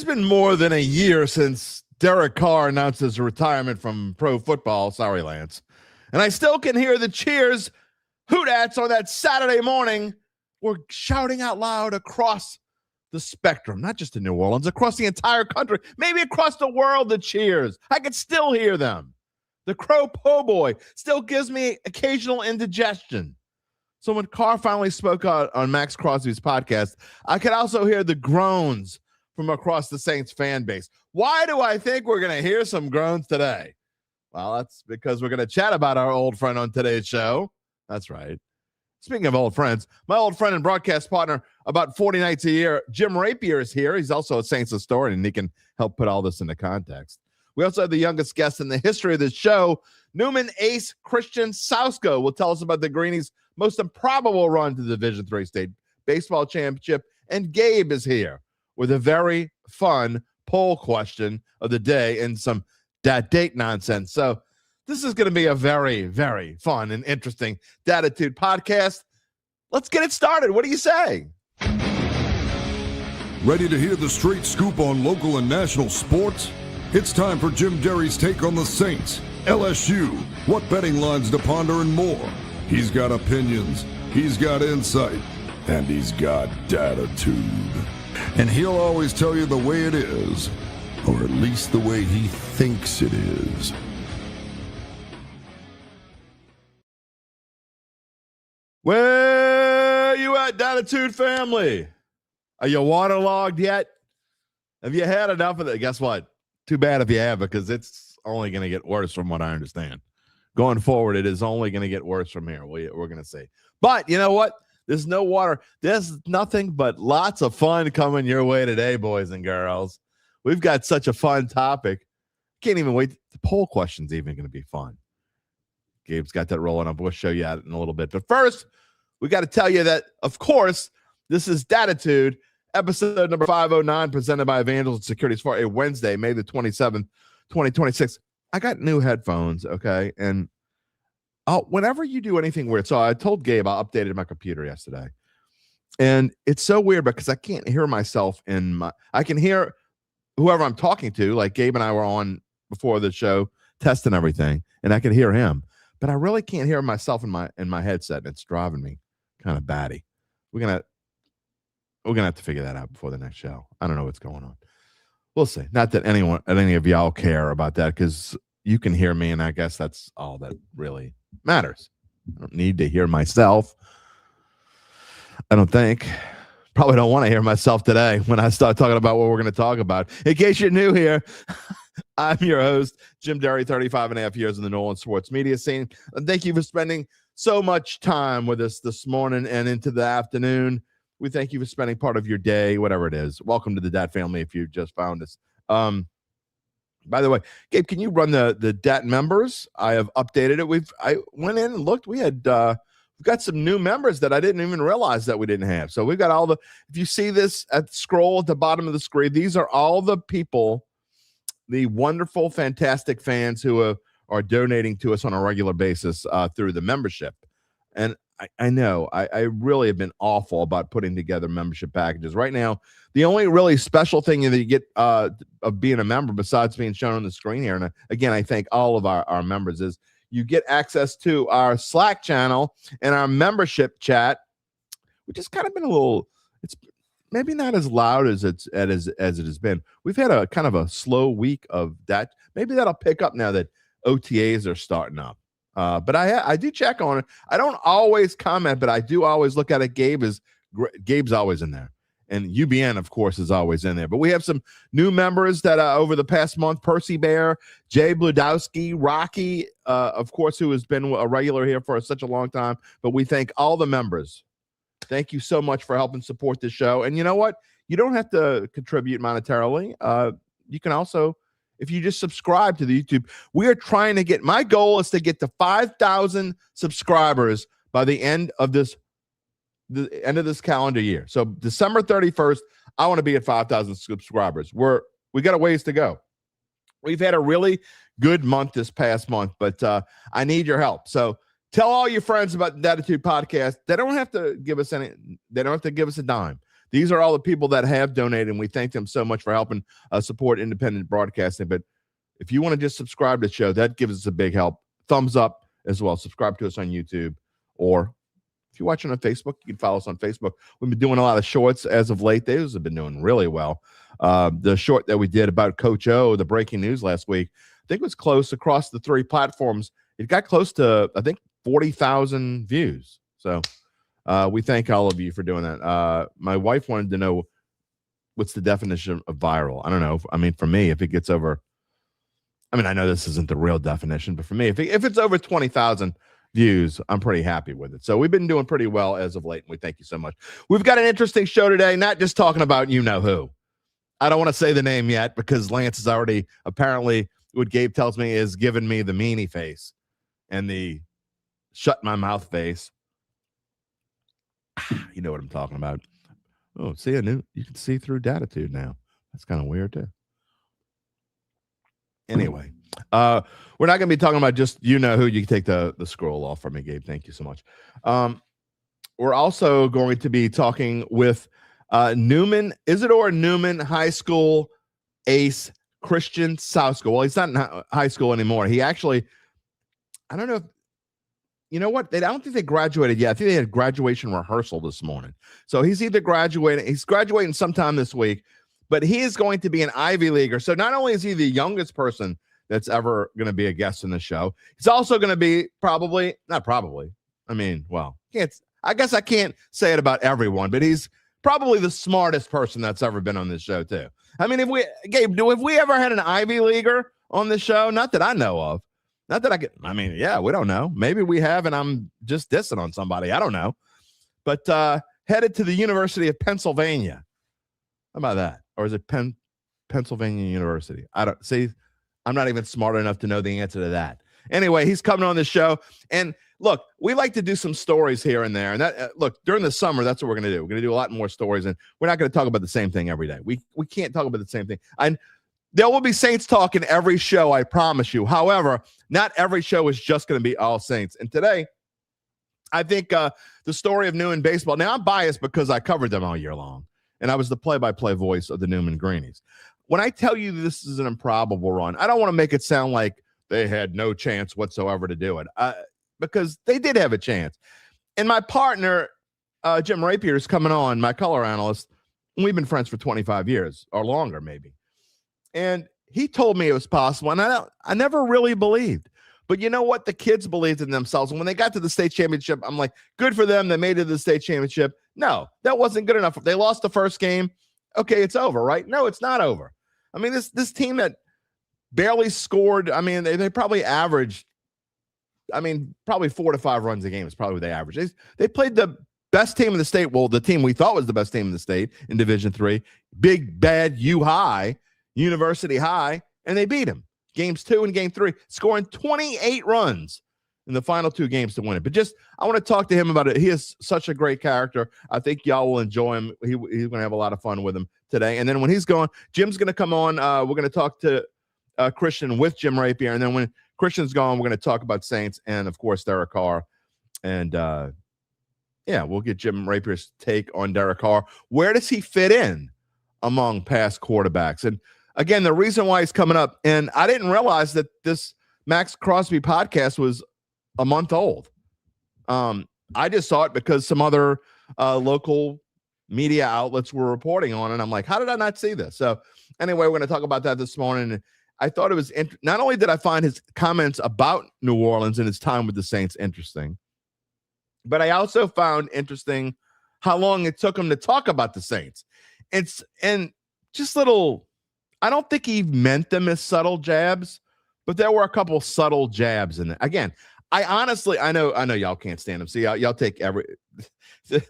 has been more than a year since Derek Carr announced his retirement from pro football. Sorry, Lance. And I still can hear the cheers, hoot-ats on that Saturday morning were shouting out loud across the spectrum, not just in New Orleans, across the entire country, maybe across the world, the cheers. I could still hear them. The Crow Po' Boy still gives me occasional indigestion. So when Carr finally spoke out on Max Crosby's podcast, I could also hear the groans from across the Saints fan base. Why do I think we're going to hear some groans today? Well, that's because we're going to chat about our old friend on today's show. That's right. Speaking of old friends, my old friend and broadcast partner about 40 nights a year, Jim Rapier, is here. He's also a Saints historian, and he can help put all this into context. We also have the youngest guest in the history of this show, Newman ace Christian Sauska, will tell us about the Greenies' most improbable run to the Division III state baseball championship. And Gabe is here with a very fun poll question of the day and some Dat Date nonsense. So this is going to be a very, very fun and interesting Dattitude podcast. Let's get it started. What do you say? Ready to hear the straight scoop on local and national sports? It's time for Jim Derry's take on the Saints, LSU, what betting lines to ponder, and more. He's got opinions, he's got insight, and he's got Dattitude. And he'll always tell you the way it is, or at least the way he thinks it is. Where you at, Dattitude family? Are you waterlogged yet? Have you had enough of it? Guess what? Too bad if you have, because it's only going to get worse from what I understand. Going forward, it is only going to get worse from here. We're going to see. But you know what? There's no water. There's nothing but lots of fun coming your way today, boys and girls. We've got such a fun topic. Can't even wait. The poll question's even going to be fun. Gabe's got that rolling up. We'll show you that in a little bit. But first, we got to tell you that, of course, this is Dattitude, episode number 509, presented by Evangeline Securities for a Wednesday, May the 27th, 2026. I got new headphones, okay? And whenever you do anything weird, so I told Gabe I updated my computer yesterday. And it's so weird because I can't hear myself I can hear whoever I'm talking to, like Gabe and I were on before the show testing everything, and I could hear him. But I really can't hear myself in my headset, and it's driving me kind of batty. We're gonna have to figure that out before the next show. I don't know what's going on. We'll see. Not that any of y'all care about that, because you can hear me, and I guess that's all that really matters. I don't need to hear myself. I don't think. Probably don't want to hear myself today when I start talking about what we're going to talk about. In case you're new here, I'm your host, Jim Derry, 35 and a half years in the New Orleans sports media scene. And thank you for spending so much time with us this morning and into the afternoon. We thank you for spending part of your day, whatever it is. Welcome to the Dat family if you just found us. By the way, Gabe, can you run the Dat members? I have updated it. I went in and looked. We've got some new members that I didn't even realize that we didn't have. So we've got all if you see this scroll at the bottom of the screen, these are all the people, the wonderful, fantastic fans who are donating to us on a regular basis through the membership. And I know I really have been awful about putting together membership packages. Right now, the only really special thing that you get of being a member, besides being shown on the screen here, and again, I thank all of our members, is you get access to our Slack channel and our membership chat, which has kind of been it's maybe not as loud as it has been. We've had a kind of a slow week of that. Maybe that'll pick up now that OTAs are starting up. But I do check on it. I don't always comment, but I do always look at it. Gabe's always in there. And UBN, of course, is always in there. But we have some new members that over the past month, Percy Bear, Jay Bludowski, Rocky, of course, who has been a regular here for such a long time. But we thank all the members. Thank you so much for helping support this show. And you know what? You don't have to contribute monetarily. You can also, if you just subscribe to the YouTube, we are trying to my goal is to get to 5,000 subscribers by the end of this calendar year. So December 31st, I want to be at 5,000 subscribers. We got a ways to go. We've had a really good month this past month, but I need your help. So tell all your friends about the Dattitude podcast. They don't have to give us a dime. These are all the people that have donated, and we thank them so much for helping support independent broadcasting. But if you want to just subscribe to the show, that gives us a big help. Thumbs up as well. Subscribe to us on YouTube, or if you're watching on Facebook, you can follow us on Facebook. We've been doing a lot of shorts as of late. Those have been doing really well. The short that we did about Coach O, the breaking news last week, I think it was close across the 3 platforms. It got close to, I think, 40,000 views. So we thank all of you for doing that. My wife wanted to know what's the definition of viral. I don't know. I mean, for me, if it gets over, I mean, I know this isn't the real definition, but for me, if it's over 20,000 views, I'm pretty happy with it. So we've been doing pretty well as of late, and we thank you so much. We've got an interesting show today, not just talking about you-know-who. I don't want to say the name yet because Lance is already, apparently, what Gabe tells me, is giving me the meanie face and the shut my mouth face. You know what I'm talking about. Oh, see, you can see through Dattitude now. That's kind of weird, too. Anyway, we're not going to be talking about just you-know-who. You can take the scroll off for me, Gabe. Thank you so much. We're also going to be talking with Isidore Newman High School ace Christian Sauska. Well, he's not in high school anymore. He actually, I don't know if, you know what? I don't think they graduated yet. I think they had graduation rehearsal this morning. So he's either graduating, he's graduating sometime this week, but he is going to be an Ivy Leaguer. So not only is he the youngest person that's ever going to be a guest in the show, he's also going to be I guess I can't say it about everyone, but he's probably the smartest person that's ever been on this show too. I mean, have we ever had an Ivy Leaguer on the show? Not that I know of. Not that we don't know. Maybe we have, and I'm just dissing on somebody. I don't know. But headed to the University of Pennsylvania. How about that? Or is it Pennsylvania University? I'm not even smart enough to know the answer to that. Anyway, he's coming on the show. And look, we like to do some stories here and there. And that look, during the summer, that's what we're going to do. We're going to do a lot more stories. And we're not going to talk about the same thing every day. We can't talk about the same thing. There will be Saints talk in every show, I promise you. However, not every show is just going to be all Saints. And today, I think the story of Newman baseball. Now, I'm biased because I covered them all year long, and I was the play-by-play voice of the Newman Greenies. When I tell you this is an improbable run, I don't want to make it sound like they had no chance whatsoever to do it, because they did have a chance. And my partner, Jim Rapier, is coming on, my color analyst. We've been friends for 25 years or longer, maybe. And he told me it was possible, and I never really believed. But you know what? The kids believed in themselves. And when they got to the state championship, I'm like, good for them. They made it to the state championship. No, that wasn't good enough. If they lost the first game, okay, it's over, right? No, it's not over. I mean, this team that barely scored, I mean, they probably averaged, probably 4 to 5 runs a game is probably what they averaged. They played the best team in the state. Well, the team we thought was the best team in the state in Division III, big, bad University High, and they beat him. Games 2 and Game 3, scoring 28 runs in the final 2 games to win it. But I want to talk to him about it. He is such a great character. I think y'all will enjoy him. He's going to have a lot of fun with him today. And then when he's gone, Jim's going to come on. We're going to talk to Christian with Jim Rapier. And then when Christian's gone, we're going to talk about Saints and, of course, Derek Carr. And, we'll get Jim Rapier's take on Derek Carr. Where does he fit in among past quarterbacks? And again, the reason why he's coming up, and I didn't realize that this Max Crosby podcast was a month old. I just saw it because some other local media outlets were reporting on it. I'm like, how did I not see this? So anyway, we're going to talk about that this morning. I thought it was not only did I find his comments about New Orleans and his time with the Saints interesting, but I also found interesting how long it took him to talk about the Saints. And just little, I don't think he meant them as subtle jabs, but there were a couple subtle jabs in it. Again, I know y'all can't stand him. See, y'all take the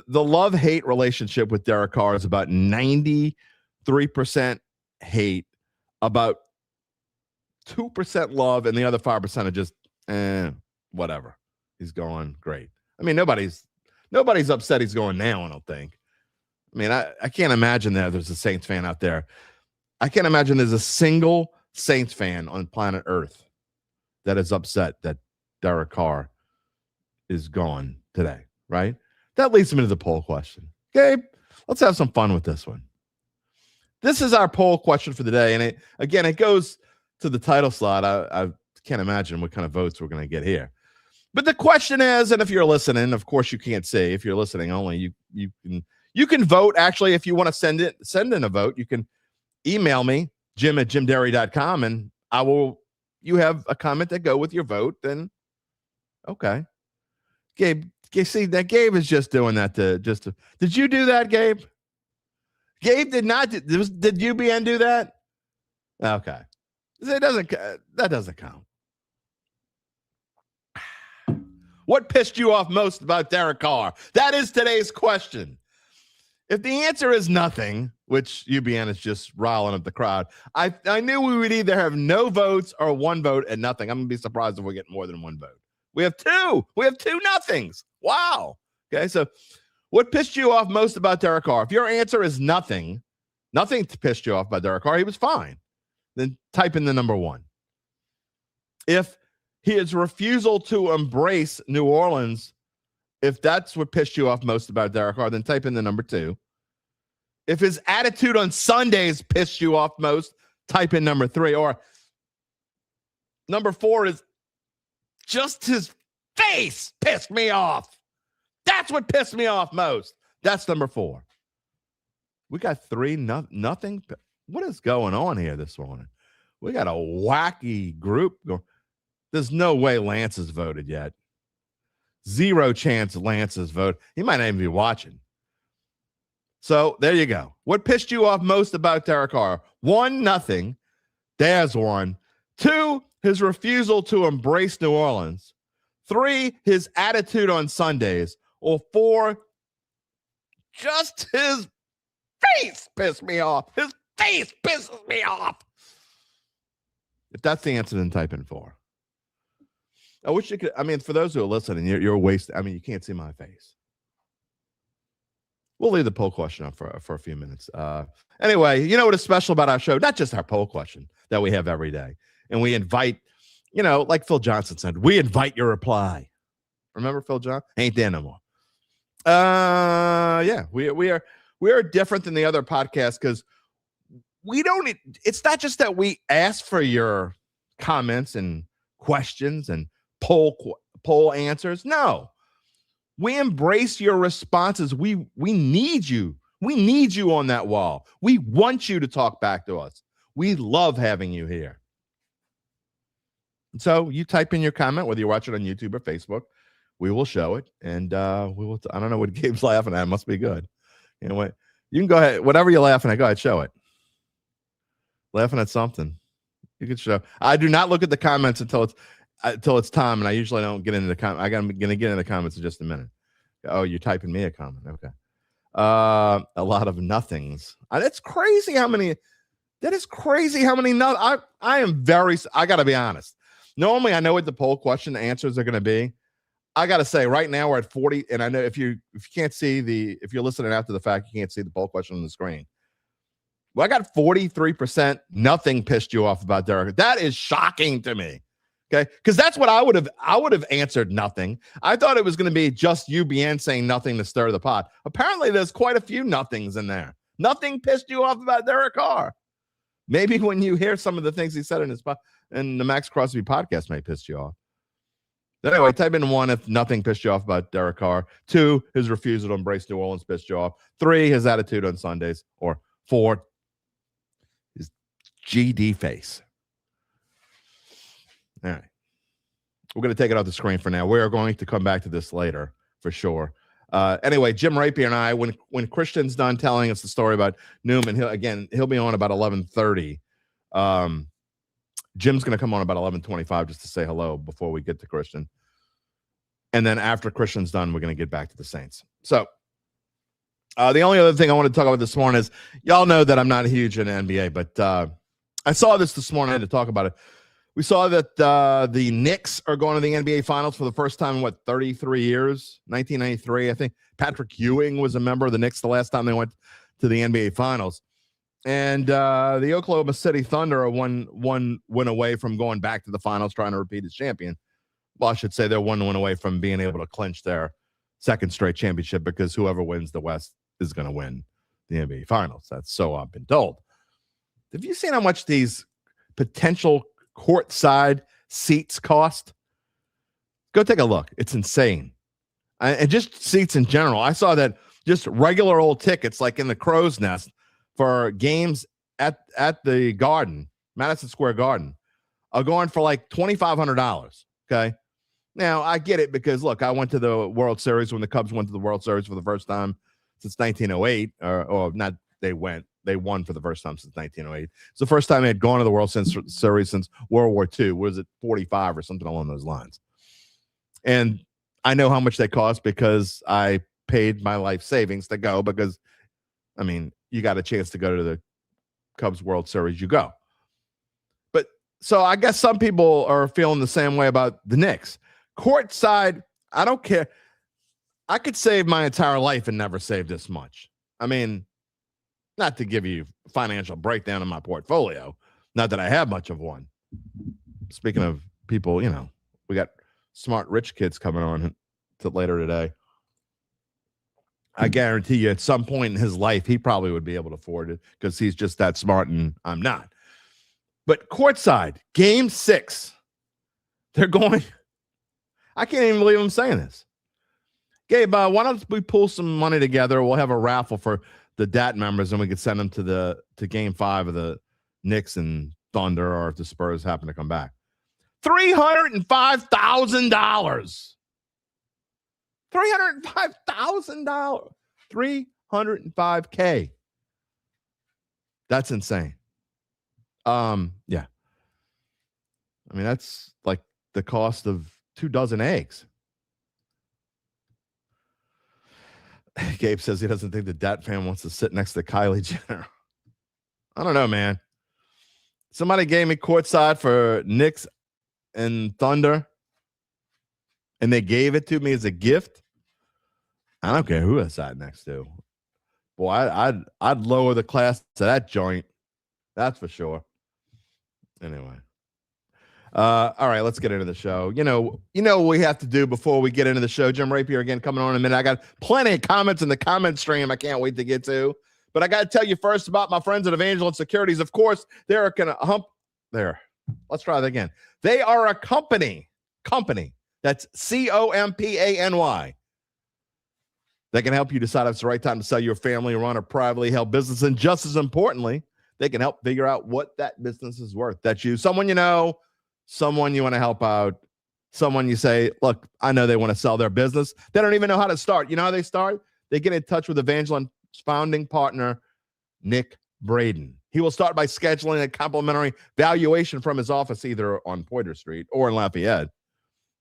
love-hate relationship with Derek Carr is about 93% hate, about 2% love, and the other 5% are just whatever. He's going great. I mean, nobody's upset he's going now, I don't think. I mean, I can't imagine that there's a Saints fan out there. I can't imagine there's a single Saints fan on planet Earth that is upset that Derek Carr is gone today, right? That leads me to the poll question. Gabe, let's have some fun with this one. This is our poll question for the day. And it goes to the title slot. I can't imagine what kind of votes we're going to get here. But the question is, and if you're listening, of course you can't see. If you're listening only, you can vote. Actually, if you want to send in a vote, you can email me, jim@jimderry.com, and you have a comment that go with your vote, then okay. Gabe, see that Gabe is just doing that did you do that, Gabe? Gabe did not. Did UBN do that? Okay. That doesn't count. What pissed you off most about Derek Carr? That is today's question. If the answer is nothing, which UBN is just riling up the crowd, I knew we would either have no votes or one vote and nothing. I'm going to be surprised if we get more than one vote. We have two. We have two nothings. Wow. Okay, so what pissed you off most about Derek Carr? If your answer is nothing pissed you off about Derek Carr, he was fine. Then type in the number 1. If his refusal to embrace New Orleans, if that's what pissed you off most about Derek Carr, then type in the number 2. If his attitude on Sundays pissed you off most, type in number 3. Or number 4 is just his face pissed me off. That's what pissed me off most. That's number 4. We got 3 nothing. What is going on here this morning? We got a wacky group going. There's no way Lance has voted yet. 0 chance Lance has voted. He might not even be watching. So there you go. What pissed you off most about Derek Carr? 1, nothing. There's 1. 2, his refusal to embrace New Orleans. 3, his attitude on Sundays. Or 4, just his face pissed me off. His face pisses me off. If that's the answer, then type in 4. I wish you could. I mean, for those who are listening, you're wasting. I mean, you can't see my face. We'll leave the poll question up for a few minutes. Anyway, you know what is special about our show? Not just our poll question that we have every day. And we invite, like Phil Johnson said, we invite your reply. Remember Phil Johnson? Ain't there no more. Yeah, we are different than the other podcasts because we don't. It's not just that we ask for your comments and questions and poll answers. No, we embrace your responses. We need you. We need you on that wall. We want you to talk back to us. We love having you here. So you type in your comment, whether you watch it on YouTube or Facebook. We will show it, and we will. I don't know what Gabe's laughing at. It must be good. Anyway, you can go ahead. Whatever you're laughing at, go ahead, show it. Laughing at something. You can show. I do not look at the comments until it's time, and I usually don't get into the comment. I'm gonna get into the comments in just a minute. Oh, you're typing me a comment. Okay. A lot of nothings. That's crazy how many. That is crazy how many. I am very. I got to be honest. Normally, I know what the poll question answers are going to be. I got to say, right now we're at 40, and I know if you can't see if you're listening after the fact, you can't see the poll question on the screen. Well, I got 43%. Nothing pissed you off about Derek. That is shocking to me. Okay, because that's what I would have answered nothing. I thought it was going to be just UBN saying nothing to stir the pot. Apparently, there's quite a few nothings in there. Nothing pissed you off about Derek Carr. Maybe when you hear some of the things he said in the Max Crosby podcast may piss you off. Anyway, type in 1 if nothing pissed you off about Derek Carr. 2, his refusal to embrace New Orleans pissed you off. 3, his attitude on Sundays. Or 4, his GD face. All right. We're going to take it off the screen for now. We are going to come back to this later for sure. Anyway, Jim Rapier and I, when Christian's done telling us the story about Newman, he'll be on about 11:30. Jim's going to come on about 11:25 just to say hello before we get to Christian. And then after Christian's done, we're going to get back to the Saints. So the only other thing I want to talk about this morning is y'all know that I'm not huge in NBA, but I saw this morning. I had to talk about it. We saw that the Knicks are going to the NBA Finals for the first time in, 33 years? 1993, I think. Patrick Ewing was a member of the Knicks the last time they went to the NBA Finals. And the Oklahoma City Thunder are one win away from going back to the finals, trying to repeat as champion. Well, I should say they're 1 win away from being able to clinch their second straight championship because whoever wins the West is going to win the NBA Finals. That's so I've been told. Have you seen how much these potential courtside seats cost? Go take a look. It's insane. And just seats in general. I saw that just regular old tickets, like in the Crow's Nest, for games at the Garden, Madison Square Garden, are going for like $2,500. Okay. Now, I get it because, look, I went to the World Series when the Cubs went to the World Series for the first time since 1908. Or not, they won for the first time since 1908. It's the first time they had gone to the World Series since World War II. Was it 45 or something along those lines? And I know how much they cost because I paid my life savings to go because, I mean, you got a chance to go to the Cubs World Series, you go. But so I guess some people are feeling the same way about the Knicks. Courtside, I don't care. I could save my entire life and never save this much. I mean, not to give you a financial breakdown of my portfolio, not that I have much of one. Speaking of people, we got smart rich kids coming on to later today. I guarantee you at some point in his life, he probably would be able to afford it because he's just that smart and I'm not. But courtside, game 6, they're going. I can't even believe I'm saying this. Gabe, why don't we pull some money together? We'll have a raffle for the DAT members and we could send them to game 5 of the Knicks and Thunder, or if the Spurs happen to come back. $305,000. $305,000. $305K. That's insane. Yeah. I mean, that's like the cost of 2 dozen eggs. Gabe says he doesn't think the Dat fan wants to sit next to Kylie Jenner. I don't know, man. Somebody gave me courtside for Knicks and Thunder, and they gave it to me as a gift. I don't care who I sat next to. Boy, I'd lower the class to that joint. That's for sure. Anyway. All right, let's get into the show. You know what we have to do before we get into the show. Jim Rapier again coming on in a minute. I got plenty of comments in the comment stream I can't wait to get to. But I got to tell you first about my friends at Evangeline Securities. Of course, they're going to hump there. Let's try that again. They are a company. That's COMPANY. They can help you decide if it's the right time to sell your family, run, or privately held business. And just as importantly, they can help figure out what that business is worth. That's you. Someone you know, someone you want to help out, someone you say, look, I know they want to sell their business. They don't even know how to start. You know how they start? They get in touch with Evangeline's founding partner, Nick Braden. He will start by scheduling a complimentary valuation from his office, either on Pointer Street or in Lafayette.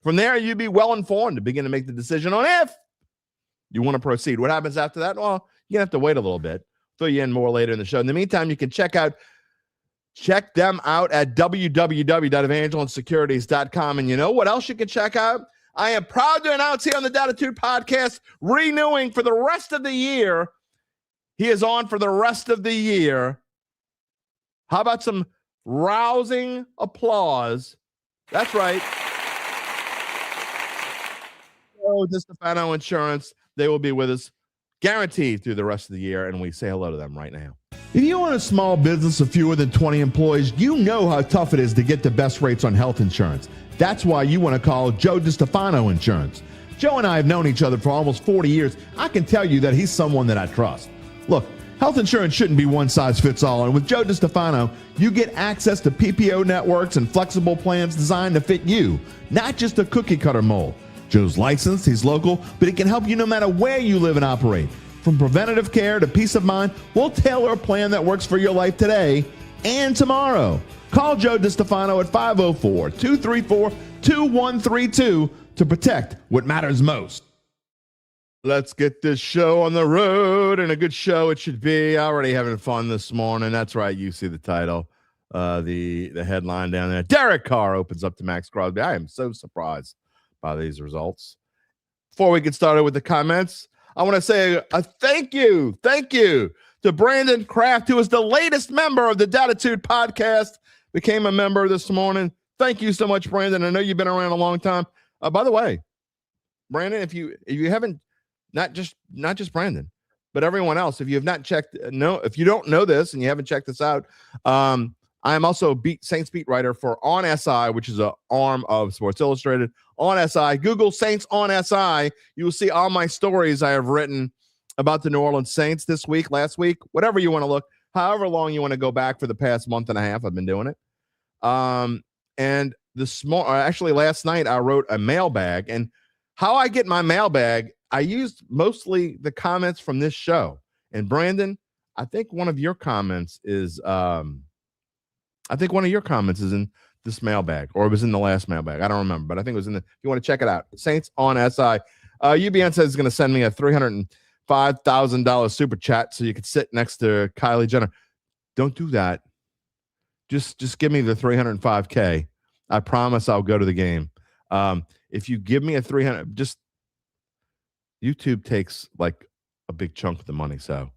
From there, you'll be well informed to begin to make the decision on if you want to proceed. What happens after that? Well, you're going to have to wait a little bit. Fill you in more later in the show. In the meantime, you can check them out at www.evangelinesecurities.com. And you know what else you can check out? I am proud to announce here on the Dattitude podcast, renewing for the rest of the year. He is on for the rest of the year. How about some rousing applause? That's right. Oh, DiStefano Insurance. They will be with us guaranteed through the rest of the year, and we say hello to them right now. If you own a small business of fewer than 20 employees, you know how tough it is to get the best rates on health insurance. That's why you want to call Joe DiStefano Insurance. Joe and I have known each other for almost 40 years. I can tell you that he's someone that I trust. Look, health insurance shouldn't be one size fits all, and with Joe DiStefano, you get access to PPO networks and flexible plans designed to fit you, not just a cookie cutter mold. Joe's licensed, he's local, but he can help you no matter where you live and operate. From preventative care to peace of mind, we'll tailor a plan that works for your life today and tomorrow. Call Joe DiStefano at 504-234-2132 to protect what matters most. Let's get this show on the road, and a good show it should be. Already having fun this morning. That's right. You see the title, the headline down there. Derek Carr opens up to Max Crosby. I am so surprised by these results. Before we get started with the comments, I want to say a thank you to Brandon Kraft, who is the latest member of the Dattitude podcast, became a member this morning. Thank you so much, Brandon. I know you've been around a long time. By the way, Brandon, if you haven't, not just Brandon, But everyone else, if you have not checked, if you don't know this and you haven't checked this out, I am also a Saints beat writer for On SI, which is an arm of Sports Illustrated. On SI, Google Saints on SI. You will see all my stories I have written about the New Orleans Saints this week, last week, whatever you want to look, however long you want to go back for the past month and a half. I've been doing it. And last night I wrote a mailbag, and how I get my mailbag, I used mostly the comments from this show. And Brandon, I think one of your comments is in this mailbag, or it was in the last mailbag. I don't remember, but I think it was in the. If you want to check it out, Saints on SI. UBN says it's going to send me a $305,000 super chat so you could sit next to Kylie Jenner. Don't do that. Just give me the $305K. I promise I'll go to the game. If you give me a 300, just YouTube takes like a big chunk of the money, so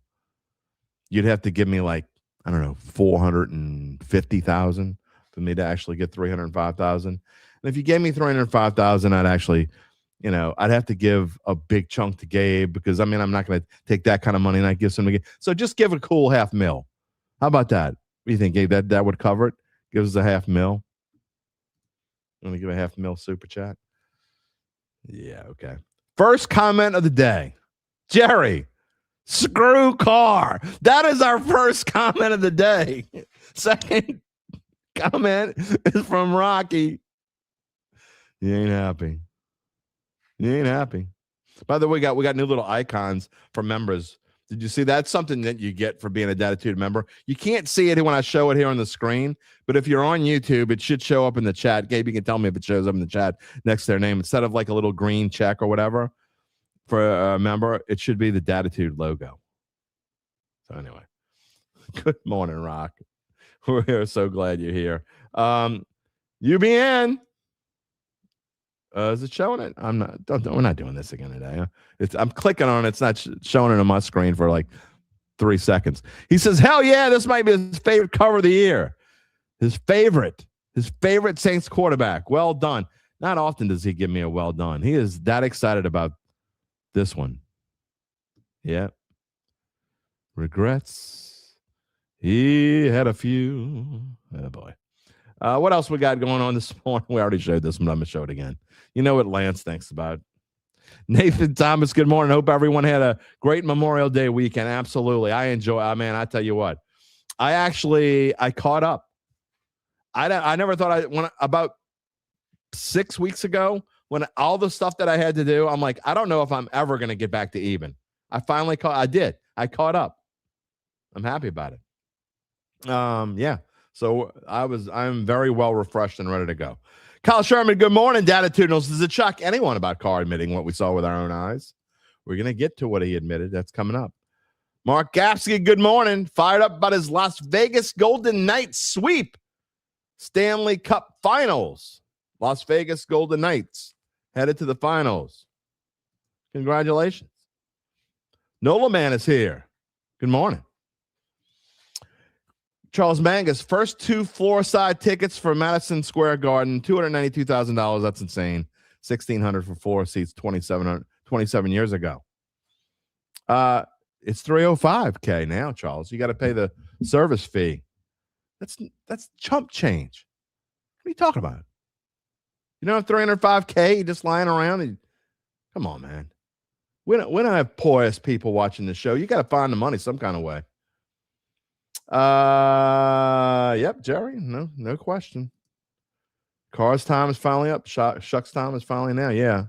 you'd have to give me like, I don't know, $450,000 for me to actually get $305,000. And if you gave me $305,000, I'd actually, I'd have to give a big chunk to Gabe, because I'm not going to take that kind of money and I give some to Gabe. So just give a cool $500,000. How about that? What do you think, Gabe? That would cover it? Give us a $500,000. Let me give a $500,000 super chat. Yeah, okay. First comment of the day. Jerry, screw Carr. That is our first comment of the day. Second comment is from Rocky. You ain't happy. By the way, we got new little icons for members. Did you see that? Something that you get for being a Dattitude member. You can't see it when I show it here on the screen, but if you're on YouTube, it should show up in the chat. Gabe, you can tell me if it shows up in the chat next to their name. Instead of like a little green check or whatever for a member, it should be the Dattitude logo. So anyway, good morning, Rock. We're so glad you're here. UBN. Is it showing it? I'm not. We're not doing this again today. Huh? I'm clicking on it. It's not showing it on my screen for like 3 seconds. He says, "Hell yeah, this might be his favorite cover of the year. His favorite Saints quarterback. Well done." Not often does he give me a well done. He is that excited about this one. Yeah. Regrets. He had a few. Oh boy. What else we got going on this morning? We already showed this, but I'm going to show it again. You know what Lance thinks about. Nathan Thomas, good morning. Hope everyone had a great Memorial Day weekend. Absolutely. I enjoy it. Man, I tell you what. I caught up. I never thought when about 6 weeks ago, when all the stuff that I had to do, I'm like, I don't know if I'm ever going to get back to even. I did. I caught up. I'm happy about it. Yeah. So I'm very well refreshed and ready to go. Kyle Sherman, good morning. Dattitudinals. Does it shock anyone about Carr admitting what we saw with our own eyes? We're going to get to what he admitted. That's coming up. Mark Gapsky, good morning. Fired up about his Las Vegas Golden Knights sweep. Stanley Cup Finals. Las Vegas Golden Knights headed to the finals. Congratulations. Nola Man is here. Good morning. Charles Mangus, first 2 floor side tickets for Madison Square Garden, $292,000. That's insane. $1,600 for 4 seats, 27 years ago. It's $305K now, Charles. You got to pay the service fee. That's chump change. What are you talking about? You don't have $305K just lying around? Come on, man. We don't have poor-ass people watching the show. You got to find the money some kind of way. Yep, Jerry. No question. Carr's time is finally up. Shuck's time is finally now. Yeah.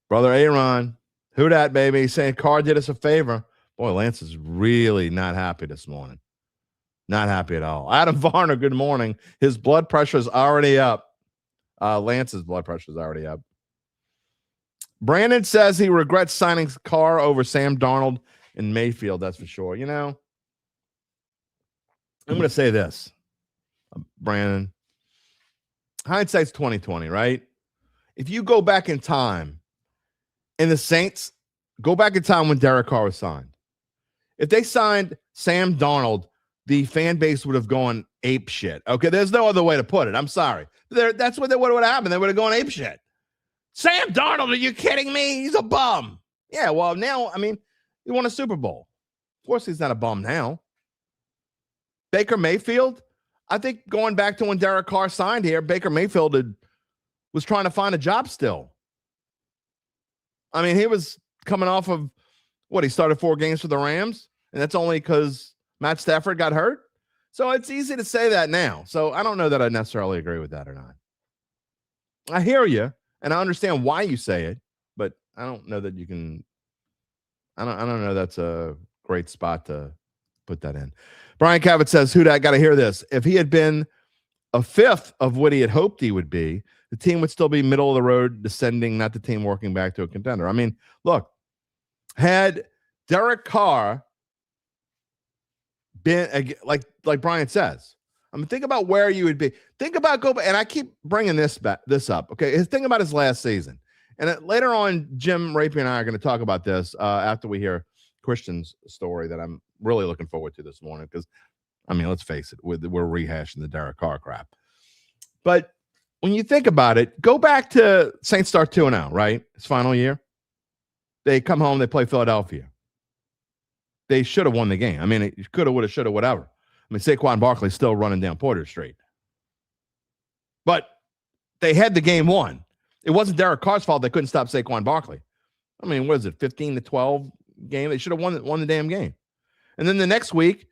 Brother Aaron, who dat, baby? He's saying Carr did us a favor. Boy, Lance is really not happy this morning. Not happy at all. Adam Varner, good morning. His blood pressure is already up. Lance's blood pressure is already up. Brandon says he regrets signing Carr over Sam Darnold and Mayfield. That's for sure. I'm going to say this, Brandon. Hindsight's 20/20, right? If you go back in time, and the Saints go back in time when Derek Carr was signed. If they signed Sam Darnold, the fan base would have gone ape shit. Okay, there's no other way to put it. I'm sorry. That's what would have happened. They would have gone ape shit. Sam Darnold, are you kidding me? He's a bum. Yeah, well, now, He won a Super Bowl. Of course, he's not a bum now. Baker Mayfield, I think going back to when Derek Carr signed here, Baker Mayfield was trying to find a job still. I mean, he was coming off of he started 4 games for the Rams, and that's only because Matt Stafford got hurt. So it's easy to say that now. So I don't know that I necessarily agree with that or not. I hear you, and I understand why you say it, but I don't know that you can. I don't know that's a great spot to put that in. Brian Cavett says, "Who that got to hear this? If he had been a fifth of what he had hoped he would be, the team would still be middle of the road, descending, not the team working back to a contender." I mean, look, had Derek Carr been like Brian says, I mean, think about where you would be. Think about and I keep bringing this up. Okay, think about his last season, and later on, Jim Rapier and I are going to talk about this after we hear Christian's story that I'm really looking forward to this morning. Because, I mean, let's face it, we're rehashing the Derek Carr crap. But when you think about it, go back to Saints start 2-0, right? His final year. They come home, they play Philadelphia. They should have won the game. I mean, it could have, would have, should have, whatever. I mean, Saquon Barkley's still running down Porter Street. But they had the game won. It wasn't Derek Carr's fault they couldn't stop Saquon Barkley. I mean, what is it, 15-12 game? They should have won the damn game. And then the next week,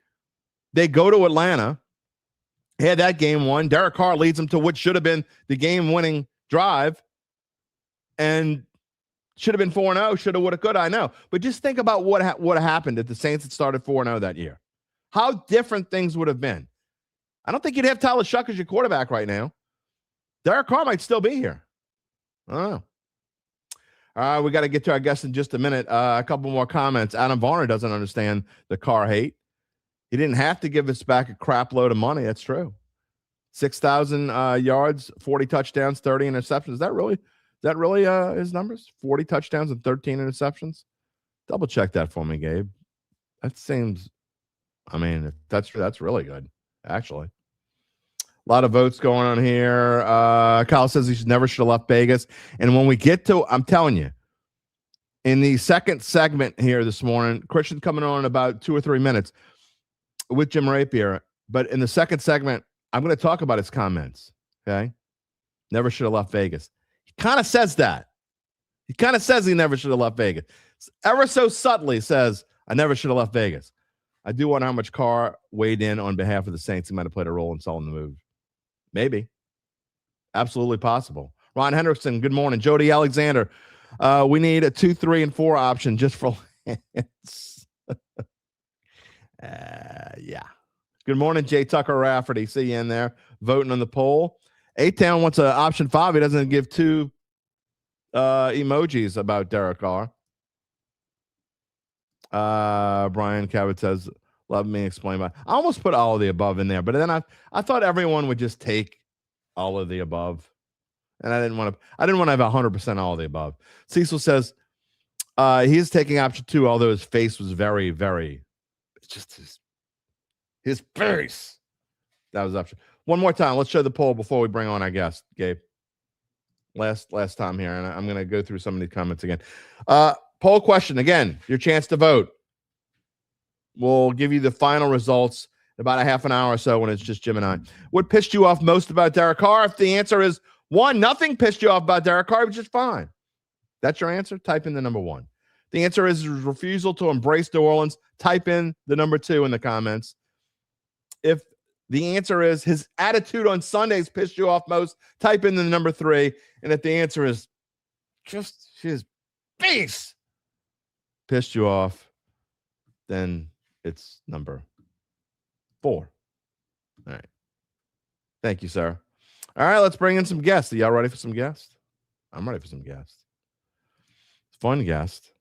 they go to Atlanta, had that game won. Derek Carr leads them to what should have been the game-winning drive, and should have been 4-0, should have, would have, could have, I know. But just think about what happened if the Saints had started 4-0 that year. How different things would have been. I don't think you'd have Tyler Shuck as your quarterback right now. Derek Carr might still be here. I don't know. All right, we got to get to our guest in just a minute. A couple more comments. Adam Varner doesn't understand the Carr hate. He didn't have to give us back a crap load of money. That's true. 6,000 yards, 40 touchdowns, 30 interceptions. Is that really his numbers? 40 touchdowns and 13 interceptions? Double check that for me, Gabe. That seems, I mean, if that's really good, actually. A lot of votes going on here. Kyle says he never should have left Vegas. And when we get to, I'm telling you, in the second segment here this morning, Christian coming on in about 2 or 3 minutes with Jim Rapier. But in the second segment, I'm going to talk about his comments. Okay. Never should have left Vegas. He kind of says that. He kind of says he never should have left Vegas. Ever so subtly says, I never should have left Vegas. I do wonder how much Carr weighed in on behalf of the Saints. He might have played a role in selling the move. Maybe. Absolutely possible. Ron Hendrickson, good morning. Jody Alexander, we need a 2, 3, and 4 option just for Lance. Yeah. Good morning, Jay Tucker Rafferty. See you in there voting on the poll. A-Town wants an option 5. He doesn't give 2 emojis about Derek Carr. Brian Cavett says, love me explain why. I almost put all of the above in there, but then I thought everyone would just take all of the above. And I didn't want to have 100% all of the above. Cecil says he's taking option 2, although his face was very, very, it's just his face. That was option. One more time. Let's show the poll before we bring on our guest, Gabe. Last time here, and I'm going to go through some of these comments again. Poll question again. Your chance to vote. We'll give you the final results in about a half an hour or so when it's just Jim and I. What pissed you off most about Derek Carr? If the answer is 1, nothing pissed you off about Derek Carr, which is fine. That's your answer. Type in the number 1. The answer is his refusal to embrace New Orleans. Type in the number 2 in the comments. If the answer is his attitude on Sundays pissed you off most, type in the number 3. And if the answer is just his face pissed you off, then it's number 4. All right. Thank you, sir. All right, let's bring in some guests. Are y'all ready for some guests? I'm ready for some guests. Fun guest.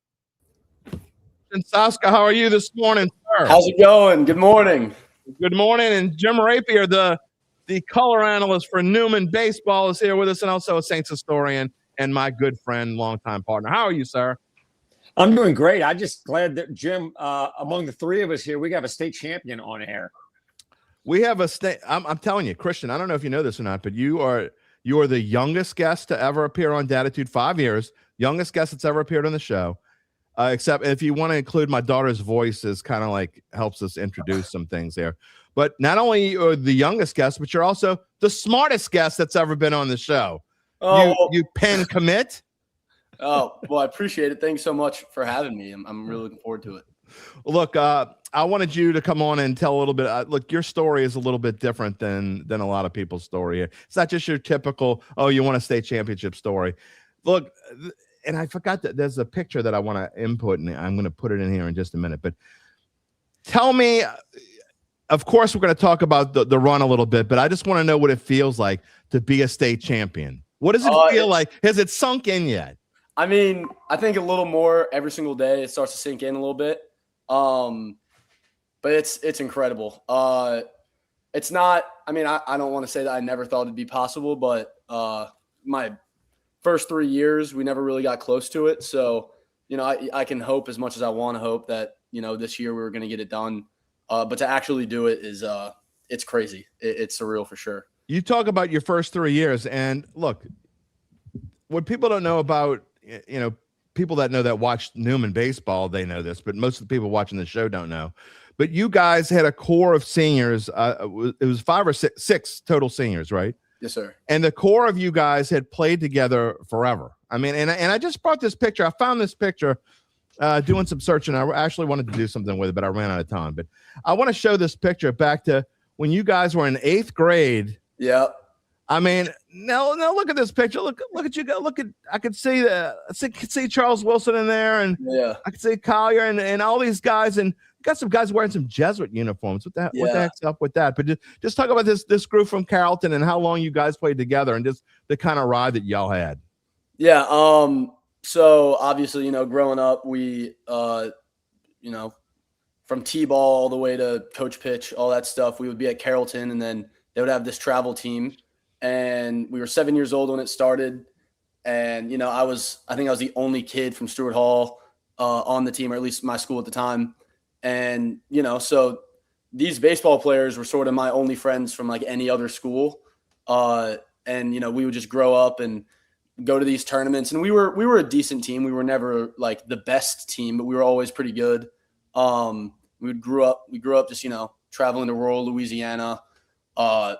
Christian Sauska, how are you this morning, sir? How's it going? Good morning. Good morning. And Jim Rapier, the color analyst for Newman Baseball, is here with us, and also a Saints historian and my good friend, longtime partner. How are you, sir? I'm doing great. I'm just glad that, Jim, among the 3 of us here, we got a state champion on air. We have a state. I'm telling you, Christian, I don't know if you know this or not, but you are the youngest guest to ever appear on Dattitude, 5 years, youngest guest that's ever appeared on the show. except if you want to include my daughter's voice, is kind of like helps us introduce some things there. But not only are the youngest guest, but you're also the smartest guest that's ever been on the show. You pen commit. Oh, well, I appreciate it. Thanks so much for having me. I'm really looking forward to it. Look, I wanted you to come on and tell a little bit. Look, your story is a little bit different than a lot of people's story. It's not just your typical, oh, you won a state championship story. Look, and I forgot that there's a picture that I want to input, and I'm going to put it in here in just a minute. But tell me, of course, we're going to talk about the run a little bit, but I just want to know what it feels like to be a state champion. What does it feel like? Has it sunk in yet? I mean, I think a little more every single day. It starts to sink in a little bit. But it's incredible. It's not, I mean, I don't want to say that I never thought it'd be possible, but my first 3 years, we never really got close to it. So, I can hope as much as I want to hope that, this year we were going to get it done. But to actually do it is, it's crazy. It's surreal for sure. You talk about your first 3 years, and look, what people don't know about, people that watch Newman baseball, they know this, but most of the people watching the show don't know. But you guys had a core of seniors. It was 5 or 6 total seniors, right? Yes, sir. And the core of you guys had played together forever. I mean, and I just brought this picture. I found this picture doing some searching. I actually wanted to do something with it, but I ran out of time. But I want to show this picture back to when you guys were in 8th grade. Yeah. I mean, no, look at this picture. Look at you go. I could see Charles Wilson in there, and yeah, I could see Collier and all these guys, and got some guys wearing some Jesuit uniforms. What the heck's up with that? But just talk about this group from Carrollton and how long you guys played together, and just the kind of ride that y'all had. Yeah. So obviously, growing up, we, from T-ball all the way to coach pitch, all that stuff, we would be at Carrollton, and then they would have this travel team. And we were 7 years old when it started. And, I think I was the only kid from Stewart Hall on the team, or at least my school at the time. And, so these baseball players were sort of my only friends from like any other school. And, we would just grow up and go to these tournaments. And we were a decent team. We were never like the best team, but we were always pretty good. We grew up just, traveling to rural Louisiana,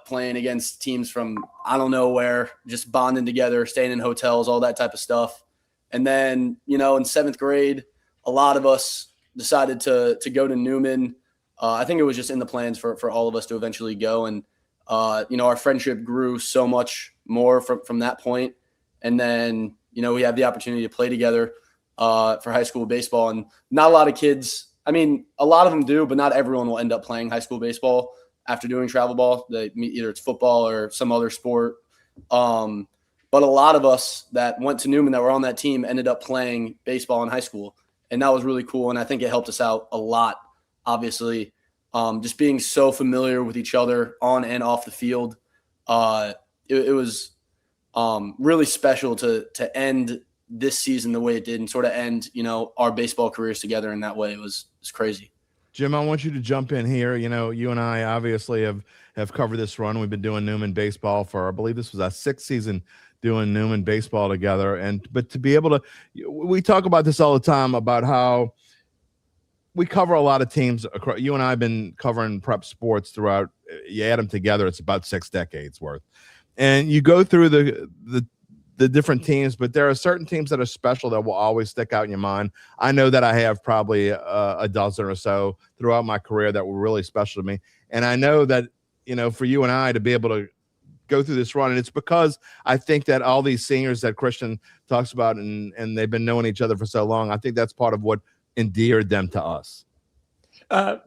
playing against teams from I don't know where, just bonding together, staying in hotels, all that type of stuff. And then, in 7th grade, a lot of us decided to go to Newman. I think it was just in the plans for all of us to eventually go. And, our friendship grew so much more from that point. And then, we had the opportunity to play together for high school baseball. And not a lot of kids, I mean, a lot of them do, but not everyone will end up playing high school baseball after doing travel ball. Either it's football or some other sport. But a lot of us that went to Newman that were on that team ended up playing baseball in high school. And that was really cool. And I think it helped us out a lot, obviously. Just being so familiar with each other on and off the field. It was really special to end this season the way it did and sort of end, our baseball careers together in that way. It's crazy. Jim, I want you to jump in here. You and I obviously have covered this run. We've been doing Newman baseball for, I believe this was our 6th season doing Newman baseball together. But to be able to, we talk about this all the time about how we cover a lot of teams. You and I have been covering prep sports throughout. You add them together, it's about 6 decades worth. And you go through the different teams, but there are certain teams that are special that will always stick out in your mind. I know that I have probably a dozen or so throughout my career that were really special to me. And I know that, for you and I to be able to go through this run, and it's because I think that all these seniors that Christian talks about and they've been knowing each other for so long, I think that's part of what endeared them to us. I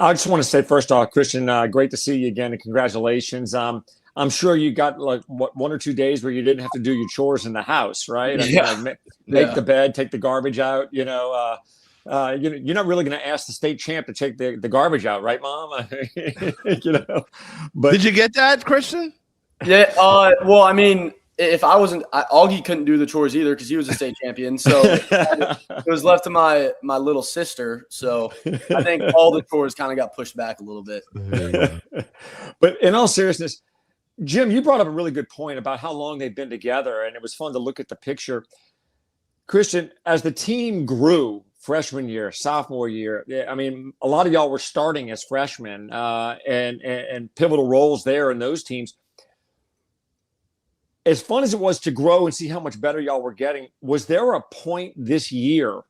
just want to say, first off, Christian, great to see you again, and congratulations. I'm sure you got like 1 or 2 days where you didn't have to do your chores in the house, right? I mean, like, make the bed, take the garbage out. You're not really going to ask the state champ to take the garbage out, right, Mom? But did you get that, Christian? Yeah. Well, I mean, if I wasn't, Augie couldn't do the chores either because he was a state champion. So it was left to my little sister. So I think all the chores kind of got pushed back a little bit. But in all seriousness, Jim, you brought up a really good point about how long they've been together, and it was fun to look at the picture. Christian, as the team grew freshman year, sophomore year, I mean, a lot of y'all were starting as freshmen and pivotal roles there in those teams. As fun as it was to grow and see how much better y'all were getting, was there a point this year,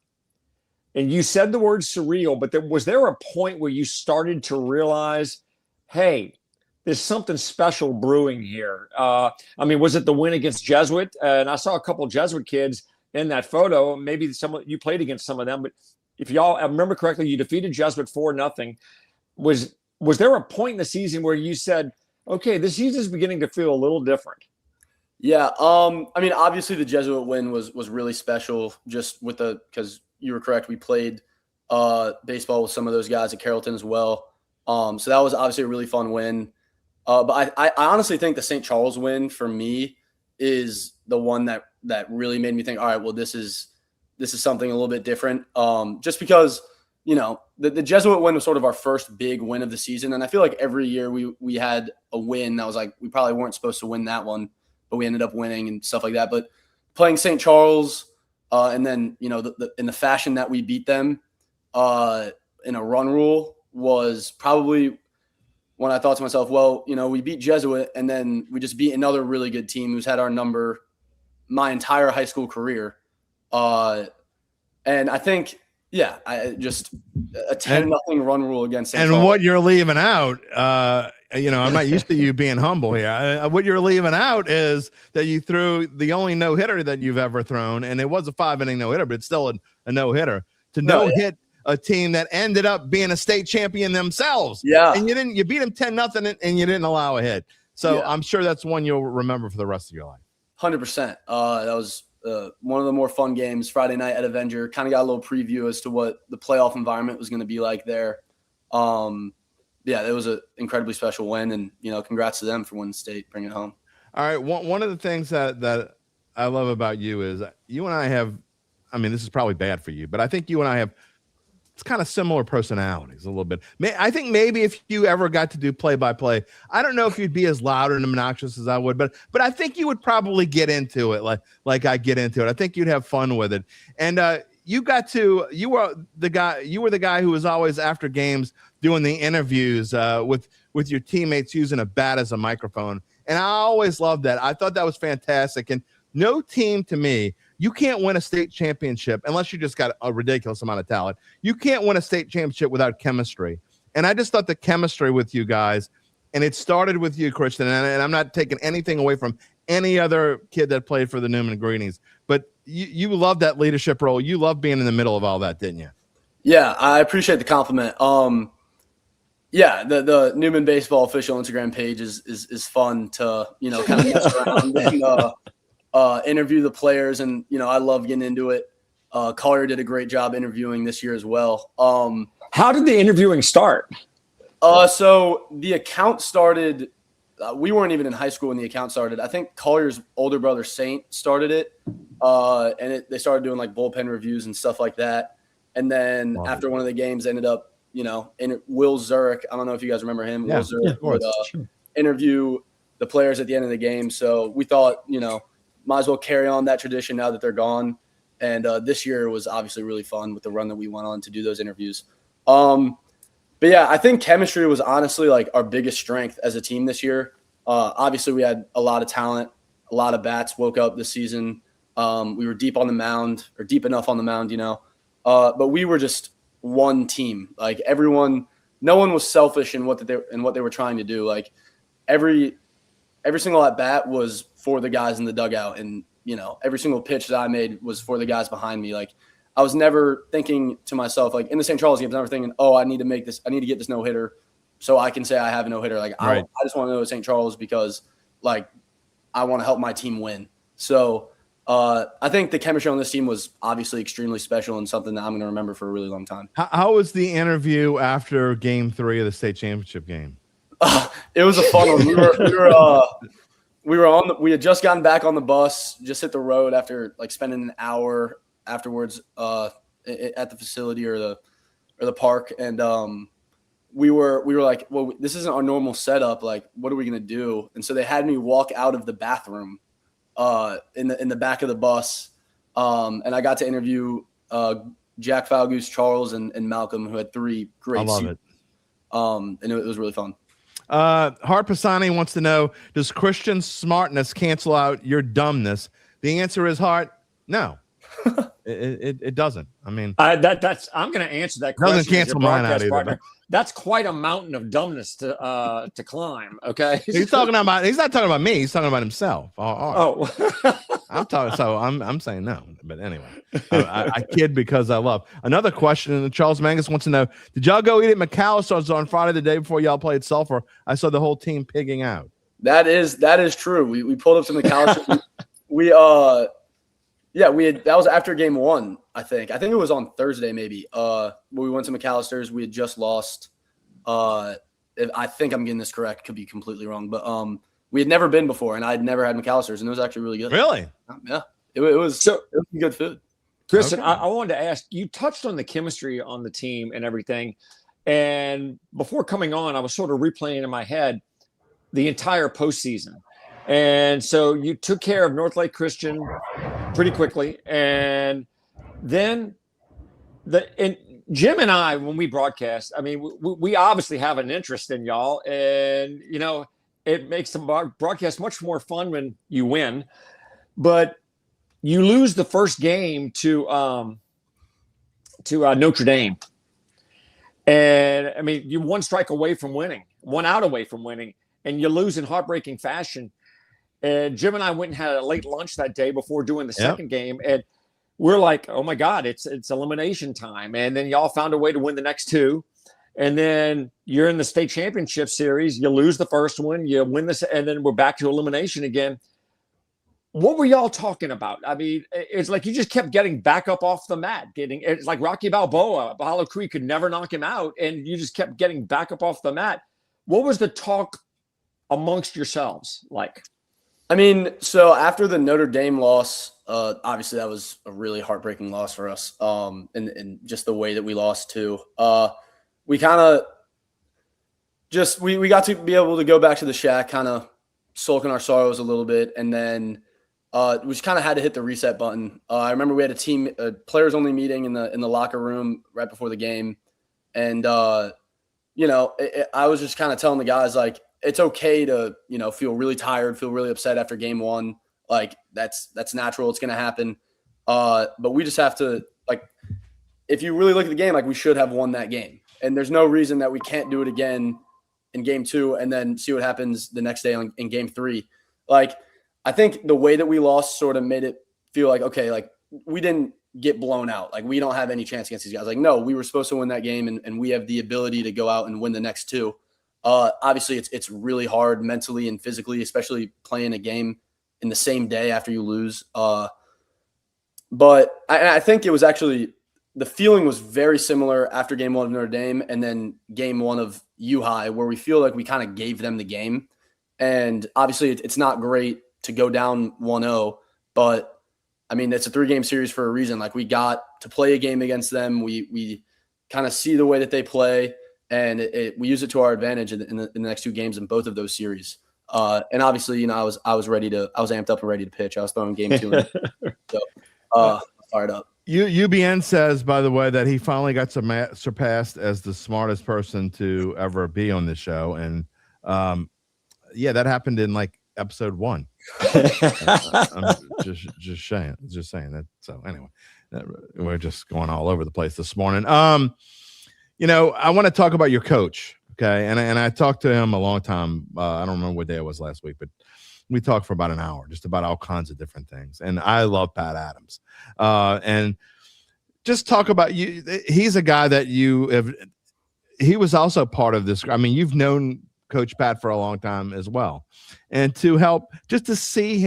and you said the word surreal, but was there a point where you started to realize, hey, there's something special brewing here? I mean, was it the win against Jesuit? And I saw a couple of Jesuit kids in that photo. Maybe you played against some of them, but if y'all, I remember correctly, you defeated Jesuit 4-0. Was there a point in the season where you said, okay, this season is beginning to feel a little different? Yeah. I mean, obviously the Jesuit win was really special just because you were correct. We played baseball with some of those guys at Carrollton as well. So that was obviously a really fun win. But I honestly think the St. Charles win for me is the one that really made me think, all right, well, this is something a little bit different. Just because, the Jesuit win was sort of our first big win of the season. And I feel like every year we had a win that was like, we probably weren't supposed to win that one, but we ended up winning and stuff like that. But playing St. Charles and then, in the fashion that we beat them in a run rule was probably when I thought to myself, well, we beat Jesuit and then we just beat another really good team who's had our number my entire high school career. And I think, I just a 10-0 run rule against St. Charles. What you're leaving out, I'm not used to you being humble here. What you're leaving out is that you threw the only no-hitter that you've ever thrown, and it was a 5-inning no-hitter, but it's still a no-hitter. To no-hit a team that ended up being a state champion themselves. Yeah. And you beat them 10-0 and you didn't allow a hit. So I'm sure that's one you'll remember for the rest of your life. 100%. That was one of the more fun games Friday night at Avenger. Kind of got a little preview as to what the playoff environment was going to be like there. It was an incredibly special win, and congrats to them for winning state, bringing it home. All right, one of the things that I love about you is you and I have, I mean, this is probably bad for you, but I think you and I have it's kind of similar personalities a little bit. I think maybe if you ever got to do play-by-play, I don't know if you'd be as loud and obnoxious as I would, but I think you would probably get into it like I get into it. I think you'd have fun with it. And you were the guy who was always after games doing the interviews with your teammates using a bat as a microphone. And I always loved that. I thought that was fantastic. And no team to me, you can't win a state championship unless you just got a ridiculous amount of talent. You can't win a state championship without chemistry. And I just thought the chemistry with you guys, and it started with you, Christian, and I'm not taking anything away from any other kid that played for the Newman Greenies, but you loved that leadership role. You loved being in the middle of all that, didn't you? Yeah, I appreciate the compliment. The Newman Baseball official Instagram page is fun to, kind of mess around and interview the players. And, I love getting into it. Carr did a great job interviewing this year as well. How did the interviewing start? So the account started, we weren't even in high school when the account started. I think Collier's older brother, Saint, started it. And they started doing like bullpen reviews and stuff like that. And then after one of the games ended up, Will Zurich, I don't know if you guys remember him. Yeah, Will Zurich would interview the players at the end of the game. So we thought, might as well carry on that tradition now that they're gone. And this year was obviously really fun with the run that we went on to do those interviews. But yeah, I think chemistry was honestly like our biggest strength as a team this year. Obviously we had a lot of talent, a lot of bats woke up this season. We were deep on the mound, or deep enough on the mound, but we were just one team. Like no one was selfish in what they were trying to do. Like every single at bat was for the guys in the dugout, and every single pitch that I made was for the guys behind me. Like I was never thinking to myself, like in the St. Charles games, I was never thinking, I need to get this no hitter so I can say I have a no hitter. Like right. I just want to go to St. Charles because like I want to help my team win. So I think the chemistry on this team was obviously extremely special and something that I'm going to remember for a really long time. How was the interview after Game 3 of the state championship game? It was a fun one. We had just gotten back on the bus, just hit the road after like spending an hour afterwards at the facility or the park, and we were like, well, this isn't our normal setup. Like, what are we gonna do? And so they had me walk out of the bathroom in the back of the bus And I got to interview Jack Falgoose, Charles, and Malcolm, who had 3 great I love seasons. it. And it was really fun. Hart Pisani wants to know, does Christian smartness cancel out your dumbness? The answer is, Hart, no. it doesn't. I mean, I'm going to answer that question. Doesn't cancel mine out either. Partner. That's quite a mountain of dumbness to climb. Okay. He's not talking about me. He's talking about himself. Oh. I'm talking. So I'm saying no. But anyway, I kid because I love. Another question. Charles Mangus wants to know: did y'all go eat at McAllister's on Friday, the day before y'all played Sulphur? I saw the whole team pigging out. That is true. We pulled up to McAllister. That was after game 1, I think. I think it was on Thursday, maybe. We went to McAllister's. We had just lost. I think I'm getting this correct. Could be completely wrong, but we had never been before, and I'd never had McAllister's, and it was actually really good. Really? Yeah. It was good food. Christian, okay. I wanted to ask. You touched on the chemistry on the team and everything, and before coming on, I was sort of replaying in my head the entire postseason. And so you took care of North Lake Christian pretty quickly. And then Jim and I, when we broadcast, I mean, we obviously have an interest in y'all. And, it makes the broadcast much more fun when you win. But you lose the first game to Notre Dame. And, I mean, you're 1 strike away from winning, 1 out away from winning. And you lose in heartbreaking fashion. And Jim and I went and had a late lunch that day before doing the second game. And we're like, oh, my God, it's elimination time. And then y'all found a way to win the next 2. And then you're in the state championship series. You lose the first one. You win this. And then we're back to elimination again. What were y'all talking about? I mean, it's like you just kept getting back up off the mat. It's like Rocky Balboa. Hollow Creek could never knock him out. And you just kept getting back up off the mat. What was the talk amongst yourselves like? I mean, so after the Notre Dame loss, obviously that was a really heartbreaking loss for us. And just the way that we lost too. We kind of just we got to be able to go back to the shack, kind of sulking our sorrows a little bit, and then we just kind of had to hit the reset button. I remember we had a players only meeting in the locker room right before the game, and I was just kind of telling the guys like, it's okay to, feel really tired, feel really upset after game 1. Like that's natural. It's going to happen. But we just have to, like, if you really look at the game, like we should have won that game. And there's no reason that we can't do it again in game 2 and then see what happens the next day in game 3. Like, I think the way that we lost sort of made it feel like, okay, like we didn't get blown out. Like we don't have any chance against these guys. Like, no, we were supposed to win that game and we have the ability to go out and win the next 2. Obviously it's really hard mentally and physically, especially playing a game in the same day after you lose. But I think it was actually, the feeling was very similar after game 1 of Notre Dame and then game 1 of U-High, where we feel like we kind of gave them the game. And obviously it's not great to go down 1-0, but I mean, it's a 3-game series for a reason. Like we got to play a game against them. We kind of see the way that they play. And we use it to our advantage in the next 2 games in both of those series. And obviously, I was amped up and ready to pitch. I was throwing game 2 in. So fired up. UBN says, by the way, that he finally got surpassed as the smartest person to ever be on this show. And that happened in like episode 1. I'm just saying that. So anyway, we're just going all over the place this morning. I want to talk about your coach. Okay. And I talked to him a long time. I don't remember what day it was last week, but we talked for about an hour, just about all kinds of different things. And I love Pat Adams. And just talk about you. He's a guy that he was also part of this. I mean, you've known Coach Pat for a long time as well. And to help, just to see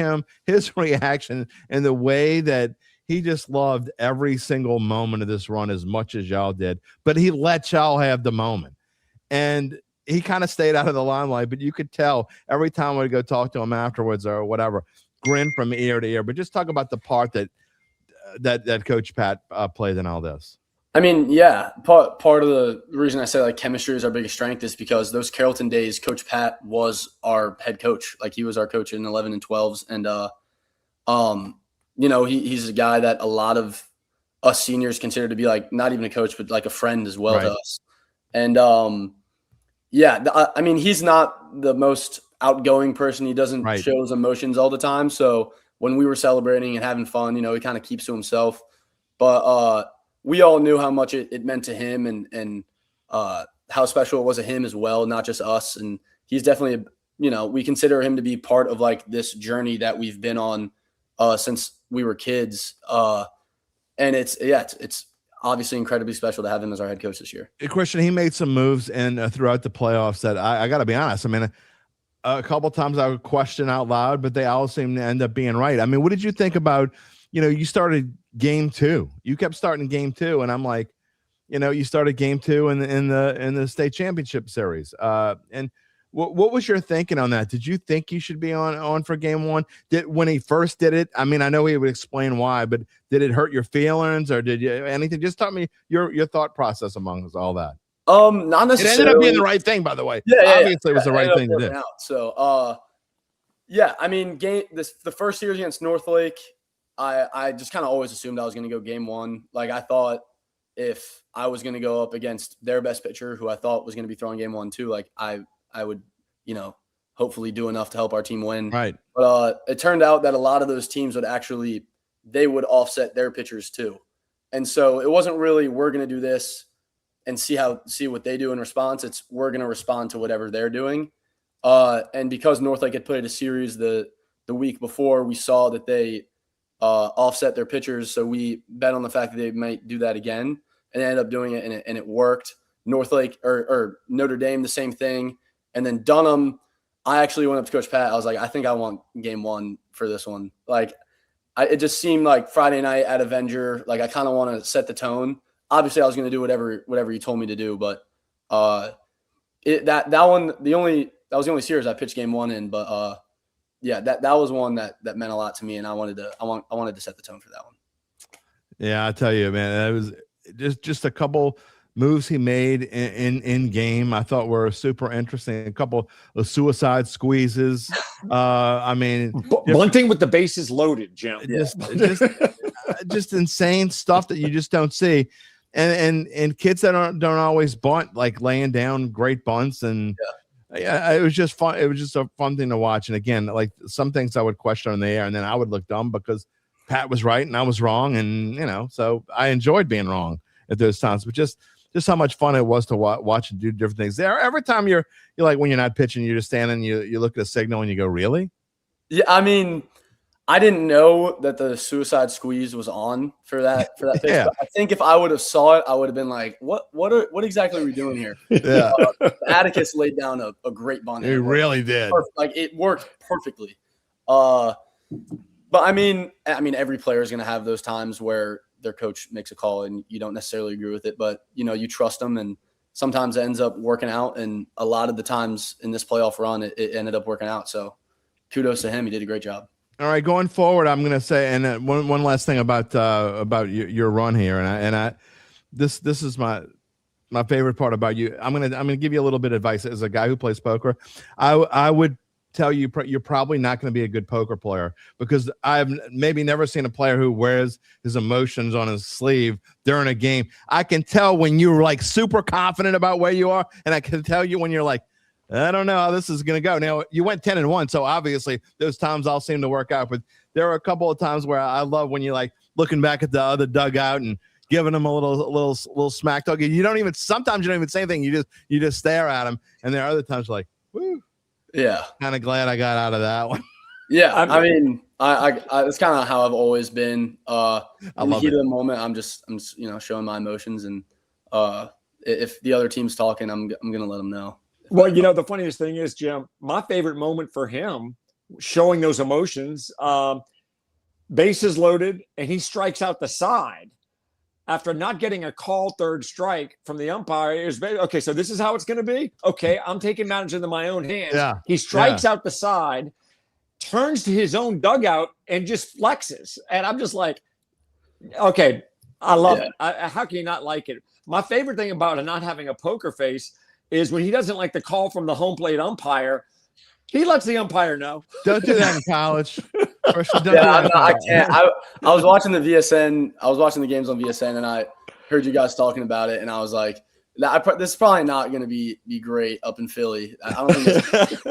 his reaction and the way that he just loved every single moment of this run as much as y'all did, but he let y'all have the moment. And he kind of stayed out of the limelight, but you could tell every time we'd go talk to him afterwards or whatever, grin from ear to ear. But just talk about the part that Coach Pat played in all this. I mean, yeah, part of the reason I say like chemistry is our biggest strength is because those Carrollton days, Coach Pat was our head coach. Like he was our coach in 11 and 12s. And, he's a guy that a lot of us seniors consider to be like not even a coach, but like a friend as well to us. And I mean, he's not the most outgoing person. He doesn't show his emotions all the time. So when we were celebrating and having fun, he kind of keeps to himself. But we all knew how much it meant to him and how special it was to him as well, not just us. And he's definitely, we consider him to be part of like this journey that we've been on since we were kids. And it's obviously incredibly special to have him as our head coach this year. Christian, he made some moves and throughout the playoffs that I got to be honest. I mean, a couple of times I would question out loud, but they all seem to end up being right. I mean, what did you think about, you started game 2, you kept starting game 2. And I'm like, you started game 2 in the state championship series. And what was your thinking on that? Did you think you should be on for game 1? When he first did it, I mean, I know he would explain why, but did it hurt your feelings or did you anything? Just tell me your thought process amongst all that. Not necessarily. It ended up being the right thing, by the way. Obviously, it was the right thing to do. So, I mean, the first series against Northlake, I just kind of always assumed I was going to go game 1. Like I thought if I was going to go up against their best pitcher, who I thought was going to be throwing game 1 too, like I would, hopefully do enough to help our team win. Right. But it turned out that a lot of those teams they would offset their pitchers too. And so it wasn't really, we're going to do this and see what they do in response. It's we're going to respond to whatever they're doing. And because Northlake had played a series the week before, we saw that they offset their pitchers. So we bet on the fact that they might do that again, and they ended up doing it, and it worked. Northlake or Notre Dame, the same thing. And then Dunham, I actually went up to Coach Pat. I was like, I think I want game 1 for this one. Like, it just seemed like Friday night at Avenger. Like, I kind of want to set the tone. Obviously, I was going to do whatever he told me to do, but that was the only series I pitched game 1 in. But that was one that meant a lot to me, and I wanted to set the tone for that one. Yeah, I tell you, man, that was just a couple moves he made in game I thought were super interesting. A couple of suicide squeezes. I mean, bunting with the bases loaded, Jim. Just insane stuff that you just don't see. And kids that don't always bunt, like laying down great bunts. And it was just fun. It was just a fun thing to watch. And again, like some things I would question on the air, and then I would look dumb because Pat was right and I was wrong. And, so I enjoyed being wrong at those times, but just how much fun it was to watch and do different things there. Every time you're like, when you're not pitching, you're just standing, you look at a signal and you go, really? Yeah. I mean, I didn't know that the suicide squeeze was on for that pitch. Yeah. I think if I would have saw it, I would have been like, what exactly are we doing here? Yeah. Atticus laid down a great bunt. He really did. Like it worked perfectly. But I mean, every player is going to have those times where their coach makes a call and you don't necessarily agree with it, but you trust them, and sometimes it ends up working out. And a lot of the times in this playoff run, it ended up working out. So kudos to him. He did a great job. All right, going forward, I'm going to say, and one last thing about your run here, and this is my favorite part about you. I'm gonna give you a little bit of advice as a guy who plays poker. I would tell you you're probably not going to be a good poker player, because I've maybe never seen a player who wears his emotions on his sleeve during a game. I can tell when you're like super confident about where you are, and I can tell you when you're like, I don't know how this is going to go. Now, you went 10-1, so obviously those times all seem to work out. But there are a couple of times where I love when you like looking back at the other dugout and giving them a little smack talk. Sometimes you don't even say anything. You just stare at them. And there are other times like, woo. Yeah. Kind of glad I got out of that one. Yeah. I mean, I it's kind of how I've always been. I in the love heat of the moment, I'm just showing my emotions, and if the other team's talking, I'm going to let them know. Well, the funniest thing is, Jim, my favorite moment for him showing those emotions, bases loaded, and he strikes out the side after not getting a call third strike from the umpire. Is okay, so this is how it's going to be? Okay, I'm taking matters into my own hands. Yeah. He strikes out the side, turns to his own dugout, and just flexes. And I'm just like, okay, I love it. How can you not like it? My favorite thing about not having a poker face is when he doesn't like the call from the home plate umpire, He lets the umpire know. Don't do that in college. Christian, don't do Yeah, that in no, I college. can't. I was watching the VSN. I was watching the games on VSN, and I heard you guys talking about it, and I was like, this is probably not going to be great up in Philly. I don't think it's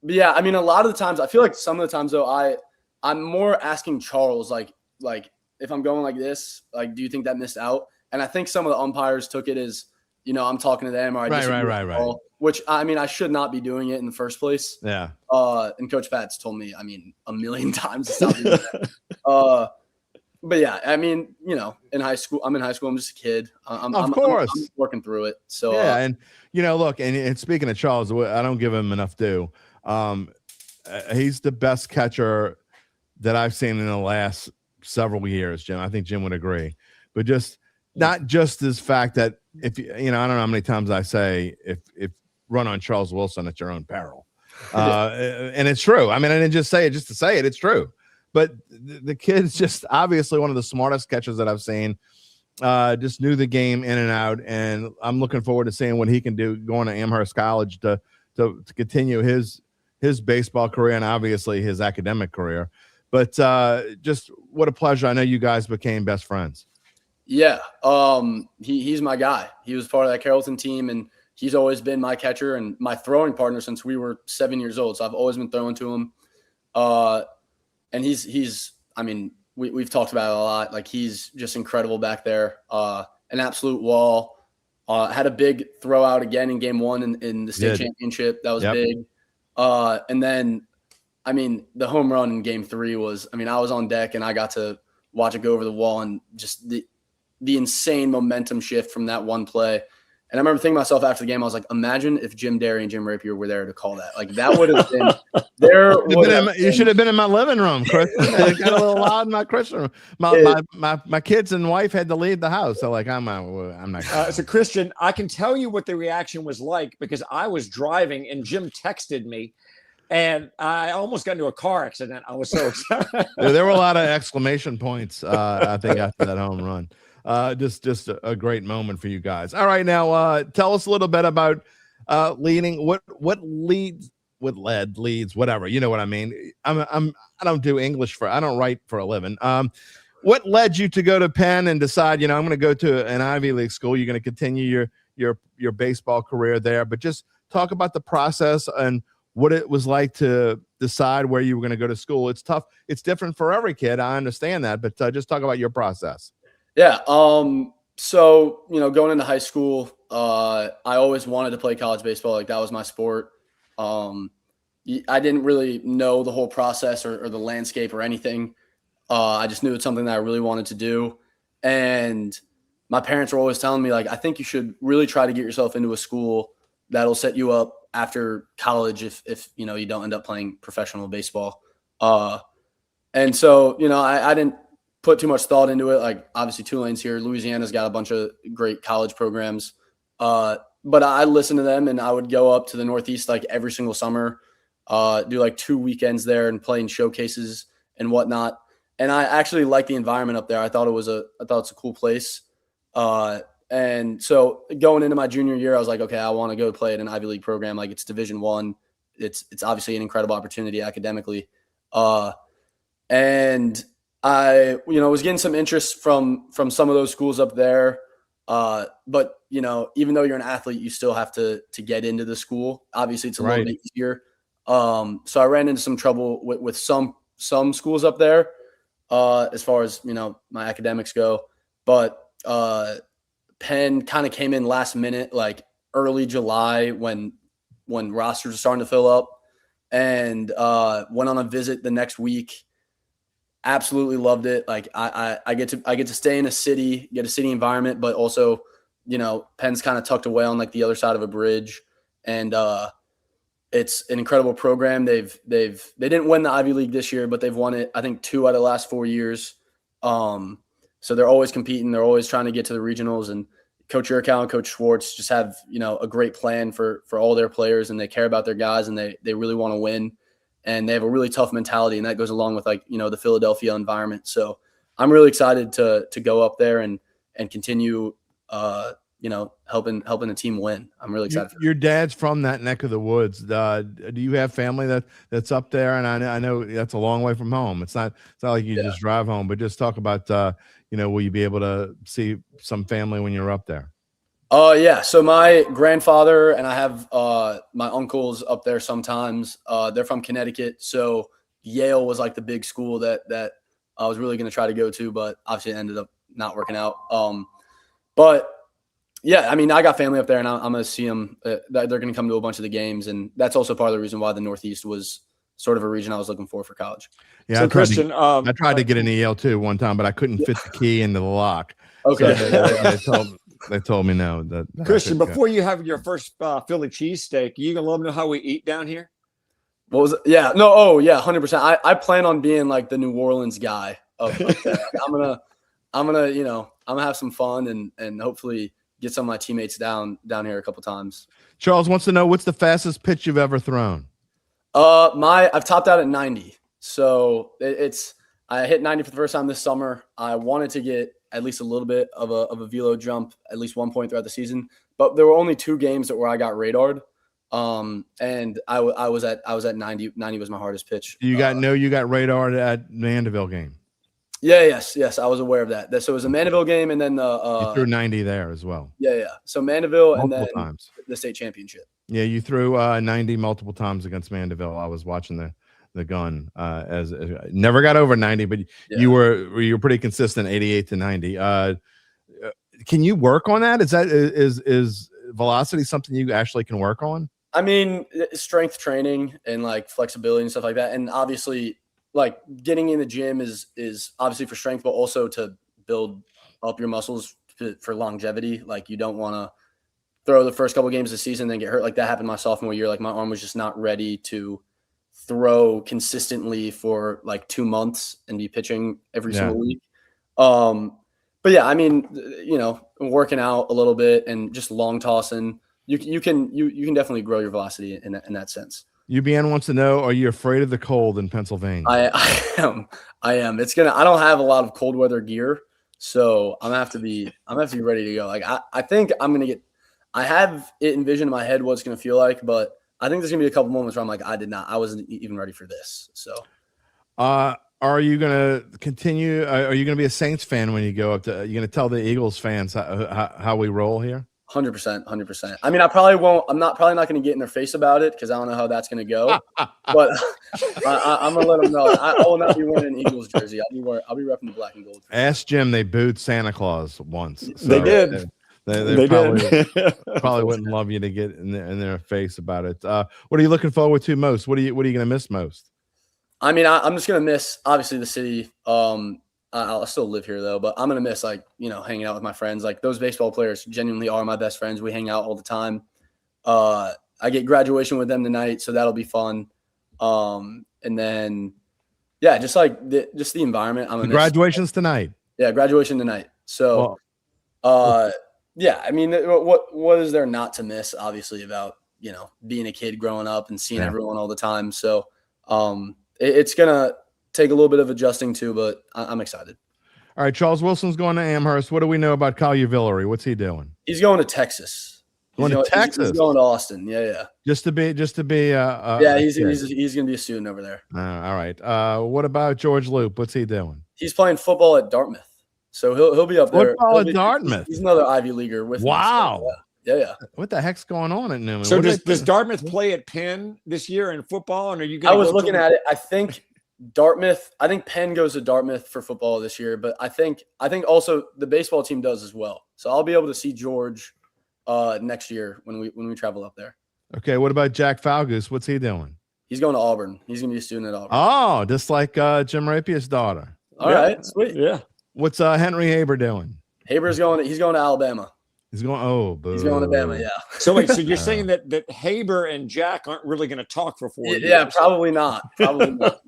but yeah, I mean, a lot of the times, I feel like some of the times though, I'm more asking Charles, like if I'm going like this, like, do you think that missed out? And I think some of the umpires took it as, I'm talking to them, or I disagree with the call, which, I mean, I should not be doing it in the first place. Yeah. And Coach Pat's told me, I mean, a million times to stop doing that. But yeah, I mean, in high school, I'm just a kid. I'm working through it. So yeah, and look, and speaking of Charles, I don't give him enough due. He's the best catcher that I've seen in the last several years, Jim. I think Jim would agree. But just not just this fact that if I don't know how many times I say if run on Charles Wilson at your own peril, and it's true. I mean, I didn't just say it just to say it. It's true. But the kid's just obviously one of the smartest catchers that I've seen. Just knew the game in and out, and I'm looking forward to seeing what he can do going to Amherst College to continue his baseball career and obviously his academic career. But just what a pleasure. I know you guys became best friends. Yeah, he's my guy. He was part of that Carrollton team, and he's always been my catcher and my throwing partner since we were 7 years old. So I've always been throwing to him. And he's I mean, we've talked about it a lot. Like, he's just incredible back there. An absolute wall. Had a big throw out again in game one in the state championship. That was big. And then, I mean, the home run in game three was, I mean, I was on deck and I got to watch it go over the wall, and just the insane momentum shift from that one play. And I remember thinking to myself after the game, I was like, imagine if Jim Derry and Jim Rapier were there to call that. Like, that would have been there. You should have been in my living room, Chris. I got a little loud in my Christian room. My kids and wife had to leave the house. So, like, I'm not. So, Christian, I can tell you what the reaction was like, because I was driving and Jim texted me, and I almost got into a car accident. I was so excited. There were a lot of exclamation points, I think, after that home run. Just a great moment for you guys. All right, now tell us a little bit about leading. What leads, whatever, you know what I mean. I don't do English I don't write for a living. What led you to go to Penn and decide, I'm going to go to an Ivy League school? You're going to continue your baseball career there, but just talk about the process and what it was like to decide where you were going to go to school. It's tough. It's different for every kid. I understand that, but just talk about your process. Yeah. So, going into high school, I always wanted to play college baseball. Like, that was my sport. I didn't really know the whole process or the landscape or anything. I just knew it's something that I really wanted to do. And my parents were always telling me, like, I think you should really try to get yourself into a school that'll set you up after college if you don't end up playing professional baseball. And so, I didn't put too much thought into it. Like, obviously Tulane's here. Louisiana's got a bunch of great college programs. But I listened to them, and I would go up to the Northeast like every single summer, do like 2 weekends there and play in showcases and whatnot. And I actually liked the environment up there. I thought it's a cool place. And so going into my junior year, I was like, okay, I want to go play at an Ivy League program. Like, it's Division I. It's obviously an incredible opportunity academically. And I, was getting some interest from some of those schools up there. But, even though you're an athlete, you still have to get into the school. Obviously, it's a little bit easier. So I ran into some trouble with some schools up there as far as, my academics go. But Penn kind of came in last minute, like early July when rosters were starting to fill up, and went on a visit the next week. Absolutely loved it. Like, I get to stay in a city, get a city environment, but also, Penn's kind of tucked away on like the other side of a bridge, and it's an incredible program. They didn't win the Ivy League this year, but they've won it, I think, 2 out of the last 4 years. So they're always competing. They're always trying to get to the regionals, and Coach Urkow and Coach Schwartz just have, a great plan for all their players, and they care about their guys, and they really want to win. And they have a really tough mentality, and that goes along with the Philadelphia environment. So I'm really excited to go up there and continue helping the team win. I'm really excited. Your dad's from that neck of the woods. Do you have family that's up there? And I know that's a long way from home. It's not like you just drive home, but just talk about, will you be able to see some family when you're up there? Yeah. So my grandfather and I have my uncles up there sometimes. They're from Connecticut. So Yale was like the big school that I was really going to try to go to, but obviously it ended up not working out. But yeah, I mean, I got family up there and I'm going to see them. They're going to come to a bunch of the games. And that's also part of the reason why the Northeast was sort of a region I was looking for college. Yeah. So Christian, I tried to get into Yale too one time, but I couldn't fit the key into the lock. Okay. So they told me no. That Christian, before you have your first Philly cheesesteak, you gonna let me know how we eat down here? What was it? Yeah. No. Oh, yeah. 100%. I plan on being like the New Orleans guy. I'm gonna have some fun and hopefully get some of my teammates down here a couple times. Charles wants to know, what's the fastest pitch you've ever thrown? I've topped out at 90. So I hit 90 for the first time this summer. I wanted to get at least a little bit of a velo jump at least one point throughout the season, but there were only 2 games where I got radared. And I was at 90. 90 was my hardest pitch. You got radared at Mandeville game. Yeah. Yes. I was aware of that. So it was a Mandeville game and then you threw 90 there as well. Yeah. So Mandeville multiple and then times. The state championship. Yeah. You threw 90 multiple times against Mandeville. I was watching the gun as never got over 90, but you were pretty consistent, 88 to 90. Can you work on that? Is velocity something you actually can work on? I mean, strength training and like flexibility and stuff like that. And obviously like getting in the gym is obviously for strength, but also to build up your muscles for longevity. Like you don't want to throw the first couple of games of the season, then get hurt. Like that happened my sophomore year. Like my arm was just not ready to throw consistently for like 2 months and be pitching every single week. But yeah, I mean, working out a little bit and just long tossing, you can definitely grow your velocity in that sense. UBN wants to know, are you afraid of the cold in Pennsylvania? I am. I don't have a lot of cold weather gear, so I'm gonna have to be ready to go. Like I think I'm gonna get. I have it envisioned in my head what it's gonna feel like, but I think there's gonna be a couple moments where I'm like, I wasn't even ready for this. So, are you gonna continue? Are you gonna be a Saints fan when you go up to? Are you gonna tell the Eagles fans how we roll here? 100%. I mean, I probably won't. I'm probably not going to get in their face about it because I don't know how that's going to go. But I'm going to let them know. I will not be wearing an Eagles jersey. I'll be repping the black and gold. Ask Jim. They booed Santa Claus once. So they did. They probably wouldn't love you to get in their face about it. What are you looking forward to most? What are you going to miss most? I mean, I'm just going to miss obviously the city. I'll still live here though, but I'm going to miss hanging out with my friends. Like those baseball players genuinely are my best friends. We hang out all the time. I get graduation with them tonight, so that'll be fun. And then, yeah, just the environment. Graduation's tonight. Yeah, graduation tonight. So, yeah, I mean, what is there not to miss? Obviously, about being a kid growing up and seeing everyone all the time. So, it's gonna take a little bit of adjusting too, but I'm excited. All right, Charles Wilson's going to Amherst. What do we know about Collier Villery? What's he doing? He's going to Texas. Going to Texas. He's going to Austin. Yeah. Just to be. He's going to be a student over there. All right. What about George Loop? What's he doing? He's playing football at Dartmouth, so he'll be up there. Football at Dartmouth. He's another Ivy leaguer with. Wow. Me, so yeah. What the heck's going on at Newman? So does Dartmouth play at Penn this year in football? And are you? I was looking at it. I think Penn goes to Dartmouth for football this year, but I think also the baseball team does as well. So I'll be able to see George next year when we travel up there. Okay, what about Jack Falgoose? What's he doing? He's going to Auburn. He's going to be a student at Auburn. Oh, just like Jim Rapier's daughter. All right, sweet. Yeah. What's Henry Haber doing? He's going to Alabama. He's going. He's going to Bama. Yeah. So wait. So you're saying that Haber and Jack aren't really going to talk for 4 years? Yeah, probably not. Probably not.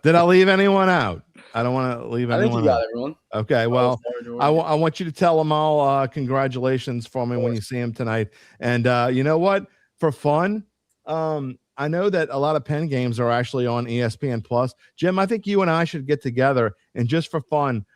Did I leave anyone out? I don't want to leave anyone out. I think you got everyone. Okay. Well, I want you to tell them all congratulations for me when you see them tonight. And you know what? For fun, I know that a lot of Penn games are actually on ESPN Plus. Jim, I think you and I should get together and just for fun,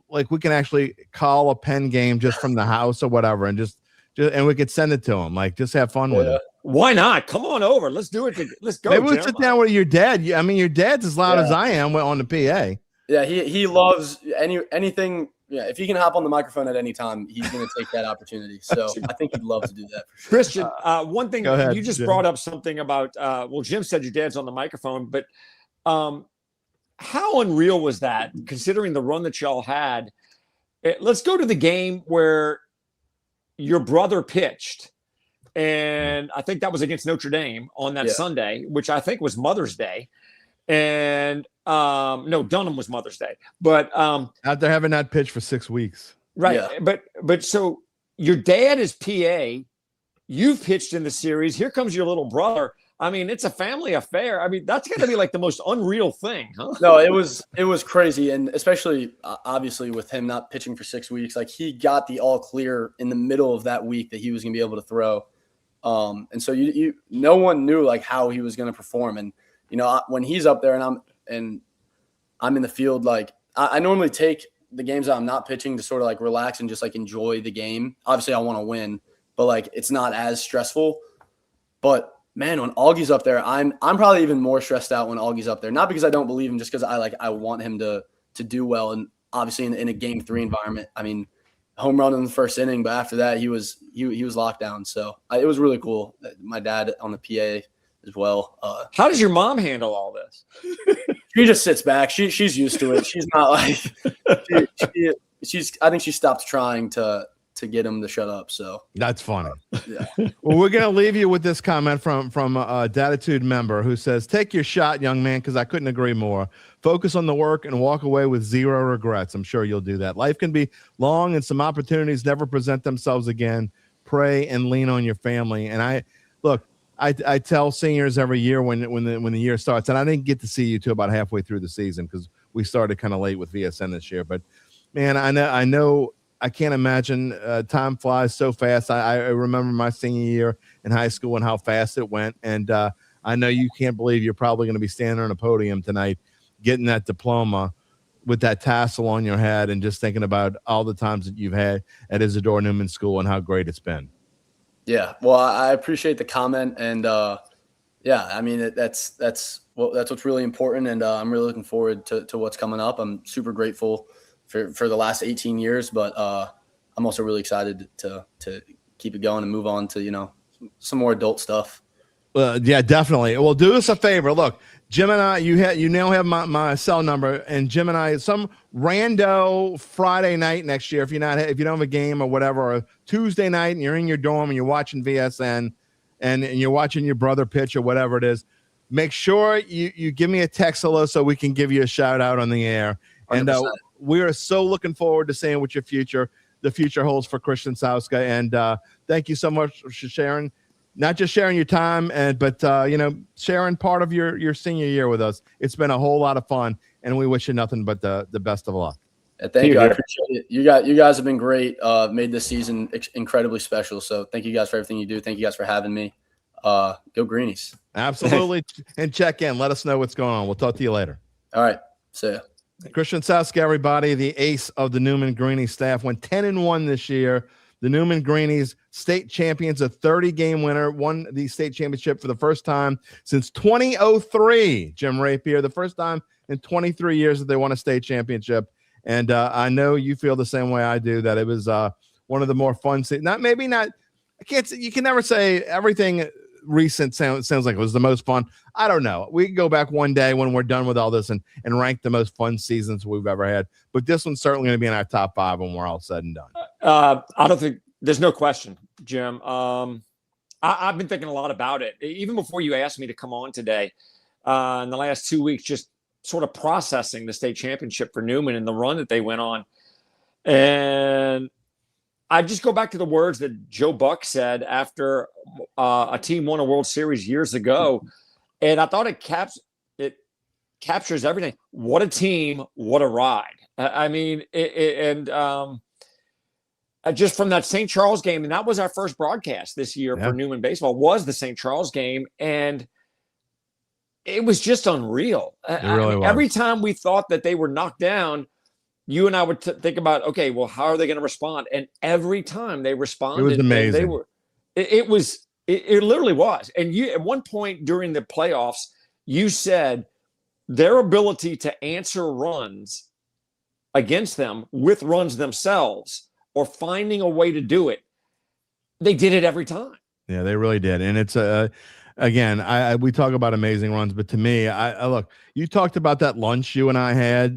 like we can actually call a pen game just from the house or whatever, and just and we could send it to him. Like, just have fun with it. Why not? Come on over. Let's do it. Let's go. Maybe we'll Jim. sit down with your dad. I mean, your dad's as loud as I am on the PA. Yeah, he loves anything. Yeah, if he can hop on the microphone at any time, he's going to take that opportunity. So I think he'd love to do that for sure. Christian, one thing ahead, you just Jim. brought up something about. Well, Jim said your dad's on the microphone, but how unreal was that? Considering the run that y'all had, let's go to the game where your brother pitched, and I think that was against Notre Dame on that Sunday, which I think was Mother's Day. And no, Dunham was Mother's Day, but after having that pitch for 6 weeks, right? Yeah. But so your dad is PA, you've pitched in the series. Here comes your little brother. I mean, it's a family affair. I mean, that's got to be like the most unreal thing, huh? No, it was crazy, and especially obviously with him not pitching for 6 weeks, like he got the all clear in the middle of that week that he was gonna be able to throw, and so no one knew like how he was gonna perform. And you know, when he's up there and I'm in the field, like I normally take the games that I'm not pitching to sort of like relax and just like enjoy the game. Obviously I want to win, but like it's not as stressful. But man, when Augie's up there, I'm probably even more stressed out when Augie's up there. Not because I don't believe him, just because I want him to do well. And obviously in a Game 3 environment, I mean, home run in the first inning, but after that he was locked down. So it was really cool. My dad on the PA as well. How does your mom handle all this? She just sits back. She's used to it. She's not like I think she stopped trying to get him to shut up. So that's funny. Yeah. Well, we're gonna leave you with this comment from a Dattitude member who says, "Take your shot, young man, because I couldn't agree more. Focus on the work and walk away with zero regrets. I'm sure you'll do that. Life can be long, and some opportunities never present themselves again. Pray and lean on your family." And I tell seniors every year when the year starts, and I didn't get to see you till about halfway through the season because we started kind of late with VSN this year. But man, I know I can't imagine. Time flies so fast. I remember my senior year in high school and how fast it went. And I know you can't believe you're probably going to be standing on a podium tonight, getting that diploma with that tassel on your head, and just thinking about all the times that you've had at Isidore Newman School and how great it's been. Yeah, well, I appreciate the comment, and yeah, I mean that's what's really important, and I'm really looking forward to what's coming up. I'm super grateful for the last 18 years, but I'm also really excited to keep it going and move on to some more adult stuff. Yeah, definitely. Well, do us a favor. Look, Jim and I, you now have my cell number, and Jim and I, some rando Friday night next year, if you don't have a game or whatever, or a Tuesday night and you're in your dorm and you're watching VSN and you're watching your brother pitch or whatever it is, make sure you give me a text hello so we can give you a shout out on the air. 100%. And we are so looking forward to seeing what the future holds for Christian Sauska. And thank you so much for sharing. Not just sharing your time, but sharing part of your senior year with us. It's been a whole lot of fun, and we wish you nothing but the best of luck. Yeah, thank you. I appreciate it. You guys have been great. Made this season incredibly special. So thank you guys for everything you do. Thank you guys for having me. Go Greenies. Absolutely. And check in. Let us know what's going on. We'll talk to you later. All right. See ya. Christian Sauska, everybody, the ace of the Newman Greenies staff, went 10-1 this year. The Newman Greenies state champions, a 30-game winner, won the state championship for the first time since 2003. Jim Rapier, the first time in 23 years that they won a state championship. And I know you feel the same way I do, that it was one of the more fun. You can never say everything recent sounds like it was the most fun. I don't know. We can go back one day when we're done with all this and rank the most fun seasons we've ever had. But this one's certainly going to be in our top 5 when we're all said and done. I don't think there's no question, Jim. I've been thinking a lot about it. Even before you asked me to come on today, in the last 2 weeks, just sort of processing the state championship for Newman and the run that they went on. And I just go back to the words that Joe Buck said after a team won a World Series years ago. And I thought it captures everything. What a team, what a ride. I mean, just from that St. Charles game, and that was our first broadcast this year for Newman baseball, was the St. Charles game. And it was just unreal. It really was. Every time we thought that they were knocked down, you and I would think about, okay, well, how are they going to respond? And every time they responded, It was amazing. They were, it literally was. And you, at one point during the playoffs, you said their ability to answer runs against them with runs themselves or finding a way to do it, they did it every time. Yeah, they really did. And it's again, we talk about amazing runs, but to me, I look, you talked about that lunch you and I had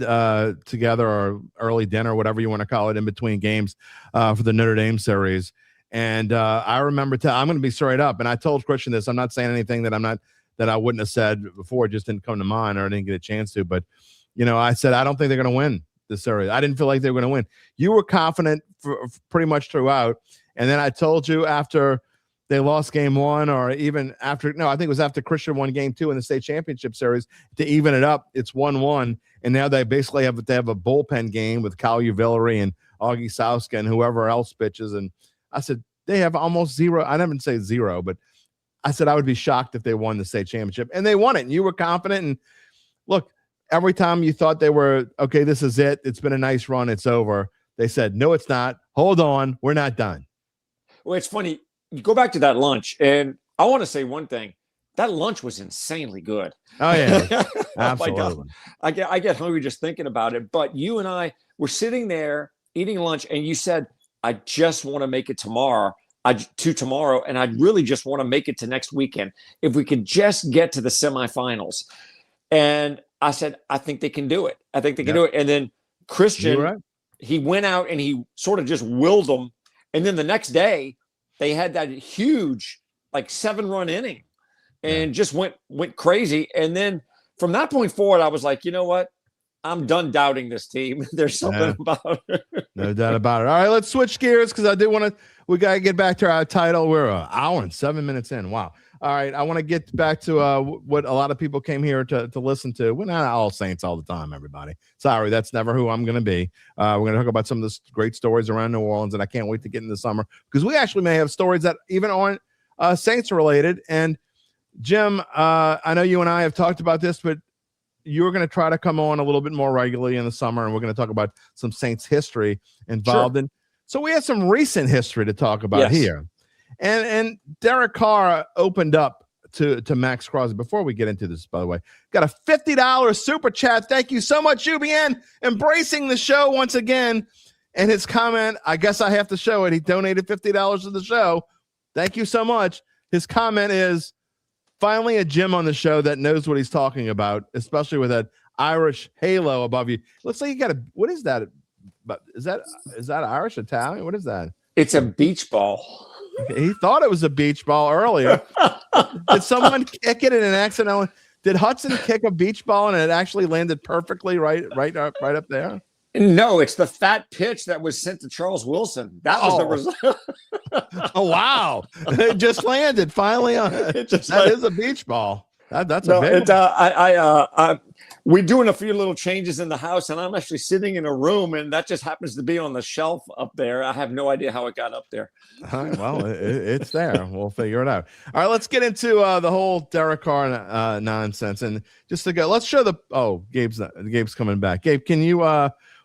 together, or early dinner, whatever you want to call it, in between games for the Notre Dame series. And I remember I'm going to be straight up, and I told Christian this. I'm not saying anything that I wouldn't have said before. It just didn't come to mind, or I didn't get a chance to. But I said I don't think they're going to win this series. I didn't feel like they were going to win. You were confident for pretty much throughout, and then I told you after they lost game one, or even after, no, I think it was after Christian won game two in the state championship series to even it up. It's 1-1. And now they basically have a bullpen game with Kyle Uvillery and Augie Sauska and whoever else pitches. And I said, they have almost zero. I didn't say zero, but I said, I would be shocked if they won the state championship, and they won it. And you were confident. And look, every time you thought they were, okay, this is it. It's been a nice run. It's over. They said, no, it's not. Hold on. We're not done. Well, it's funny. You go back to that lunch, and I want to say one thing. That lunch was insanely good. Oh, yeah. Absolutely. Oh my God. I get hungry just thinking about it. But you and I were sitting there eating lunch, and you said, I just want to make it tomorrow, and I'd really just want to make it to next weekend. If we could just get to the semifinals. And I said, I think they can do it. I think they can do it. And then Christian, he went out and he sort of just willed them. And then the next day, they had that huge, 7-run inning and just went crazy. And then from that point forward, I was like, you know what? I'm done doubting this team. There's something about it. No doubt about it. All right, let's switch gears because we got to get back to our title. We're an hour and 7 minutes in. Wow. All right, I want to get back to what a lot of people came here to listen to. We're not all Saints all the time, everybody. Sorry, that's never who I'm going to be. We're going to talk about some of the great stories around New Orleans, and I can't wait to get into the summer because we actually may have stories that even aren't Saints related. And Jim, I know you and I have talked about this, but you're going to try to come on a little bit more regularly in the summer, and we're going to talk about some Saints history involved in. So we have some recent history to talk about here. And Derek Carr opened up to Max Crosby. Before we get into this, by the way, got a $50 super chat. Thank you so much, UBN, embracing the show once again. And his comment, I guess I have to show it. He donated $50 to the show. Thank you so much. His comment is, finally a Jim on the show that knows what he's talking about, especially with that Irish halo above you. Looks like you got what is that? Is that Irish, Italian? What is that? It's a beach ball. He thought it was a beach ball earlier. Did someone kick it in an accident? Did Hudson kick a beach ball and it actually landed perfectly right up there? No, it's the fat pitch that was sent to Charles Wilson. That was the result. Oh, wow. It just landed finally on it. That is a beach ball. That's a big one. We're doing a few little changes in the house, and I'm actually sitting in a room, and that just happens to be on the shelf up there. I have no idea how it got up there. All right, well, it's there. We'll figure it out. All right, let's get into the whole Derek Carr nonsense. And just to go, let's show Gabe's coming back. Gabe, can you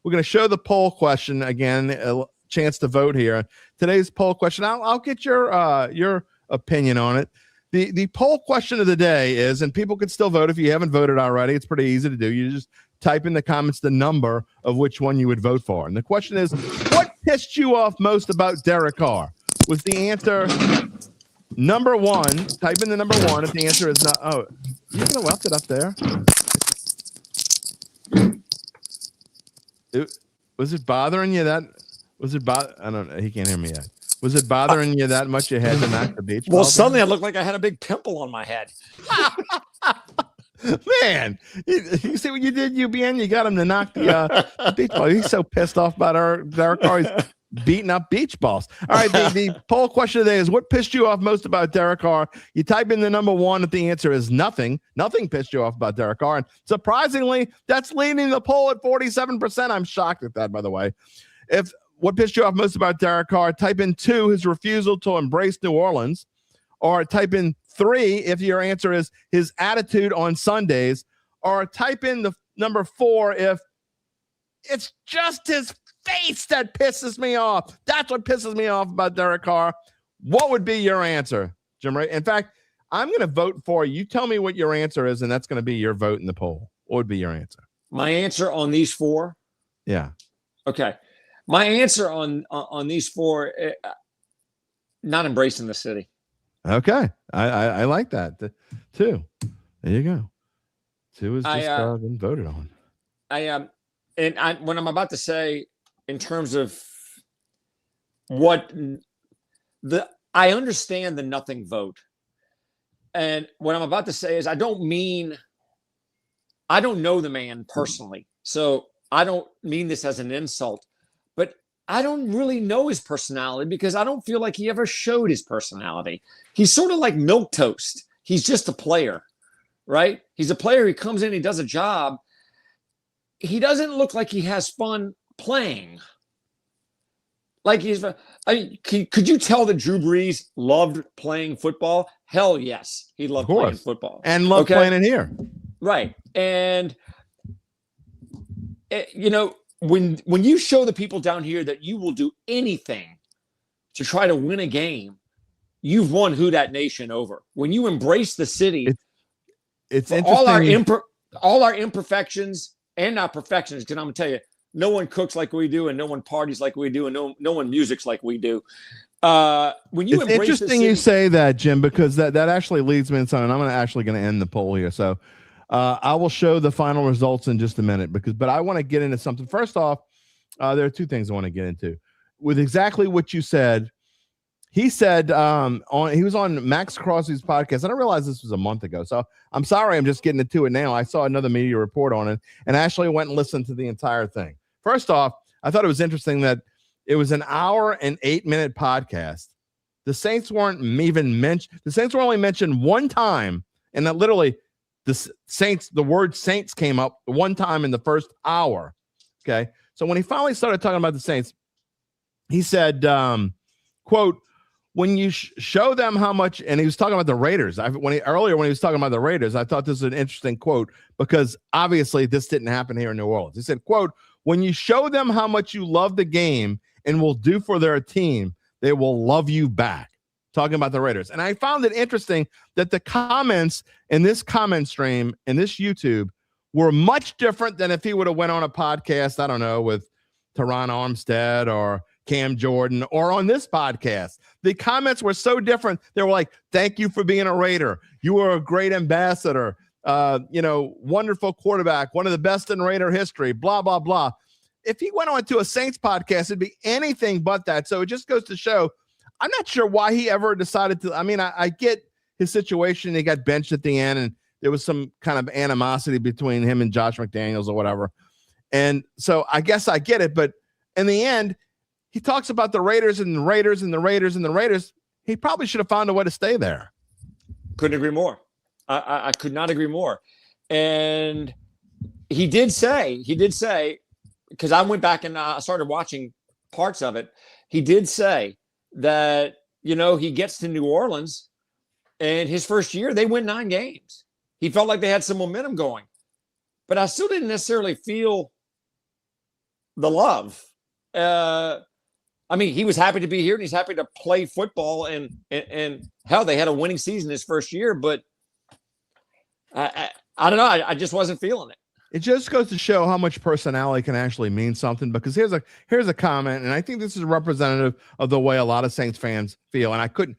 we're going to show the poll question again, a chance to vote here. Today's poll question, I'll get your opinion on it. The poll question of the day is, and people can still vote if you haven't voted already. It's pretty easy to do. You just type in the comments the number of which one you would vote for. And the question is, what pissed you off most about Derek Carr? Was the answer number one? Type in the number one if the answer is not. Oh, you could have left it up there. Was it bothering you that? I don't know. He can't hear me yet. Was it bothering you that much you had to knock the beach ball? Well, suddenly I looked like I had a big pimple on my head. Man, you see what you did, UBN? You got him to knock the beach ball. He's so pissed off about Derek Carr. He's beating up beach balls. All right, the poll question today is, what pissed you off most about Derek Carr? You type in the number one if the answer is nothing. Nothing pissed you off about Derek Carr. And surprisingly, that's leading the poll at 47%. I'm shocked at that, by the way. What pissed you off most about Derek Carr? Type in 2, his refusal to embrace New Orleans. Or type in 3 if your answer is his attitude on Sundays. Or type in the number 4 if It's just his face that pisses me off. That's what pisses me off about Derek Carr. What would be your answer, Jim Ray? In fact, I'm going to vote for you. You tell me what your answer is, and that's going to be your vote in the poll. What would be your answer? My answer on these four? Yeah. Okay. My answer on these four, not embracing the city. Okay. I like that. Two. There you go. Two is just been voted on. When I'm about to say, in terms of I understand the nothing vote. And what I'm about to say is I don't know the man personally. So I don't mean this as an insult, but I don't really know his personality because I don't feel like he ever showed his personality. He's sort of like milquetoast. He's just a player, right? He's a player. He comes in, he does a job. He doesn't look like he has fun playing. Like could you tell that Drew Brees loved playing football? Hell yes, he loved playing football and loved playing it here. Right, and when you show the people down here that you will do anything to try to win a game, you've won Who Dat Nation over. When you embrace the city, it's interesting. All our imperfections and not perfections. Because I'm gonna tell you, no one cooks like we do, and no one parties like we do, and no one music's like we do. When you it's interesting you say that, Jim, because that actually leads me into something. I'm going to end the poll here. So I will show the final results in just a minute but I want to get into something. First off, there are two things I want to get into with exactly what you said. He said he was on Max Crosby's podcast. I didn't realize this was a month ago. So I'm sorry, I'm just getting into it now. I saw another media report on it and actually went and listened to the entire thing. First off, I thought it was interesting that it was an hour and 8-minute podcast. The Saints weren't even mentioned. The Saints were only mentioned one time, and that literally the word Saints came up one time in the first hour. Okay. So when he finally started talking about the Saints, he said, quote, when you show them how much, and he was talking about the Raiders. When he was talking about the Raiders, I thought this was an interesting quote because obviously this didn't happen here in New Orleans. He said, quote, when you show them how much you love the game and will do for their team, they will love you back. Talking about the Raiders. And I found it interesting that the comments in this comment stream in this YouTube were much different than if he would have went on a podcast, I don't know, with Teron Armstead or Cam Jordan or on this podcast. The comments were so different. They were like, thank you for being a Raider. You were a great ambassador. Wonderful quarterback, one of the best in Raider history, blah, blah, blah. If he went on to a Saints podcast, it'd be anything but that. So it just goes to show, I'm not sure why he ever decided to. I mean, I get his situation. He got benched at the end, and there was some kind of animosity between him and Josh McDaniels or whatever. And so I guess I get it. But in the end, he talks about the Raiders and the Raiders and the Raiders and the Raiders. He probably should have found a way to stay there. Couldn't agree more. I could not agree more. And he did say, because I went back and started watching parts of it. He did say that, he gets to New Orleans and his first year, they win 9 games. He felt like they had some momentum going, but I still didn't necessarily feel the love. He was happy to be here and he's happy to play football and hell, they had a winning season his first year, but I don't know. I just wasn't feeling it. It just goes to show how much personality can actually mean something, because here's a comment, and I think this is representative of the way a lot of Saints fans feel. And I couldn't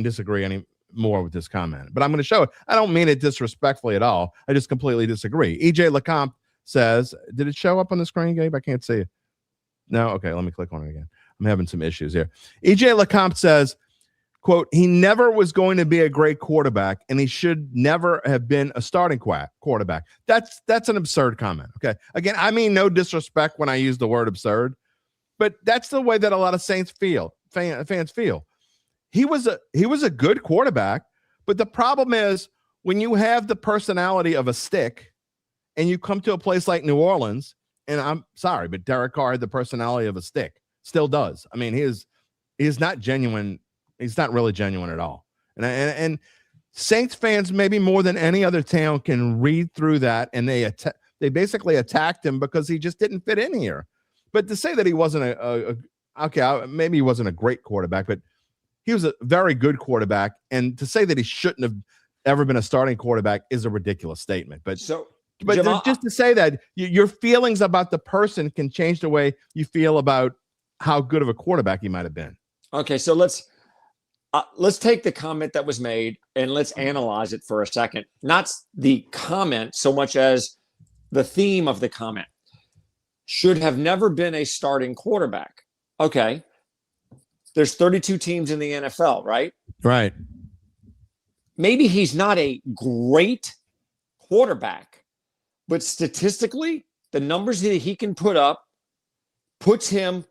disagree any more with this comment, but I'm going to show it. I don't mean it disrespectfully at all. I just completely disagree. EJ LeCompte says, did it show up on the screen, Gabe? I can't see it. No. Okay. Let me click on it again. I'm having some issues here. EJ LeCompte says, quote, he never was going to be a great quarterback, and he should never have been a starting quarterback. That's an absurd comment. Okay. Again, I mean no disrespect when I use the word absurd, but that's the way that a lot of Saints fans feel. He was a good quarterback, but the problem is when you have the personality of a stick and you come to a place like New Orleans, and I'm sorry, but Derek Carr had the personality of a stick, still does. I mean, he is not genuine. He's not really genuine at all. And Saints fans, maybe more than any other town, can read through that, and They basically attacked him because he just didn't fit in here. But to say that he wasn't maybe he wasn't a great quarterback, but he was a very good quarterback. And to say that he shouldn't have ever been a starting quarterback is a ridiculous statement. But Jim, just to say that your feelings about the person can change the way you feel about how good of a quarterback he might have been. Okay, so let's take the comment that was made and let's analyze it for a second. Not the comment so much as the theme of the comment. Should have never been a starting quarterback. Okay. There's 32 teams in the NFL, right? Right. Maybe he's not a great quarterback, but statistically, the numbers that he can put up puts him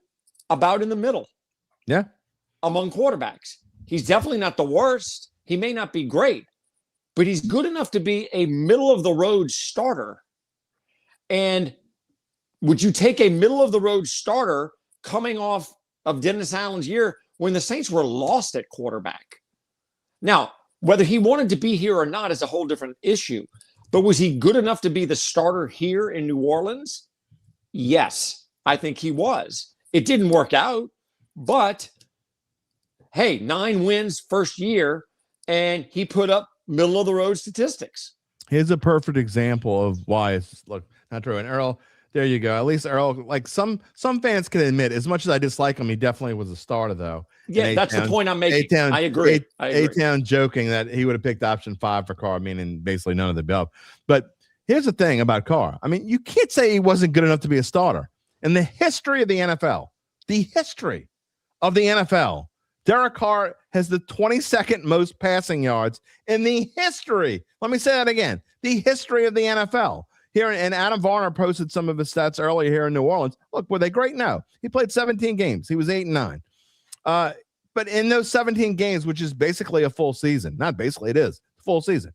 about in the middle. Yeah. Among quarterbacks. He's definitely not the worst. He may not be great, but he's good enough to be a middle of the road starter. And would you take a middle of the road starter coming off of Dennis Allen's year when the Saints were lost at quarterback? Now, whether he wanted to be here or not is a whole different issue. But was he good enough to be the starter here in New Orleans? Yes, I think he was. It didn't work out, but hey, 9 wins first year, and he put up middle of the road statistics. Here's a perfect example of why it's not true. And Earl, there you go. At least Earl, like some fans can admit, as much as I dislike him, he definitely was a starter, though. Yeah, that's the point I'm making. I agree. A-Town joking that he would have picked option 5 for Carr, meaning basically none of the above. But here's the thing about Carr. I mean, you can't say he wasn't good enough to be a starter. In the history of the NFL, Derek Carr has the 22nd most passing yards in the history. Let me say that again. The history of the NFL. Here, and Adam Varner posted some of his stats earlier here in New Orleans. Look, were they great? No. He played 17 games. He was 8-9. But in those 17 games, which is basically a full season, not basically, it is full season.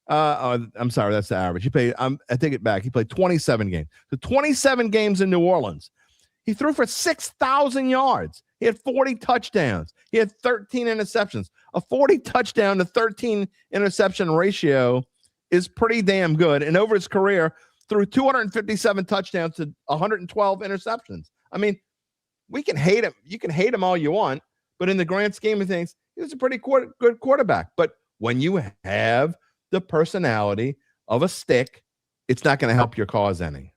I'm sorry, that's the average. He played. I take it back. He played 27 games. So 27 games in New Orleans. He threw for 6,000 yards. He had 40 touchdowns. He had 13 interceptions. A 40 touchdown to 13 interception ratio is pretty damn good. And over his career, threw 257 touchdowns to 112 interceptions. I mean, we can hate him. You can hate him all you want, but in the grand scheme of things, he was a pretty good quarterback. But when you have the personality of a stick, it's not going to help your cause any.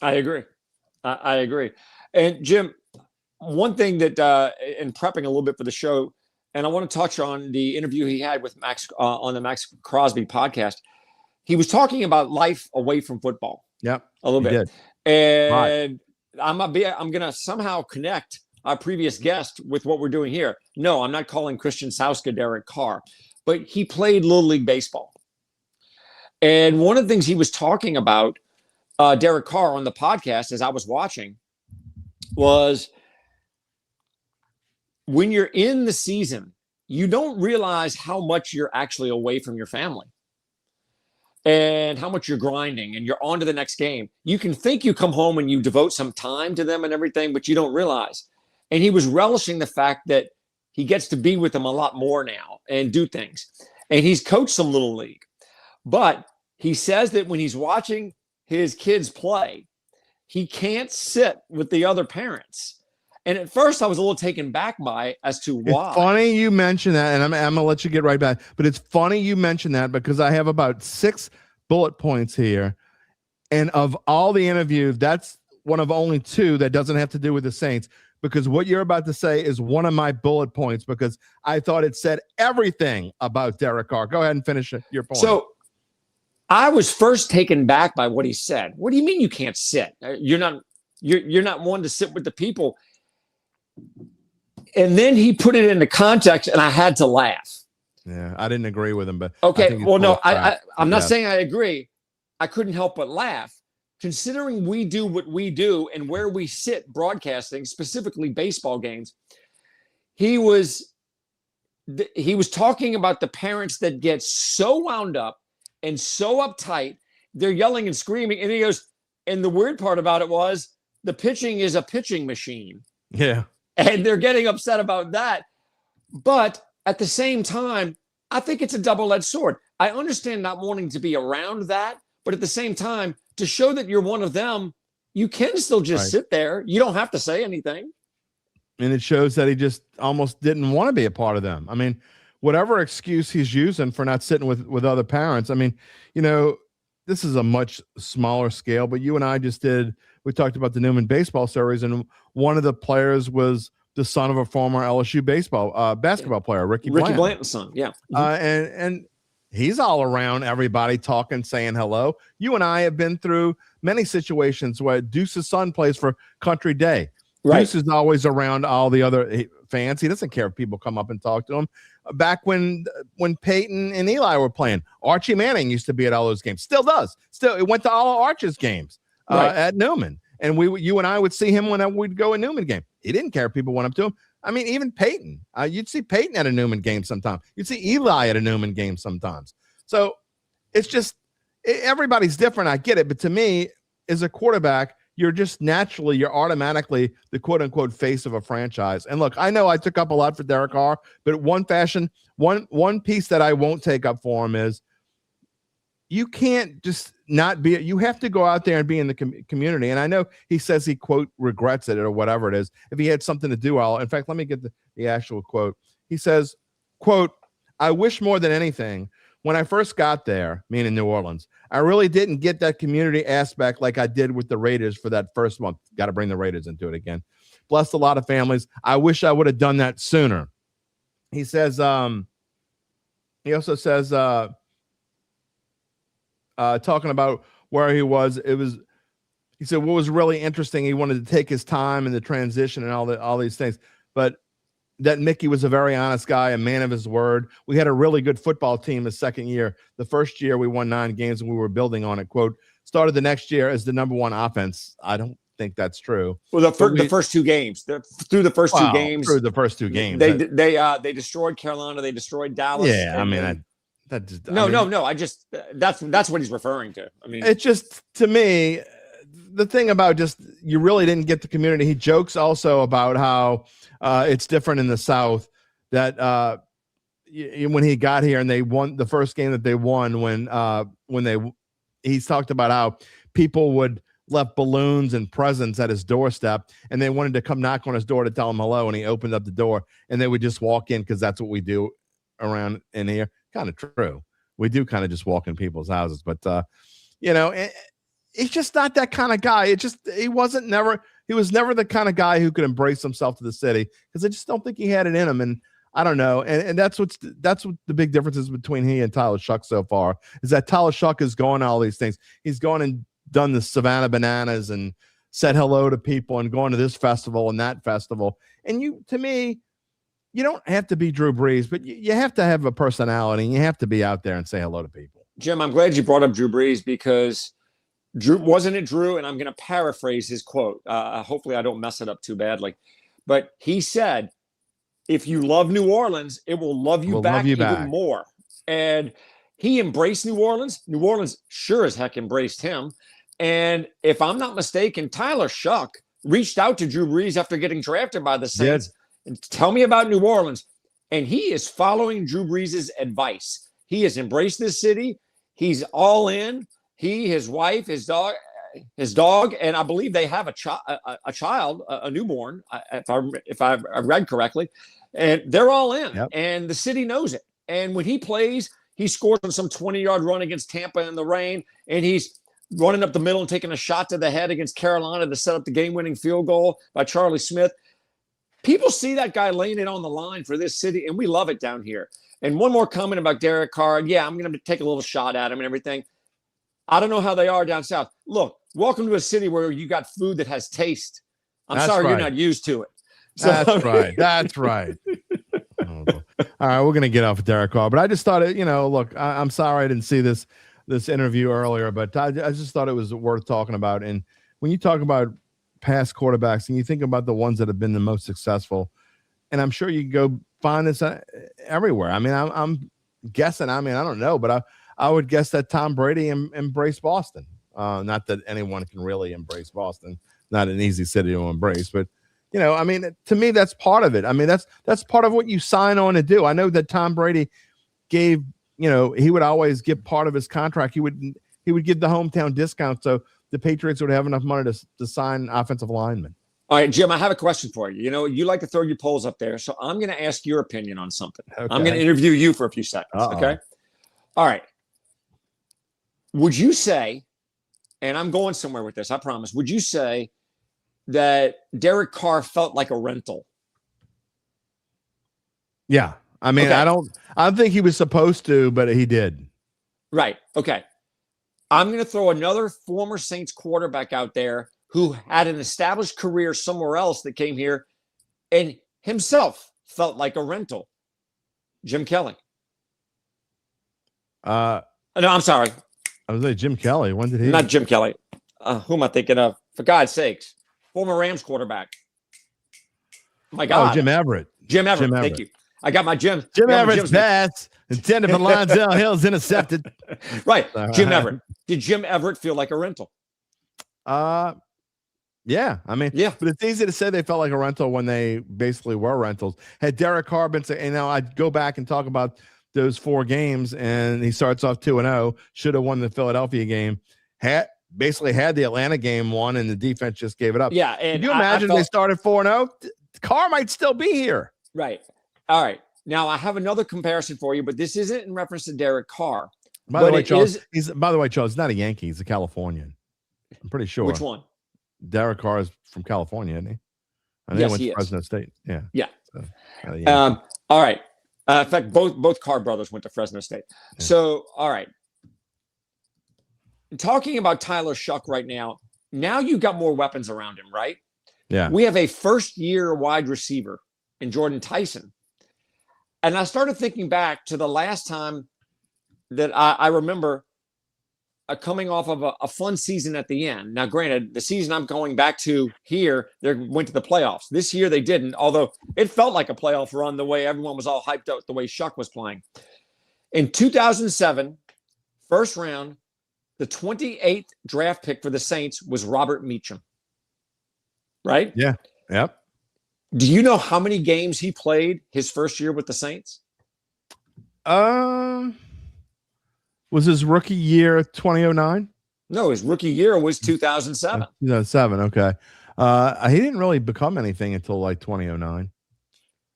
I agree. I agree. And Jim, one thing that in prepping a little bit for the show, and I want to touch on the interview he had with Max on the Max Crosby podcast. He was talking about life away from football. Yep, a little bit. Did. And I'm going to somehow connect our previous guest with what we're doing here. No, I'm not calling Christian Sauska Derek Carr, but he played Little League Baseball. And one of the things he was talking about, Derek Carr on the podcast as I was watching, was when you're in the season, you don't realize how much you're actually away from your family and how much you're grinding and you're on to the next game. You can think you come home and you devote some time to them and everything, but you don't realize. And he was relishing the fact that he gets to be with them a lot more now and do things. And he's coached some Little League. But he says that when he's watching his kids play, he can't sit with the other parents. And at first I was a little taken back by as to why. It's funny you mention that, and I'm going to let you get right back. But it's funny you mention that because I have about 6 bullet points here. And of all the interviews, that's one of only 2 that doesn't have to do with the Saints. Because what you're about to say is one of my bullet points because I thought it said everything about Derek Carr. Go ahead and finish your point. So I was first taken back by what he said. What do you mean you can't sit? You're not one to sit with the people. And then he put it into context, and I had to laugh. Yeah, I didn't agree with him, but okay. Well, no, I'm not saying I agree. I couldn't help but laugh, considering we do what we do and where we sit broadcasting, specifically baseball games. He was talking about the parents that get so wound up and so uptight, they're yelling and screaming. And he goes, and the weird part about it was the pitching is a pitching machine. Yeah. And they're getting upset about that. But at the same time, I think it's a double-edged sword. I understand not wanting to be around that, But at the same time, to show that you're one of them, you can still just sit there. You don't have to say anything. And it shows that he just almost didn't want to be a part of them. I mean, whatever excuse he's using for not sitting with other parents. I mean, this is a much smaller scale, but you and I we talked about the Newman baseball series, and one of the players was the son of a former LSU basketball player, Ricky Blanton's son. Yeah. And he's all around everybody talking, saying hello. You and I have been through many situations where Deuce's son plays for Country Day. Right. Deuce is always around all the other fans. He doesn't care if people come up and talk to him. Back when Peyton and Eli were playing, Archie Manning used to be at all those games. Still does. Still, it went to all of Archie's games at Newman. And you and I would see him whenever we'd go a Newman game. He didn't care if people went up to him. I mean, even Peyton. You'd see Peyton at a Newman game sometimes. You'd see Eli at a Newman game sometimes. So it's just everybody's different. I get it. But to me, as a quarterback, you're automatically the quote unquote face of a franchise. And look, I know I took up a lot for Derek Carr, but one piece that I won't take up for him is you can't just not be, you have to go out there and be in the community. And I know he says he quote regrets it or whatever it is. If he had something to do, in fact, let me get the actual quote. He says, quote, "I wish more than anything, when I first got there, meaning New Orleans, I really didn't get that community aspect like I did with the Raiders for that first month." Got to bring the Raiders into it again. Blessed a lot of families. I wish I would have done that sooner. He says, he also says, talking about where he was, he said, what was really interesting, he wanted to take his time in the transition and all these things, but that Mickey was a very honest guy, a man of his word. We had a really good football team the second year. The first year we won 9 games and we were building on it. Quote, started the next year as the number 1 offense. I don't think that's true. Well, the first 2 games, through the first 2 games, they destroyed Carolina. They destroyed Dallas. Yeah. I mean, that's what he's referring to. I mean, it's just, to me, the thing about just, you really didn't get the community. He jokes also about how it's different in the South, that when he got here and they won the first game that they won, he's talked about how people would left balloons and presents at his doorstep and they wanted to come knock on his door to tell him hello. And he opened up the door and they would just walk in, because that's what we do around in here. Kind of true. We do kind of just walk in people's houses, but he's just not that kind of guy. He was never the kind of guy who could embrace himself to the city, because I just don't think he had it in him. And I don't know. And that's what the big difference is between he and Tyler Shuck so far, is that Tyler Shuck is going to all these things. He's gone and done the Savannah Bananas and said hello to people and going to this festival and that festival. And to me, you don't have to be Drew Brees, but you have to have a personality and you have to be out there and say hello to people. Jim, I'm glad you brought up Drew Brees, because wasn't it Drew? And I'm going to paraphrase his quote. Hopefully I don't mess it up too badly. But he said, if you love New Orleans, it will love you back even more. And he embraced New Orleans. New Orleans sure as heck embraced him. And if I'm not mistaken, Tyler Shuck reached out to Drew Brees after getting drafted by the Saints. Yes. And tell me about New Orleans. And he is following Drew Brees' advice. He has embraced this city. He's all in. He, his wife, his dog, and I believe they have a child, a newborn, if I read correctly. And they're all in. Yep. And the city knows it. And when he plays, he scores on some 20-yard run against Tampa in the rain, and he's running up the middle and taking a shot to the head against Carolina to set up the game-winning field goal by Charlie Smith. People see that guy laying it on the line for this city, and we love it down here. And one more comment about Derek Carr. Yeah, I'm going to take a little shot at him and everything. I don't know how they are down south. Look, welcome to a city where you got food that has taste. That's sorry you're not used to it. So, That's right. All right, we're going to get off of Derek Carr, but I just thought look, I'm sorry I didn't see this interview earlier, but I just thought it was worth talking about. And when you talk about past quarterbacks and you think about the ones that have been the most successful, and I'm sure you can go find this everywhere. I mean, I'm guessing, I don't know, but I would guess that Tom Brady embraced Boston. Not that anyone can really embrace Boston. Not an easy city to embrace, but to me, that's part of it. I mean, that's part of what you sign on to do. I know that Tom Brady gave, he would always give part of his contract. he would give the hometown discount so the Patriots would have enough money to sign offensive linemen. All right, Jim, I have a question for you. You know, you like to throw your polls up there, so I'm going to ask your opinion on something. Okay. I'm going to interview you for a few seconds, okay? All right. Would you say, and I'm going somewhere with this, I promise, would you say that Derek Carr felt like a rental? Yeah. I mean, Okay. I don't think he was supposed to, but he did. Right. Okay. I'm going to throw another former Saints quarterback out there who had an established career somewhere else that came here and himself felt like a rental. Jim Kelly. No, I'm sorry. I was like, Jim Kelly. When did he? Not Jim Kelly. Who am I thinking of? For God's sakes. Former Rams quarterback. My God. Oh, Jim Everett. Jim Everett. Thank you. I got my Jim. Jim Everett's pass intended for Lonzel Hill's intercepted. Right. Jim Everett. Did Jim Everett feel like a rental? Yeah. I mean, yeah. But it's easy to say they felt like a rental when they basically were rentals. Had Derek Carr been saying, and now I'd go back and talk about those 4 games, and he starts off 2-0, should have won the Philadelphia game, basically had the Atlanta game won, and the defense just gave it up. Yeah. And can you imagine they started 4-0? Carr might still be here. Right. All right. Now I have another comparison for you, but this isn't in reference to Derek Carr. By the way, Charles, he's not a Yankee. He's a Californian. I'm pretty sure. Which one? Derek Carr is from California, isn't he? I think yes, he went he to is. Fresno State. Yeah. Yeah. So, all right. In fact, both Carr brothers went to Fresno State. Yeah. So, all right. Talking about Tyler Shuck right now you got more weapons around him, right? Yeah. We have a first-year wide receiver in Jordan Tyson. And I started thinking back to the last time that I remember coming off of a fun season at the end. Now, granted, the season I'm going back to here, they went to the playoffs. This year they didn't, although it felt like a playoff run the way everyone was all hyped up the way Shuck was playing. In 2007, first round, the 28th draft pick for the Saints was Robert Meacham. Right? Yeah. Yep. Do you know how many games he played his first year with the Saints? Was his rookie year 2009? No, his rookie year was 2007. 2007, okay. He didn't really become anything until like 2009.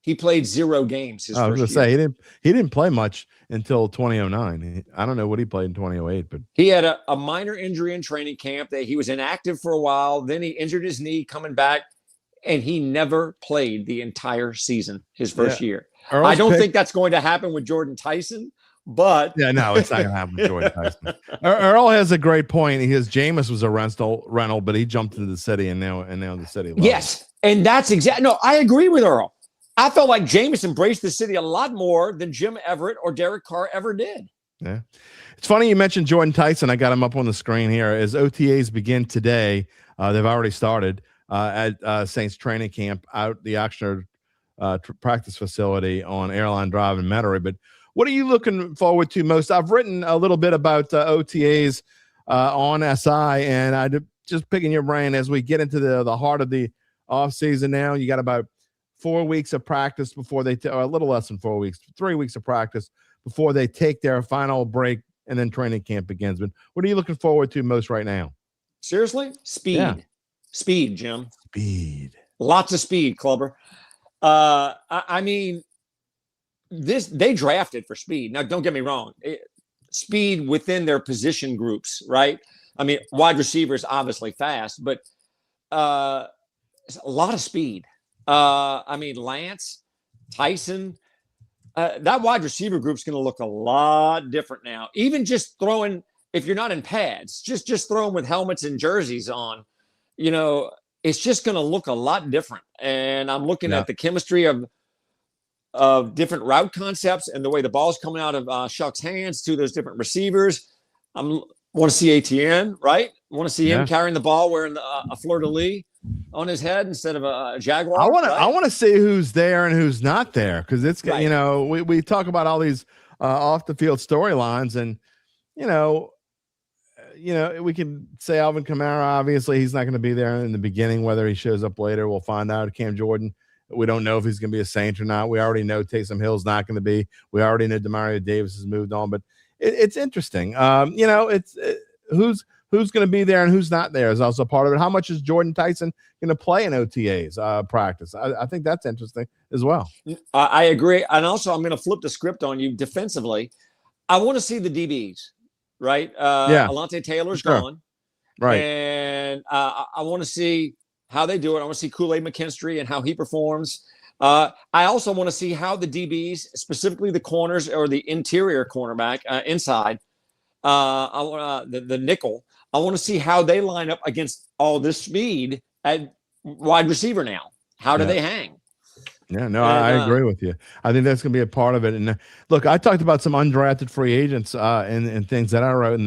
He played 0 games his I was first going to year. say he didn't play much until 2009. I don't know what he played in 2008, but he had a minor injury in training camp. That he was inactive for a while. Then he injured his knee coming back, and he never played the entire season his first year. I don't think that's going to happen with Jordan Tyson. But yeah, no, it's not going to happen with Jordan Tyson. Earl has a great point. Jameis was a rental, but he jumped into the city, and now the city. Yes, and that's exactly. No, I agree with Earl. I felt like Jameis embraced the city a lot more than Jim Everett or Derek Carr ever did. Yeah, it's funny you mentioned Jordan Tyson. I got him up on the screen here. As OTAs begin today, they've already started at Saints training camp out the Oxnard practice facility on Airline Drive in Metairie. But what are you looking forward to most? I've written a little bit about OTAs on SI, and I just picking your brain as we get into the heart of the off season. Now you got about 4 weeks of practice before they, or a little less than 4 weeks, 3 weeks of practice before they take their final break, and then training camp begins. But what are you looking forward to most right now? Seriously, speed, speed, Jim, speed, lots of speed, Clubber. I mean. They drafted for speed. Now, don't get me wrong. Speed within their position groups, right? I mean, wide receivers obviously fast, but a lot of speed. I mean, Lance, Tyson, that wide receiver group's going to look a lot different now. Even just throwing, if you're not in pads, just throwing with helmets and jerseys on, it's just going to look a lot different. And I'm looking at the chemistry of different route concepts and the way the ball's coming out of Shuck's hands to those different receivers. I want to see ATN, right? I want to see him carrying the ball wearing a fleur-de-lis on his head instead of a Jaguar. I want to see who's there and who's not there, because it's we talk about all these off the field storylines, and we can say Alvin Kamara, obviously he's not going to be there in the beginning. Whether he shows up later, we'll find out. Cam Jordan, we don't know if he's going to be a Saint or not. We already know Taysom Hill's not going to be. We already know Demario Davis has moved on, but it's interesting. who's going to be there and who's not there is also part of it. How much is Jordan Tyson going to play in OTAs practice? I think that's interesting as well. I agree. And also, I'm going to flip the script on you defensively. I want to see the DBs, right? Alontae Taylor's gone. Right. And I want to see how they do it. I want to see Kool-Aid McKinstry and how he performs. I also want to see how the DBs, specifically the corners or the interior cornerback inside, the nickel, I want to see how they line up against all this speed at wide receiver now. How do they hang? Yeah, no, I agree with you. I think that's going to be a part of it. And look, I talked about some undrafted free agents and things that I wrote in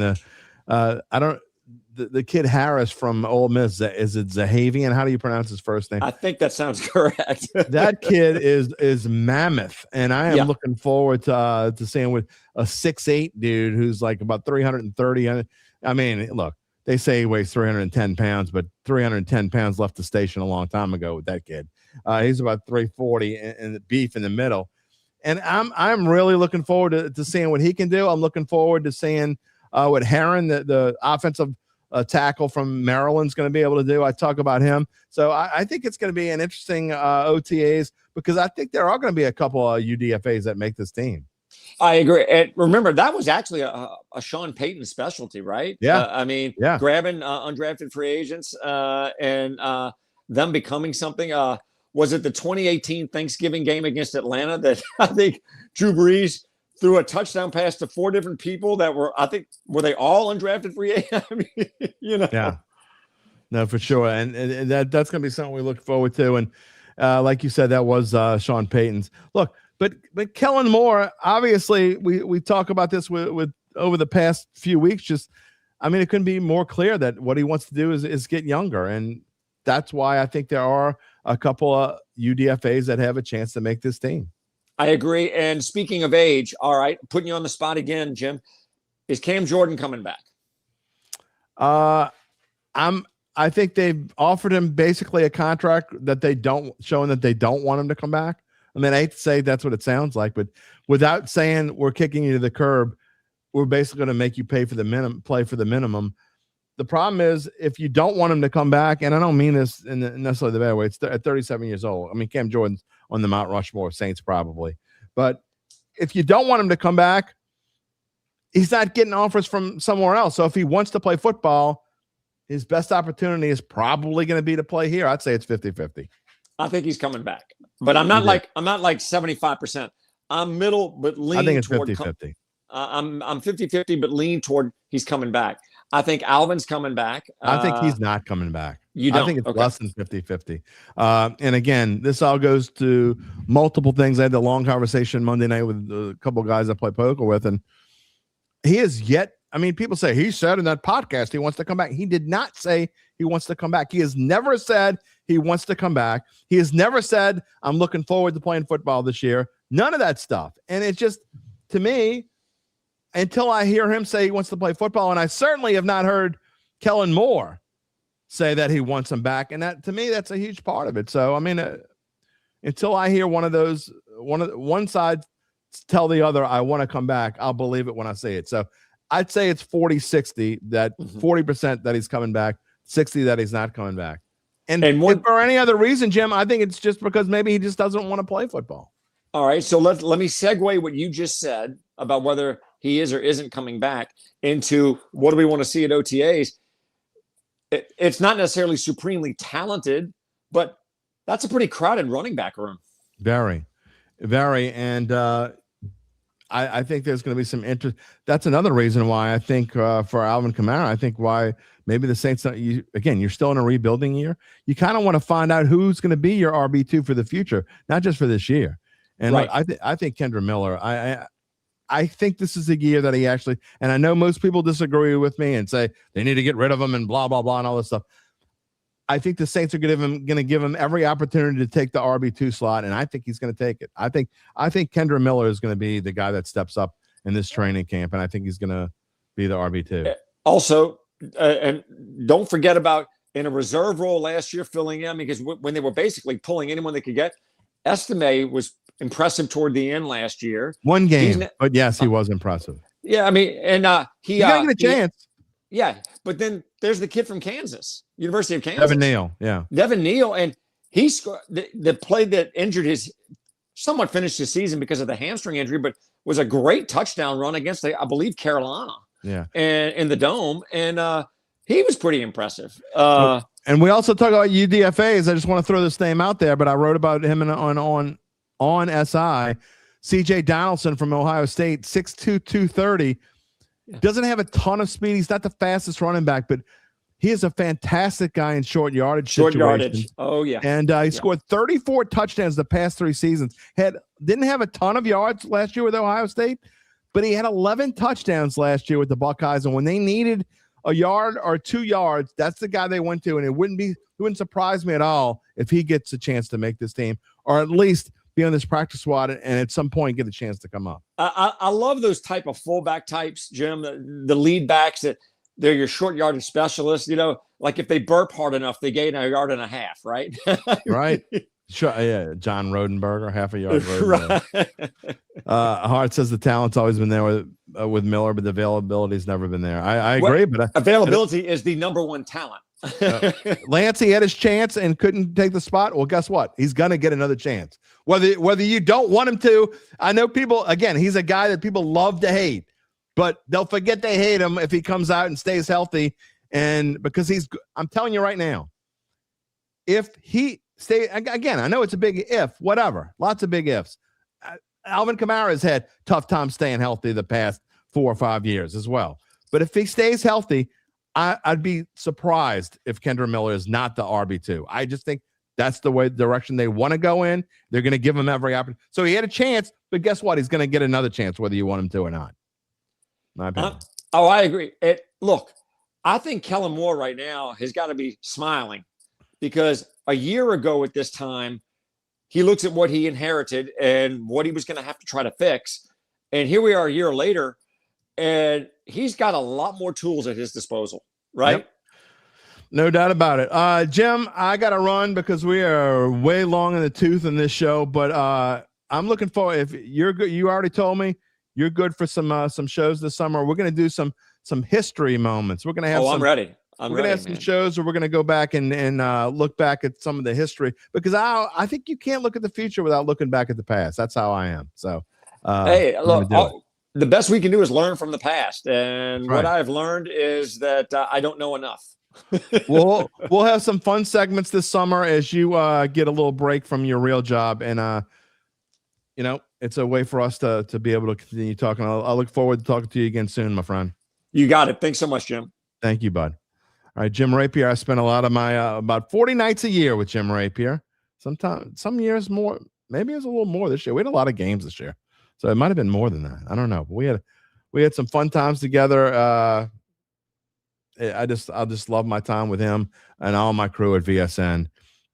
the kid Harris from Ole Miss. Is it Zahavian? How do you pronounce his first name? I think that sounds correct. That kid is mammoth, and I am looking forward to seeing with a 6'8" dude who's like about 330. I mean, look, they say he weighs 310 pounds, but 310 pounds left the station a long time ago with that kid. He's about 340 and the beef in the middle. And I'm really looking forward to seeing what he can do. I'm looking forward to seeing what Herron, the offensive tackle from Maryland's going to be able to do. I talk about him. So I think it's going to be an interesting OTAs because I think there are going to be a couple of UDFAs that make this team. I agree. And remember, that was actually a Sean Payton specialty, right? Yeah. Grabbing undrafted free agents and them becoming something. Was it the 2018 Thanksgiving game against Atlanta that I think Drew Brees threw a touchdown pass to 4 different people that were they all undrafted free agents? I mean, Yeah. No, for sure. And that's going to be something we look forward to. And like you said, that was Sean Payton's. Look, but Kellen Moore, obviously, we talk about this with over the past few weeks. It couldn't be more clear that what he wants to do is get younger. And that's why I think there are a couple of UDFAs that have a chance to make this team. I agree. And speaking of age, all right, putting you on the spot again, Jim, is Cam Jordan coming back? I think they've offered him basically a contract that showing that they don't want him to come back. I mean, I hate to say that's what it sounds like, but without saying we're kicking you to the curb, we're basically going to make you play for the minimum. The problem is if you don't want him to come back, and I don't mean this in necessarily the bad way, it's at 37 years old. I mean, Cam Jordan's on the Mount Rushmore of Saints probably. But if you don't want him to come back, he's not getting offers from somewhere else. So if he wants to play football, his best opportunity is probably going to be to play here. I'd say it's 50-50. I think he's coming back. But I'm not like 75%. I'm middle, but lean. I think it's toward 50-50. I'm 50-50, but lean toward he's coming back. I think Alvin's coming back. I think he's not coming back. You don't? I think it's less than 50-50. And again, this all goes to multiple things. I had the long conversation Monday night with a couple of guys I play poker with, and he is yet. I mean, people say he said in that podcast he wants to come back. He did not say he wants to come back. He has never said he wants to come back. He has never said, I'm looking forward to playing football this year. None of that stuff. And it just, to me, until I hear him say he wants to play football, and I certainly have not heard Kellen Moore say that he wants him back. And that, to me, that's a huge part of it. So, I mean, until I hear one side tell the other, I want to come back, I'll believe it when I say it. So I'd say it's 40-60, that 40% that he's coming back, 60 that he's not coming back. And if for any other reason, Jim, I think it's just because maybe he just doesn't want to play football. All right. So let me segue what you just said about whether he is or isn't coming back into what do we want to see at OTAs. It's not necessarily supremely talented, but that's a pretty crowded running back room. Very, very. And I think there's going to be some interest. That's another reason why I think for Alvin Kamara, I think why maybe the Saints, you're still in a rebuilding year. You kind of want to find out who's going to be your RB2 for the future, not just for this year. And right. I think Kendra Miller, I think this is a year that he actually, and I know most people disagree with me and say they need to get rid of him and blah, blah, blah, and all this stuff. I think the Saints are going to give him every opportunity to take the RB2 slot, and I think he's going to take it. I think Kendra Miller is going to be the guy that steps up in this training camp, and I think he's going to be the RB2. Also, and don't forget about in a reserve role last year filling in, because when they were basically pulling anyone they could get, Estime was impressive toward the end last year. One game, but yes, he was impressive. Yeah, I mean, and he got a chance. Yeah, but then there's the kid from Kansas, University of Kansas. Devin Neal, yeah. Devin Neal, and he scored the play that somewhat finished his season because of the hamstring injury, but was a great touchdown run against, I believe, Carolina. Yeah. And in the Dome. And he was pretty impressive. And we also talk about UDFAs. I just want to throw this name out there, but I wrote about him on SI. CJ Donaldson from Ohio State, 6'2", 230. Doesn't have a ton of speed. He's not the fastest running back, but he is a fantastic guy in short yardage. Oh, yeah. And he scored 34 touchdowns the past 3 seasons. Didn't have a ton of yards last year with Ohio State, but he had 11 touchdowns last year with the Buckeyes. And when they needed a yard or 2 yards, that's the guy they went to. And it wouldn't surprise me at all if he gets a chance to make this team, or at least be on this practice squad and at some point get a chance to come up. I love those type of fullback types, Jim, the lead backs that they're your short yardage specialists. You know, like if they burp hard enough, they gain a yard and a half, right? Right. Sure. Yeah. John Rodenberger, half a yard. Right. Hart says the talent's always been there with Miller, but the availability's never been there. I agree, but availability is the number one talent. Lancey had his chance and couldn't take the spot. Well, guess what? He's going to get another chance. Whether you don't want him to, I know people, again, he's a guy that people love to hate, but they'll forget they hate him if he comes out and stays healthy. And because I'm telling you right now, if he stay again, I know it's a big if, whatever, lots of big ifs. Alvin Kamara's had tough time staying healthy the past 4 or 5 years as well. But if he stays healthy, I'd be surprised if Kendra Miller is not the RB2. I just think that's the direction they want to go in. They're going to give him every opportunity. So he had a chance, but guess what? He's going to get another chance whether you want him to or not. My opinion. I agree. Look, I think Kellen Moore right now has got to be smiling because a year ago at this time, he looks at what he inherited and what he was going to have to try to fix. And here we are a year later, and he's got a lot more tools at his disposal, right? Yep. No doubt about it. Jim, I got to run because we are way long in the tooth in this show, but I'm looking forward. If you're good, you already told me you're good for some shows this summer. We're going to do some history moments. We're going to have I'm ready. We're going to have some shows where we're going to go back and look back at some of the history because I think you can't look at the future without looking back at the past. That's how I am. So, hey, look, the best we can do is learn from the past. And right. What I've learned is that I don't know enough. we'll have some fun segments this summer as you get a little break from your real job. And, it's a way for us to be able to continue talking. I'll look forward to talking to you again soon, my friend. You got it. Thanks so much, Jim. Thank you, bud. All right, Jim Rapier. I spent a lot of my about 40 nights a year with Jim Rapier. Sometimes, some years more. Maybe it was a little more this year. We had a lot of games this year, so it might have been more than that. I don't know, but we had some fun times together. I just love my time with him and all my crew at VSN.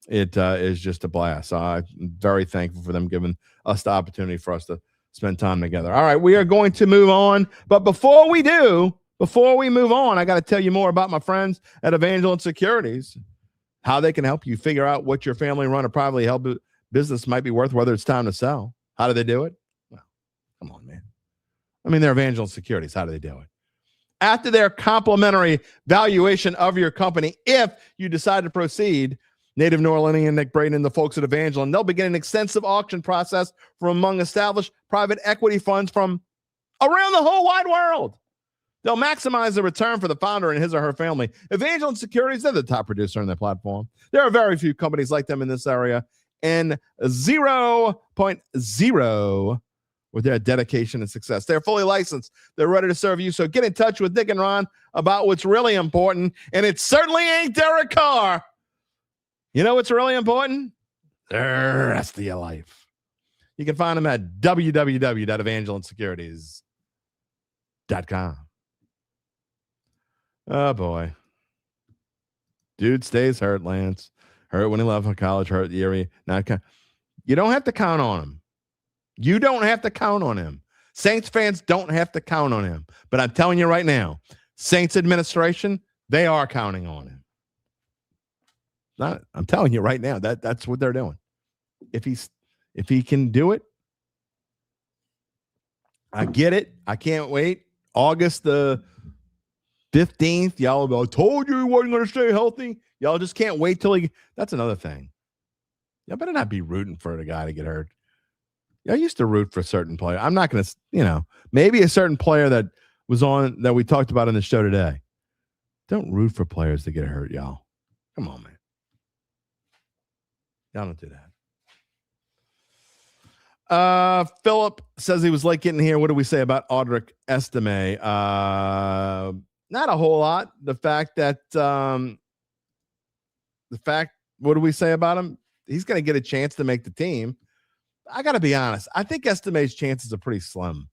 It is just a blast. So I'm very thankful for them giving us the opportunity for us to spend time together. All right, we are going to move on, but before we move on, I got to tell you more about my friends at Evangeline Securities, how they can help you figure out what your family-run or privately held business might be worth, whether it's time to sell. How do they do it? Well, come on, man. I mean, they're Evangeline Securities. How do they do it? After their complimentary valuation of your company, if you decide to proceed, Native New Orleanian Nick Braden and the folks at Evangeline, they'll begin an extensive auction process from among established private equity funds from around the whole wide world. They'll maximize the return for the founder and his or her family. Evangeline Securities, they're the top producer on their platform. There are very few companies like them in this area, and 0.0 with their dedication and success. They're fully licensed. They're ready to serve you. So get in touch with Nick and Ron about what's really important, and it certainly ain't Derek Carr. You know what's really important? The rest of your life. You can find them at www.evangelinesecurities.com. Oh, boy. Dude stays hurt, Lance. Hurt when he left college, hurt the area. You don't have to count on him. You don't have to count on him. Saints fans don't have to count on him. But I'm telling you right now, Saints administration, they are counting on him. I'm telling you right now, that's what they're doing. If he can do it, I get it. I can't wait. August the 15th. Y'all I told you he wasn't going to stay healthy. Y'all just can't wait till he. That's another thing. Y'all better not be rooting for the guy to get hurt. Y'all used to root for a certain player. I'm not going to, maybe a certain player that was on that we talked about on the show today. Don't root for players to get hurt, y'all. Come on, man. Y'all don't do that. Philip says he was late getting here. What do we say about Audric Estime? Not a whole lot. What do we say about him? He's going to get a chance to make the team. I got to be honest. I think Estime's chances are pretty slim.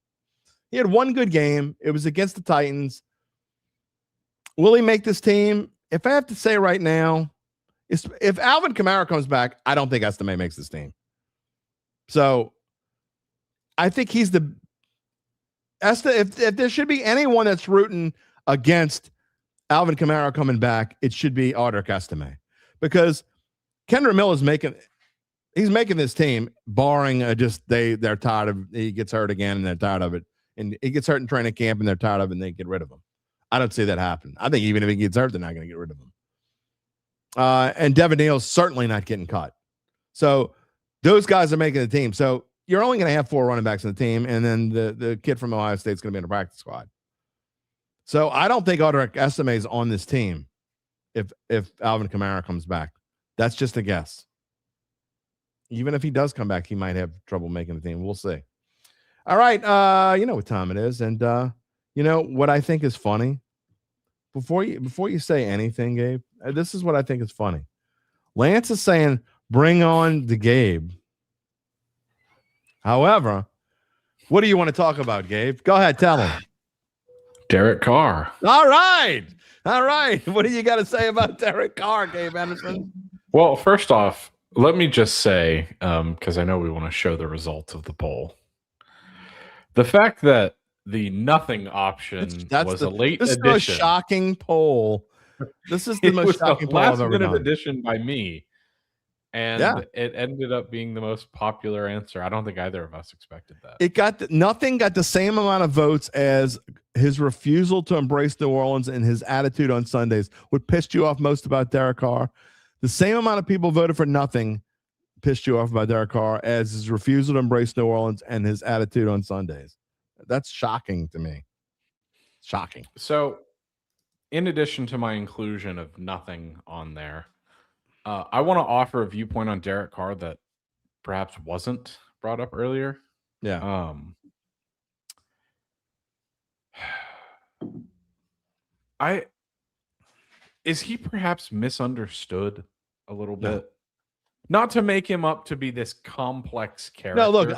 He had one good game. It was against the Titans. Will he make this team? If I have to say right now, if Alvin Kamara comes back, I don't think Estime makes this team. So I think he's the if there should be anyone that's rooting against Alvin Kamara coming back, it should be Audric Estime, because Kendra Mill is making this team, barring they're tired of, he gets hurt again and they're tired of it, and he gets hurt in training camp and they're tired of it and they get rid of him. I don't see that happen. I think even if he gets hurt, they're not going to get rid of him. And Devin Neal's certainly not getting cut. So those guys are making the team. So you're only going to have 4 running backs in the team, and then the kid from Ohio State is going to be in the practice squad. So I don't think Audric Estime is on this team if Alvin Kamara comes back. That's just a guess. Even if he does come back, he might have trouble making the team. We'll see. All right. You know what time it is. And you know what I think is funny? Before you say anything, Gabe, this is what I think is funny. Lance is saying, bring on the Gabe. However, what do you want to talk about, Gabe? Go ahead, tell him. Derek Carr. All right. What do you got to say about Derek Carr, Gabe Anderson? Well, first off, let me just say, because I know we want to show the results of the poll. The fact that the nothing option was a late this addition. This is a shocking poll. This is the most shocking poll I've ever done. Last-minute addition by me. And it ended up being the most popular answer. I don't think either of us expected that. Nothing got the same amount of votes as his refusal to embrace New Orleans and his attitude on Sundays. What pissed you off most about Derek Carr? The same amount of people voted for nothing pissed you off about Derek Carr as his refusal to embrace New Orleans and his attitude on Sundays. That's shocking to me. Shocking. So, in addition to my inclusion of nothing on there, I want to offer a viewpoint on Derek Carr that perhaps wasn't brought up earlier. Yeah. Is he perhaps misunderstood a little bit? Not to make him up to be this complex character. No, look,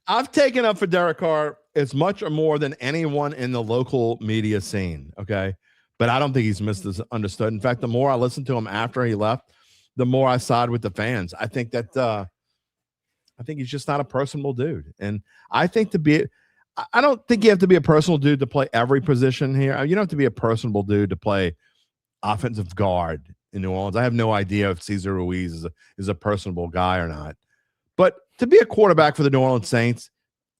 I've taken up for Derek Carr as much or more than anyone in the local media scene. Okay. But I don't think he's misunderstood. In fact, the more I listened to him after he left, the more I side with the fans. I think he's just not a personable dude. And I think I don't think you have to be a personal dude to play every position here. You don't have to be a personable dude to play offensive guard in New Orleans. I have no idea if Cesar Ruiz is a personable guy or not. But to be a quarterback for the New Orleans Saints,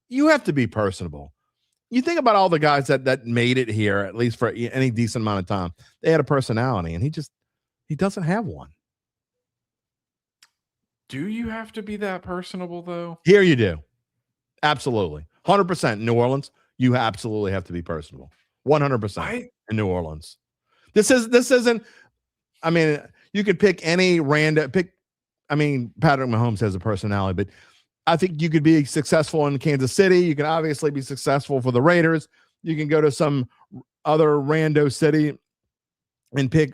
you have to be personable. You think about all the guys that made it here, at least for any decent amount of time. They had a personality, and he doesn't have one. Do you have to be that personable, though? Here you do. Absolutely. 100% New Orleans, you absolutely have to be personable. 100% in New Orleans. This isn't, I mean, you could pick any random, Patrick Mahomes has a personality, but I think you could be successful in Kansas City. You can obviously be successful for the Raiders. You can go to some other rando city and pick,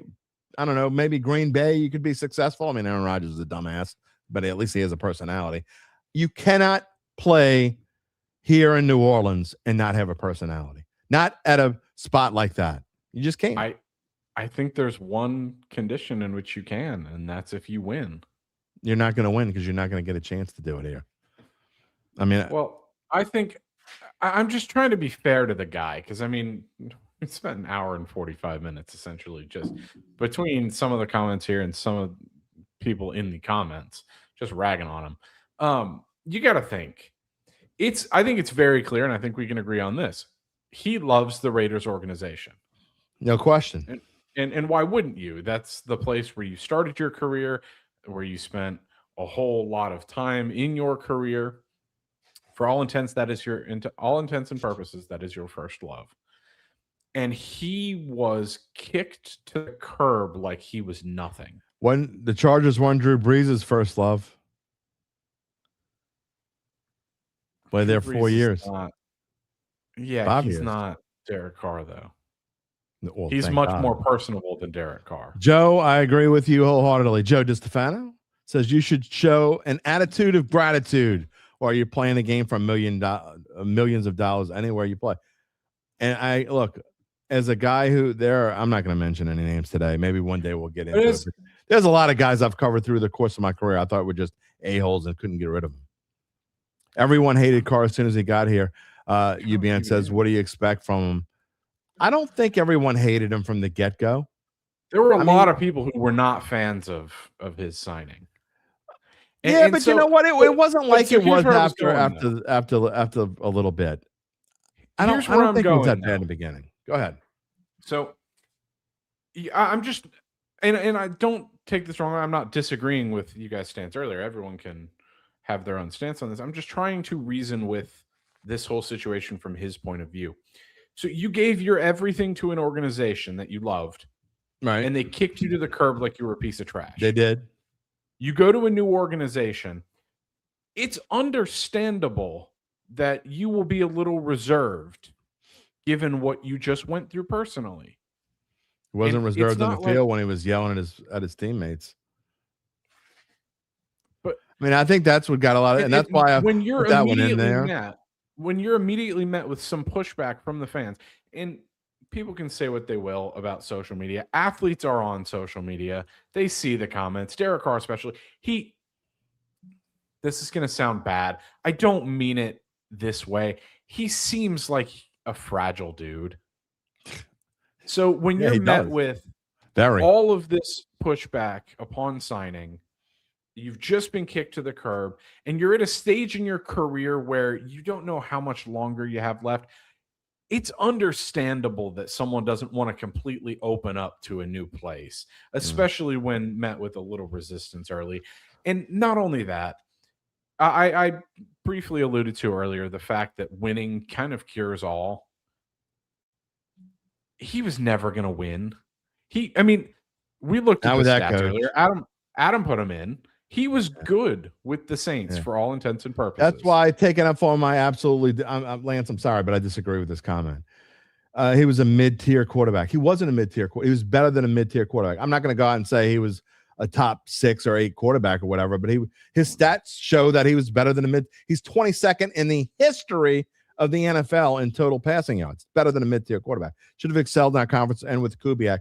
I don't know, maybe Green Bay. You could be successful. I mean, Aaron Rodgers is a dumbass, but at least he has a personality. You cannot play here in New Orleans and not have a personality. Not at a spot like that. You just can't. I think there's one condition in which you can, and that's if you win. You're not going to win because you're not going to get a chance to do it here. I mean, well, I think I'm just trying to be fair to the guy because, I mean, we spent an hour and 45 minutes essentially just between some of the comments here and some of people in the comments just ragging on him. You got to think. I think it's very clear, and I think we can agree on this. He loves the Raiders organization. No question. And why wouldn't you? That's the place where you started your career, where you spent a whole lot of time in your career. For all intents, into all intents and purposes, that is your first love. And he was kicked to the curb like he was nothing. When the Chargers won Drew Brees' first love. Played there 4 years. He's not Derek Carr, though. Well, he's much more personable than Derek Carr. Joe, I agree with you wholeheartedly. Joe DiStefano says you should show an attitude of gratitude while you're playing a game for millions of dollars anywhere you play. And I look, as a guy I'm not going to mention any names today. Maybe one day we'll get into it. There's a lot of guys I've covered through the course of my career I thought were just a-holes and couldn't get rid of them. Everyone hated Carr as soon as he got here. UBN says, what do you expect from him? I don't think everyone hated him from the get-go. There were a lot of people who were not fans of his signing. But so, you know what? It wasn't like it was after a little bit. I don't think it was that bad in the beginning. Go ahead. So I'm just, and I don't take this wrong. I'm not disagreeing with you guys' stance earlier. Everyone can have their own stance on this. I'm just trying to reason with this whole situation from his point of view. So you gave your everything to an organization that you loved, right? And they kicked you to the curb like you were a piece of trash. They did. You go to a new organization. It's understandable that you will be a little reserved given what you just went through personally. He wasn't reserved on the field when he was yelling at his teammates. But I mean, I think that's what got a lot of, and that's why when you're put that one in there. When you're immediately met with some pushback from the fans, and people can say what they will about social media. Athletes are on social media. They see the comments. Derek Carr especially. This is going to sound bad. I don't mean it this way. He seems like a fragile dude. So when you're met with all of this pushback upon signing, you've just been kicked to the curb, and you're at a stage in your career where you don't know how much longer you have left. It's understandable that someone doesn't want to completely open up to a new place, especially when met with a little resistance early. And not only that, I briefly alluded to earlier the fact that winning kind of cures all. He was never going to win. We looked at the stats earlier. Adam put him in. He was good with the Saints for all intents and purposes. That's why taking up for my Lance, I'm sorry, but I disagree with this comment. He was a mid-tier quarterback. He wasn't a mid-tier quarterback. He was better than a mid-tier quarterback. I'm not going to go out and say he was a top 6 or 8 quarterback or whatever, but his stats show that he was better than he's 22nd in the history of the NFL in total passing yards. Better than a mid-tier quarterback. Should have excelled in our conference and with Kubiak.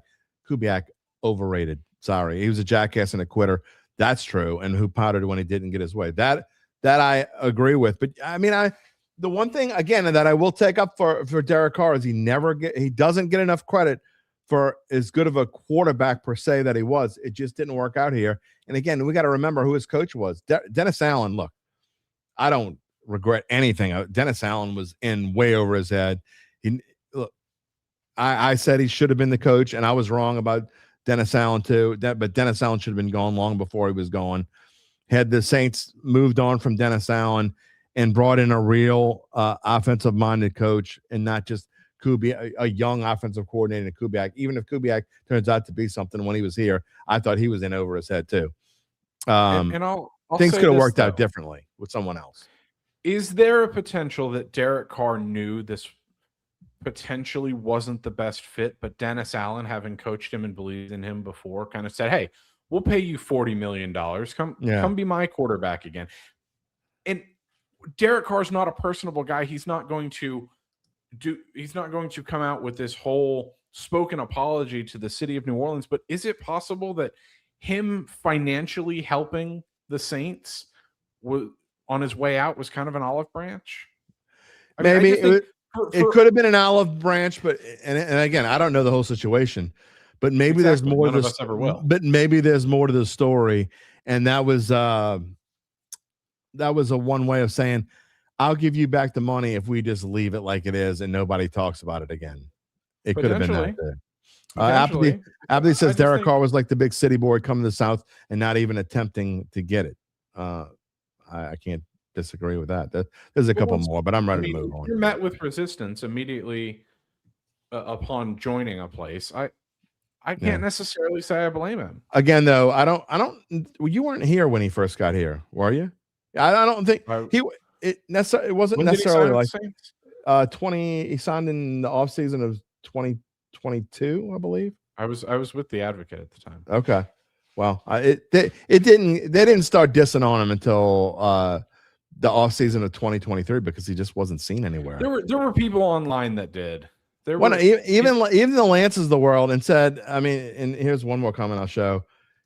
Kubiak overrated. Sorry. He was a jackass and a quitter. That's true. And who pouted when he didn't get his way. That I agree with. But I mean, the one thing again that I will take up for Derek Carr is he doesn't get enough credit for as good of a quarterback per se that he was. It just didn't work out here. And again, we got to remember who his coach was. Dennis Allen. Look, I don't regret anything. Dennis Allen was in way over his head. I said he should have been the coach, and I was wrong about Dennis Allen too. But Dennis Allen should have been gone long before he was going. Had the Saints moved on from Dennis Allen and brought in a real offensive-minded coach and not just Kubiak, a young offensive coordinator, Kubiak. Even if Kubiak turns out to be something when he was here, I thought he was in over his head too. And I'll things could have worked out differently with someone else. Is there a potential that Derek Carr knew this potentially wasn't the best fit, but Dennis Allen, having coached him and believed in him before, kind of said, hey, we'll pay you $40 million. Come be my quarterback again. And Derek Carr's not a personable guy. He's not going to come out with this whole spoken apology to the city of New Orleans. But is it possible that him financially helping the Saints on his way out was kind of an olive branch? Maybe it could have been an olive branch, but and again, I don't know the whole situation, but maybe there's more. None of us ever will. But maybe there's more to the story, and that was a one way of saying, I'll give you back the money if we just leave it like it is and nobody talks about it again. It could have been that too. Appley says Derek Carr was like the big city boy coming to the South and not even attempting to get it. I can't disagree with that. There's a couple more, but I'm ready to move on. You're met with resistance immediately upon joining a place. I can't necessarily say I blame him. Again, though, I don't. You weren't here when he first got here, were you? I don't think it wasn't necessarily like 20. He signed in the offseason of 2022, I believe. I was with the Advocate at the time. Okay, well, they didn't start dissing on him until the offseason of 2023 because he just wasn't seen anywhere. There were people online that did. Even the Lances of the world and said, I mean, and here's one more comment I'll show.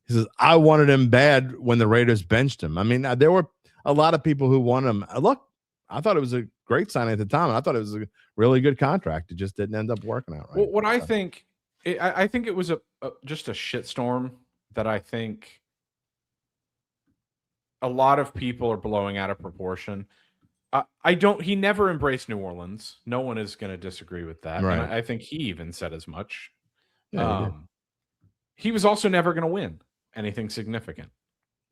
He says, I wanted him bad when the Raiders benched him. I mean, there were a lot of people who wanted him. Look, I thought it was a great signing at the time. I thought it was a really good contract. It just didn't end up working out right. Well, what I think it was just a shitstorm that I think a lot of people are blowing out of proportion. He never embraced New Orleans. No one is going to disagree with that. Right. And I think he even said as much. Yeah, he was also never going to win anything significant.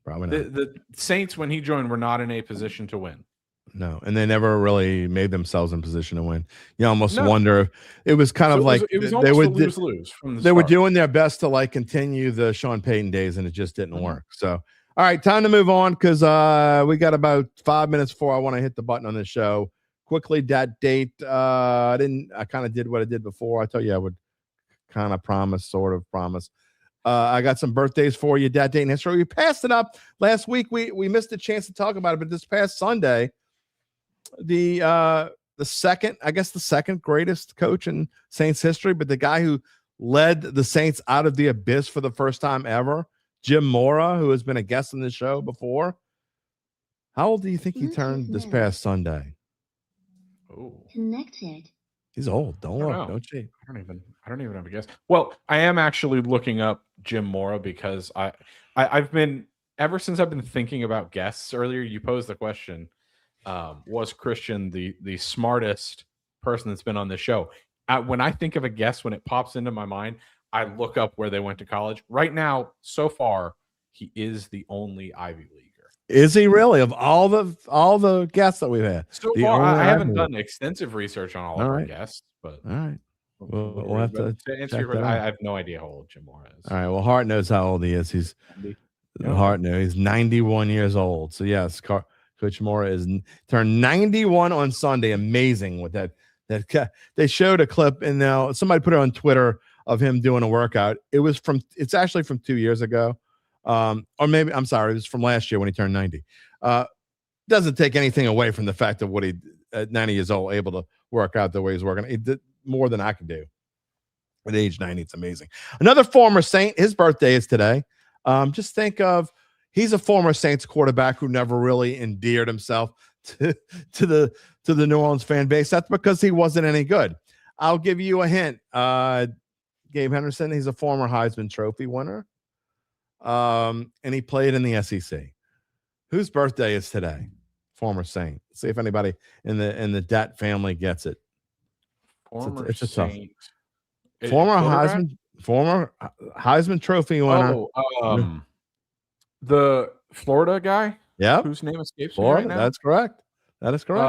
Probably not. The Saints, when he joined, were not in a position to win. No, and they never really made themselves in position to win. You almost wonder if it was kind of like they would lose from the they were doing their best to like continue the Sean Payton days, and it just didn't work. So, all right, time to move on because we got about 5 minutes before I want to hit the button on this show. Quickly, Dat Date. I kind of did what I did before. I told you I would kind of sort of promise. I got some birthdays for you, Dat Date in history. We passed it up last week. We missed a chance to talk about it, but this past Sunday, the second greatest coach in Saints history, but the guy who led the Saints out of the abyss for the first time ever, Jim Mora, who has been a guest on the show before. How old do you think he turned this past Sunday? Oh, connected. He's old. Don't look. Don't you? I don't even have a guess. Well, I am actually looking up Jim Mora because I've been ever since I've been thinking about guests. Earlier, you posed the question: was Christian the smartest person that's been on the show? When I think of a guest, when it pops into my mind, I look up where they went to college. Right now, so far, he is the only Ivy Leaguer. Is he really? Of all the guests that we've had, so far, I haven't done extensive research on all of our guests, but all right. We'll have to answer your question. I have no idea how old Jim Mora is. All right. Well, Hart knows how old he is. Hart knows he's 91 years old. So yes, Coach Mora turned 91 on Sunday. Amazing with that. They showed a clip, and now somebody put it on Twitter of him doing a workout. It's actually from 2 years ago. Or maybe, I'm sorry, it was from last year when he turned 90. Doesn't take anything away from the fact of what he, at 90 years old, able to work out the way he's working. He did more than I could do. At age 90, it's amazing. Another former Saint, his birthday is today. Just think of, he's a former Saints quarterback who never really endeared himself to the New Orleans fan base. That's because he wasn't any good. I'll give you a hint. Gabe Henderson, he's a former Heisman Trophy winner. And he played in the SEC. Whose birthday is today? Former Saint. See if anybody in the Dat family gets it. It's a tough. Former Heisman Trophy winner. The Florida guy. Yeah, whose name escapes Florida, me right now. That's correct. That is correct.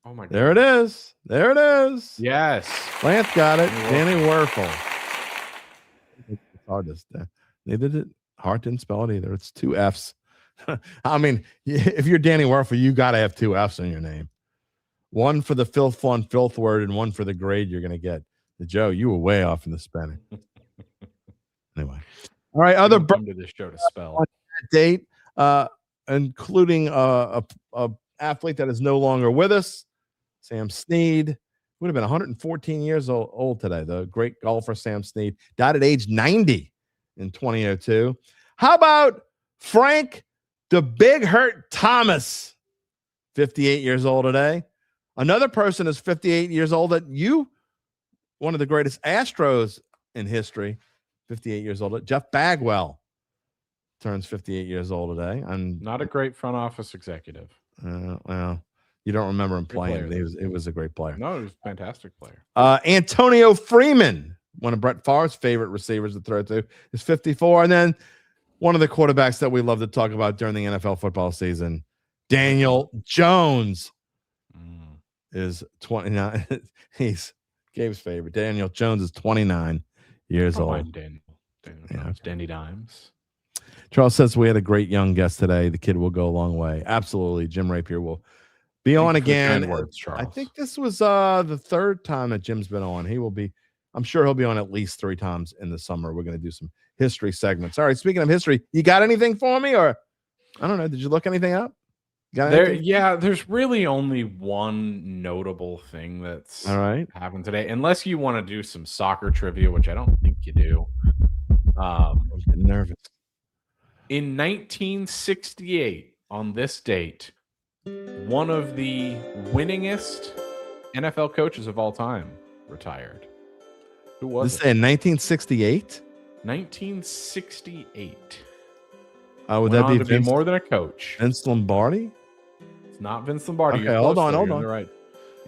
Oh my God. There it is. There it is. Yes. Lance got it. Danny Werfel. It's hard to say. Neither did Hart didn't spell it either. It's two F's. I mean, if you're Danny Werfel, you got to have two F's in your name. One for the filth fun filth word and one for the grade you're going to get. Joe, you were way off in the spelling. Anyway. All right. Other come to this show to spell date, including a athlete that is no longer with us, Sam Snead. Would have been 114 years old today. The great golfer Sam Snead died at age 90 in 2002. How about Frank the Big Hurt Thomas, 58 years old today? Another person is 58 years old that one of the greatest Astros in history, 58 years old. Jeff Bagwell turns 58 years old today. I'm not a great front office executive. Well, you don't remember him playing. It was a great player. No, he was a fantastic player. Antonio Freeman, one of Brett Favre's favorite receivers to throw to, is 54. And then one of the quarterbacks that we love to talk about during the NFL football season, Daniel Jones, is 29. He's Gabe's favorite. Daniel Jones is 29 years old. Daniel Jones, Danny Dimes. Charles says we had a great young guest today. The kid will go a long way. Absolutely. Jim Rapier will be on again. Words, I think this was the third time that Jim's been on. He will be, I'm sure he'll be on at least 3 times in the summer. We're going to do some history segments. All right. Speaking of history, you got anything for me, or I don't know. Did you look anything up? There's really only one notable thing that's happened today, unless you want to do some soccer trivia, which I don't think you do. I'm getting nervous. In 1968, on this date, one of the winningest NFL coaches of all time retired. Who was it? In 1968? 1968. Would that be more than a coach? Vince Lombardi? It's not Vince Lombardi. Okay, hold on.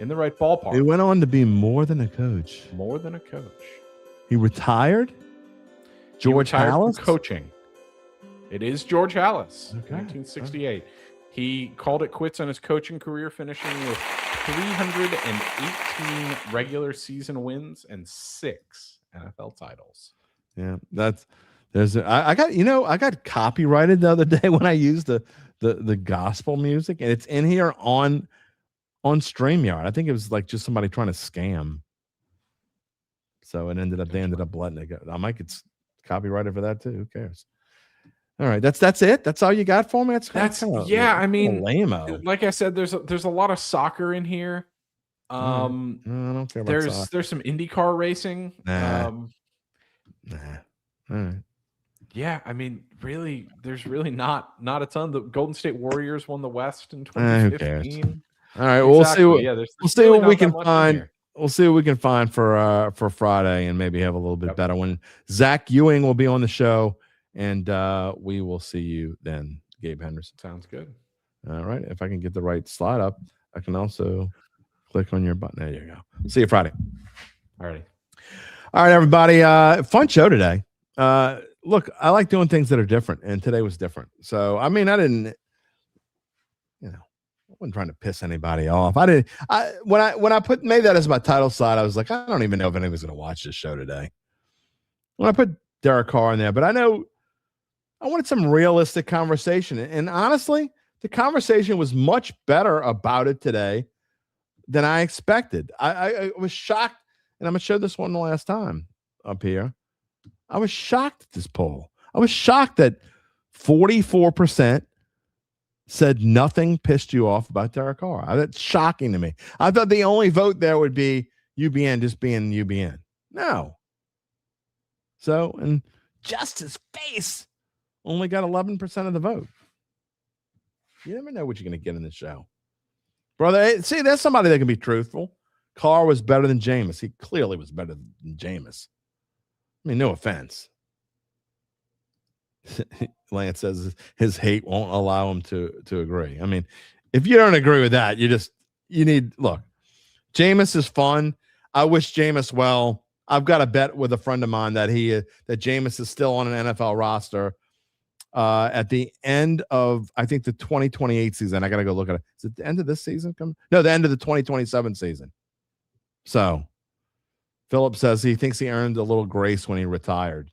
In the right ballpark. He went on to be more than a coach. More than a coach. He retired? George Halas? Coaching. It is George Halas. Okay. 1968. He called it quits on his coaching career, finishing with 318 regular season wins and 6 NFL titles. Yeah, I got copyrighted the other day when I used the gospel music, and it's in here on StreamYard. I think it was like just somebody trying to scam. So they ended up letting it go. I might get copyrighted for that too. Who cares? All right, that's it. That's all you got for me. I mean, lame-o. Like I said, there's a lot of soccer in here. I don't care about soccer. There's some IndyCar racing. Nah. All right. Yeah, I mean, really, there's really not a ton. The Golden State Warriors won the West in 2015. All right, we'll see what we can find. We'll see what we can find for Friday, and maybe have a little bit better one. Zach Ewing will be on the show, and we will see you then, Gabe Henderson. Sounds good. All right. If I can get the right slide up, I can also click on your button. There you go. See you Friday. All right. All right, everybody. Fun show today. Look, I like doing things that are different, and today was different. So, I mean, I wasn't trying to piss anybody off. When I made that as my title slide, I was like, I don't even know if anyone's going to watch this show today. When I put Derek Carr in there, but I know I wanted some realistic conversation, and honestly, the conversation was much better about it today than I expected. I was shocked, and I'm going to show this one the last time up here. I was shocked at this poll. I was shocked that 44% said nothing pissed you off about Derek Carr. That's shocking to me. I thought the only vote there would be UBN just being UBN. No. So, and just his face only got 11% of the vote. You never know what you're going to get in this show. Brother, see, there's somebody that can be truthful. Carr was better than Jameis. He clearly was better than Jameis. I mean, no offense. Lance says his hate won't allow him to agree. I mean, if you don't agree with that, look, Jameis is fun. I wish Jameis well. I've got a bet with a friend of mine that Jameis is still on an NFL roster at the end of, I think, the 2028 season. I got to go look at it. Is it the end of this season? No, the end of the 2027 season. So Philip says he thinks he earned a little grace when he retired.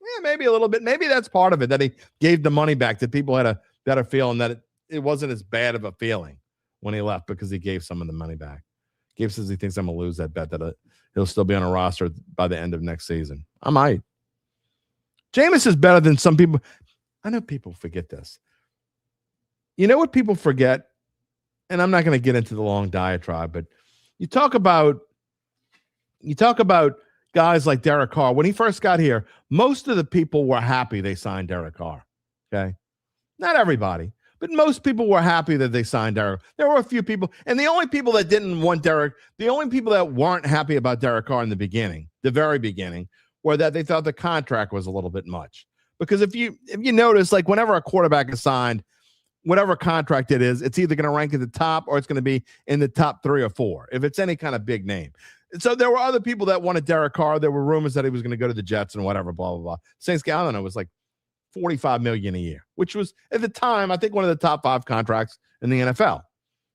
Yeah, maybe a little bit. Maybe that's part of it, that he gave the money back, that people had a better feeling that it wasn't as bad of a feeling when he left because he gave some of the money back. Gabe says he thinks I'm going to lose that bet, that he'll still be on a roster by the end of next season. I might. Jameis is better than some people. I know people forget this. You know what people forget? And I'm not going to get into the long diatribe, but you talk about guys like Derek Carr. When he first got here, most of the people were happy they signed Derek Carr. Okay. Not everybody, but most people were happy that they signed Derek. There were a few people, and the only people that didn't want Derek, the only people that weren't happy about Derek Carr in the very beginning, were that they thought the contract was a little bit much. Because if you notice, like whenever a quarterback is signed, whatever contract it is, it's either going to rank at the top or it's going to be in the top 3 or 4, if it's any kind of big name. So there were other people that wanted Derek Carr. There were rumors that he was going to go to the Jets and whatever, blah, blah, blah. Saints, I don't know, it was like $45 million a year, which was at the time, I think, one of the top 5 contracts in the NFL.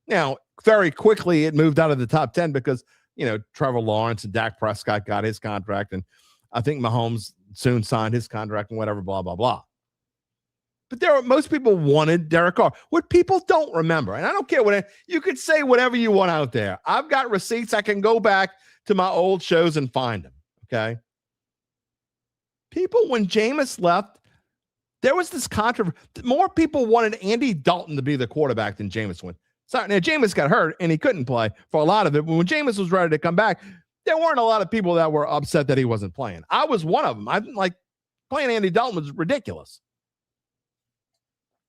Now, very quickly, it moved out of the top 10 because, Trevor Lawrence and Dak Prescott got his contract, and I think Mahomes soon signed his contract and whatever, blah, blah, blah. But most people wanted Derek Carr. What people don't remember, and I don't care you could say whatever you want out there. I've got receipts. I can go back to my old shows and find them. Okay. People, when Jameis left, there was this controversy. More people wanted Andy Dalton to be the quarterback than Jameis went. Sorry, now Jameis got hurt and he couldn't play for a lot of it. But when Jameis was ready to come back, there weren't a lot of people that were upset that he wasn't playing. I was one of them. I didn't like playing Andy Dalton was ridiculous.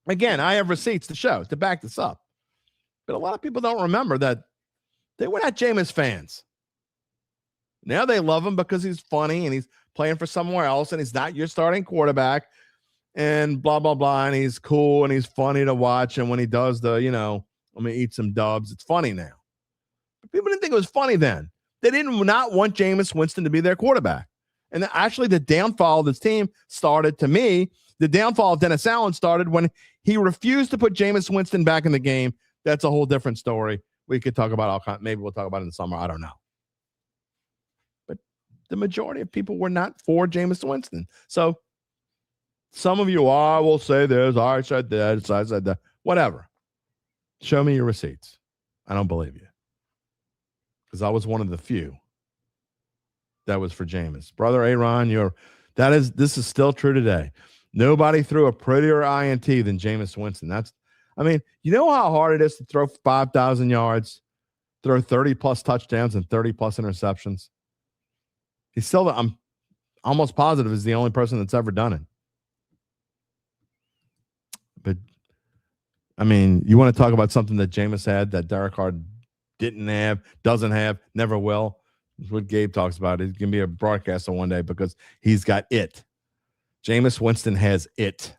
Again, I have receipts to show to back this up. But a lot of people don't remember that they were not Jameis fans. Now they love him because he's funny and he's playing for somewhere else and he's not your starting quarterback and blah, blah, blah. And he's cool and he's funny to watch. And when he does the, I'm going to eat some dubs, it's funny now. But people didn't think it was funny then. They didn't not want Jameis Winston to be their quarterback. And actually the downfall of this team started, to me, the downfall of Dennis Allen started when he refused to put Jameis Winston back in the game. That's a whole different story. We could talk about maybe we'll talk about it in the summer. I don't know. But the majority of people were not for Jameis Winston. So some of you will say this, I said that, I said that, whatever. Show me your receipts. I don't believe you. Because I was one of the few that was for Jameis. Brother Aaron, this is still true today. Nobody threw a prettier INT than Jameis Winston. You know how hard it is to throw 5,000 yards, throw 30-plus touchdowns and 30-plus interceptions? He's still, I'm almost positive, is the only person that's ever done it. But, you want to talk about something that Jameis had that Derek Carr didn't have, doesn't have, never will? That's what Gabe talks about. He's going to be a broadcaster one day because he's got it. Jameis Winston has it.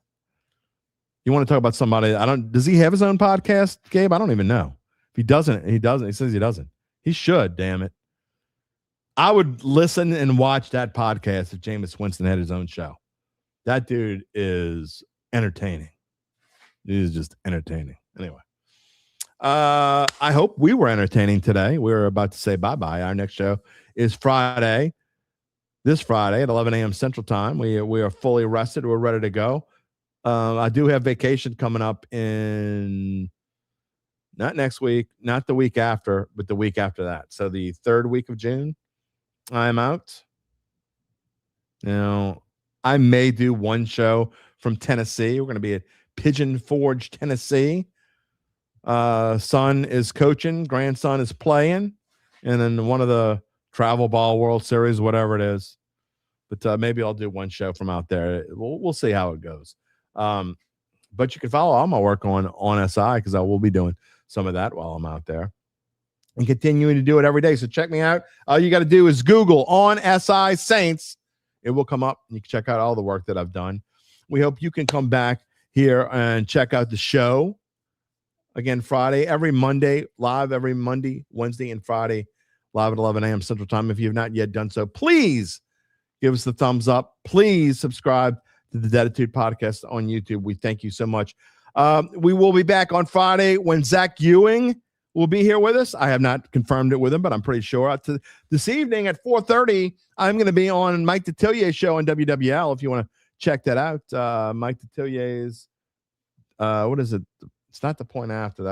You want to talk about somebody? Does he have his own podcast, Gabe? I don't even know. If he doesn't, he doesn't. He says he doesn't. He should, damn it. I would listen and watch that podcast if Jameis Winston had his own show. That dude is entertaining. He is just entertaining. Anyway. I hope we were entertaining today. We're about to say bye-bye. Our next show is Friday. This Friday at 11 a.m. Central Time. We are fully rested. We're ready to go. I do have vacation coming up in not next week, not the week after, but the week after that. So the 3rd week of June, I'm out. Now, I may do one show from Tennessee. We're going to be at Pigeon Forge, Tennessee. Son is coaching, grandson is playing, and then one of the Travel Ball World Series, whatever it is. But maybe I'll do one show from out there. We'll see how it goes. But you can follow all my work on SI because I will be doing some of that while I'm out there and continuing to do it every day. So check me out. All you got to do is Google On SI Saints. It will come up. You can check out all the work that I've done. We hope you can come back here and check out the show. Again, Friday, every Monday, live every Monday, Wednesday, and Friday, live at 11 a.m. Central Time. If you have not yet done so, please give us the thumbs up. Please subscribe to the Dattitude podcast on YouTube. We thank you so much. We will be back on Friday when Zach Ewing will be here with us. I have not confirmed it with him, but I'm pretty sure. This evening at 4:30, I'm going to be on Mike Detillier's show on WWL. If you want to check that out, Mike Detillier's, what is it? It's not The Point After.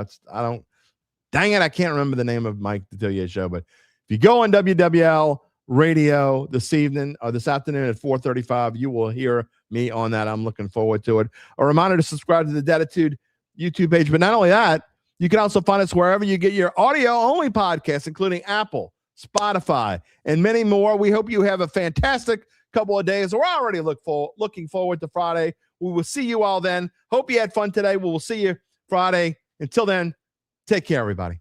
Dang it, I can't remember the name of Mike Detillier's show. But if you go on WWL radio this afternoon at 4:35, you will hear me on that. I'm looking forward to it. A reminder to subscribe to the Dattitude YouTube page. But not only that, you can also find us wherever you get your audio-only podcasts, including Apple, Spotify, and many more. We hope you have a fantastic couple of days. We're already looking forward to Friday. We will see you all then. Hope you had fun today. We will see you Friday. Until then, take care, everybody.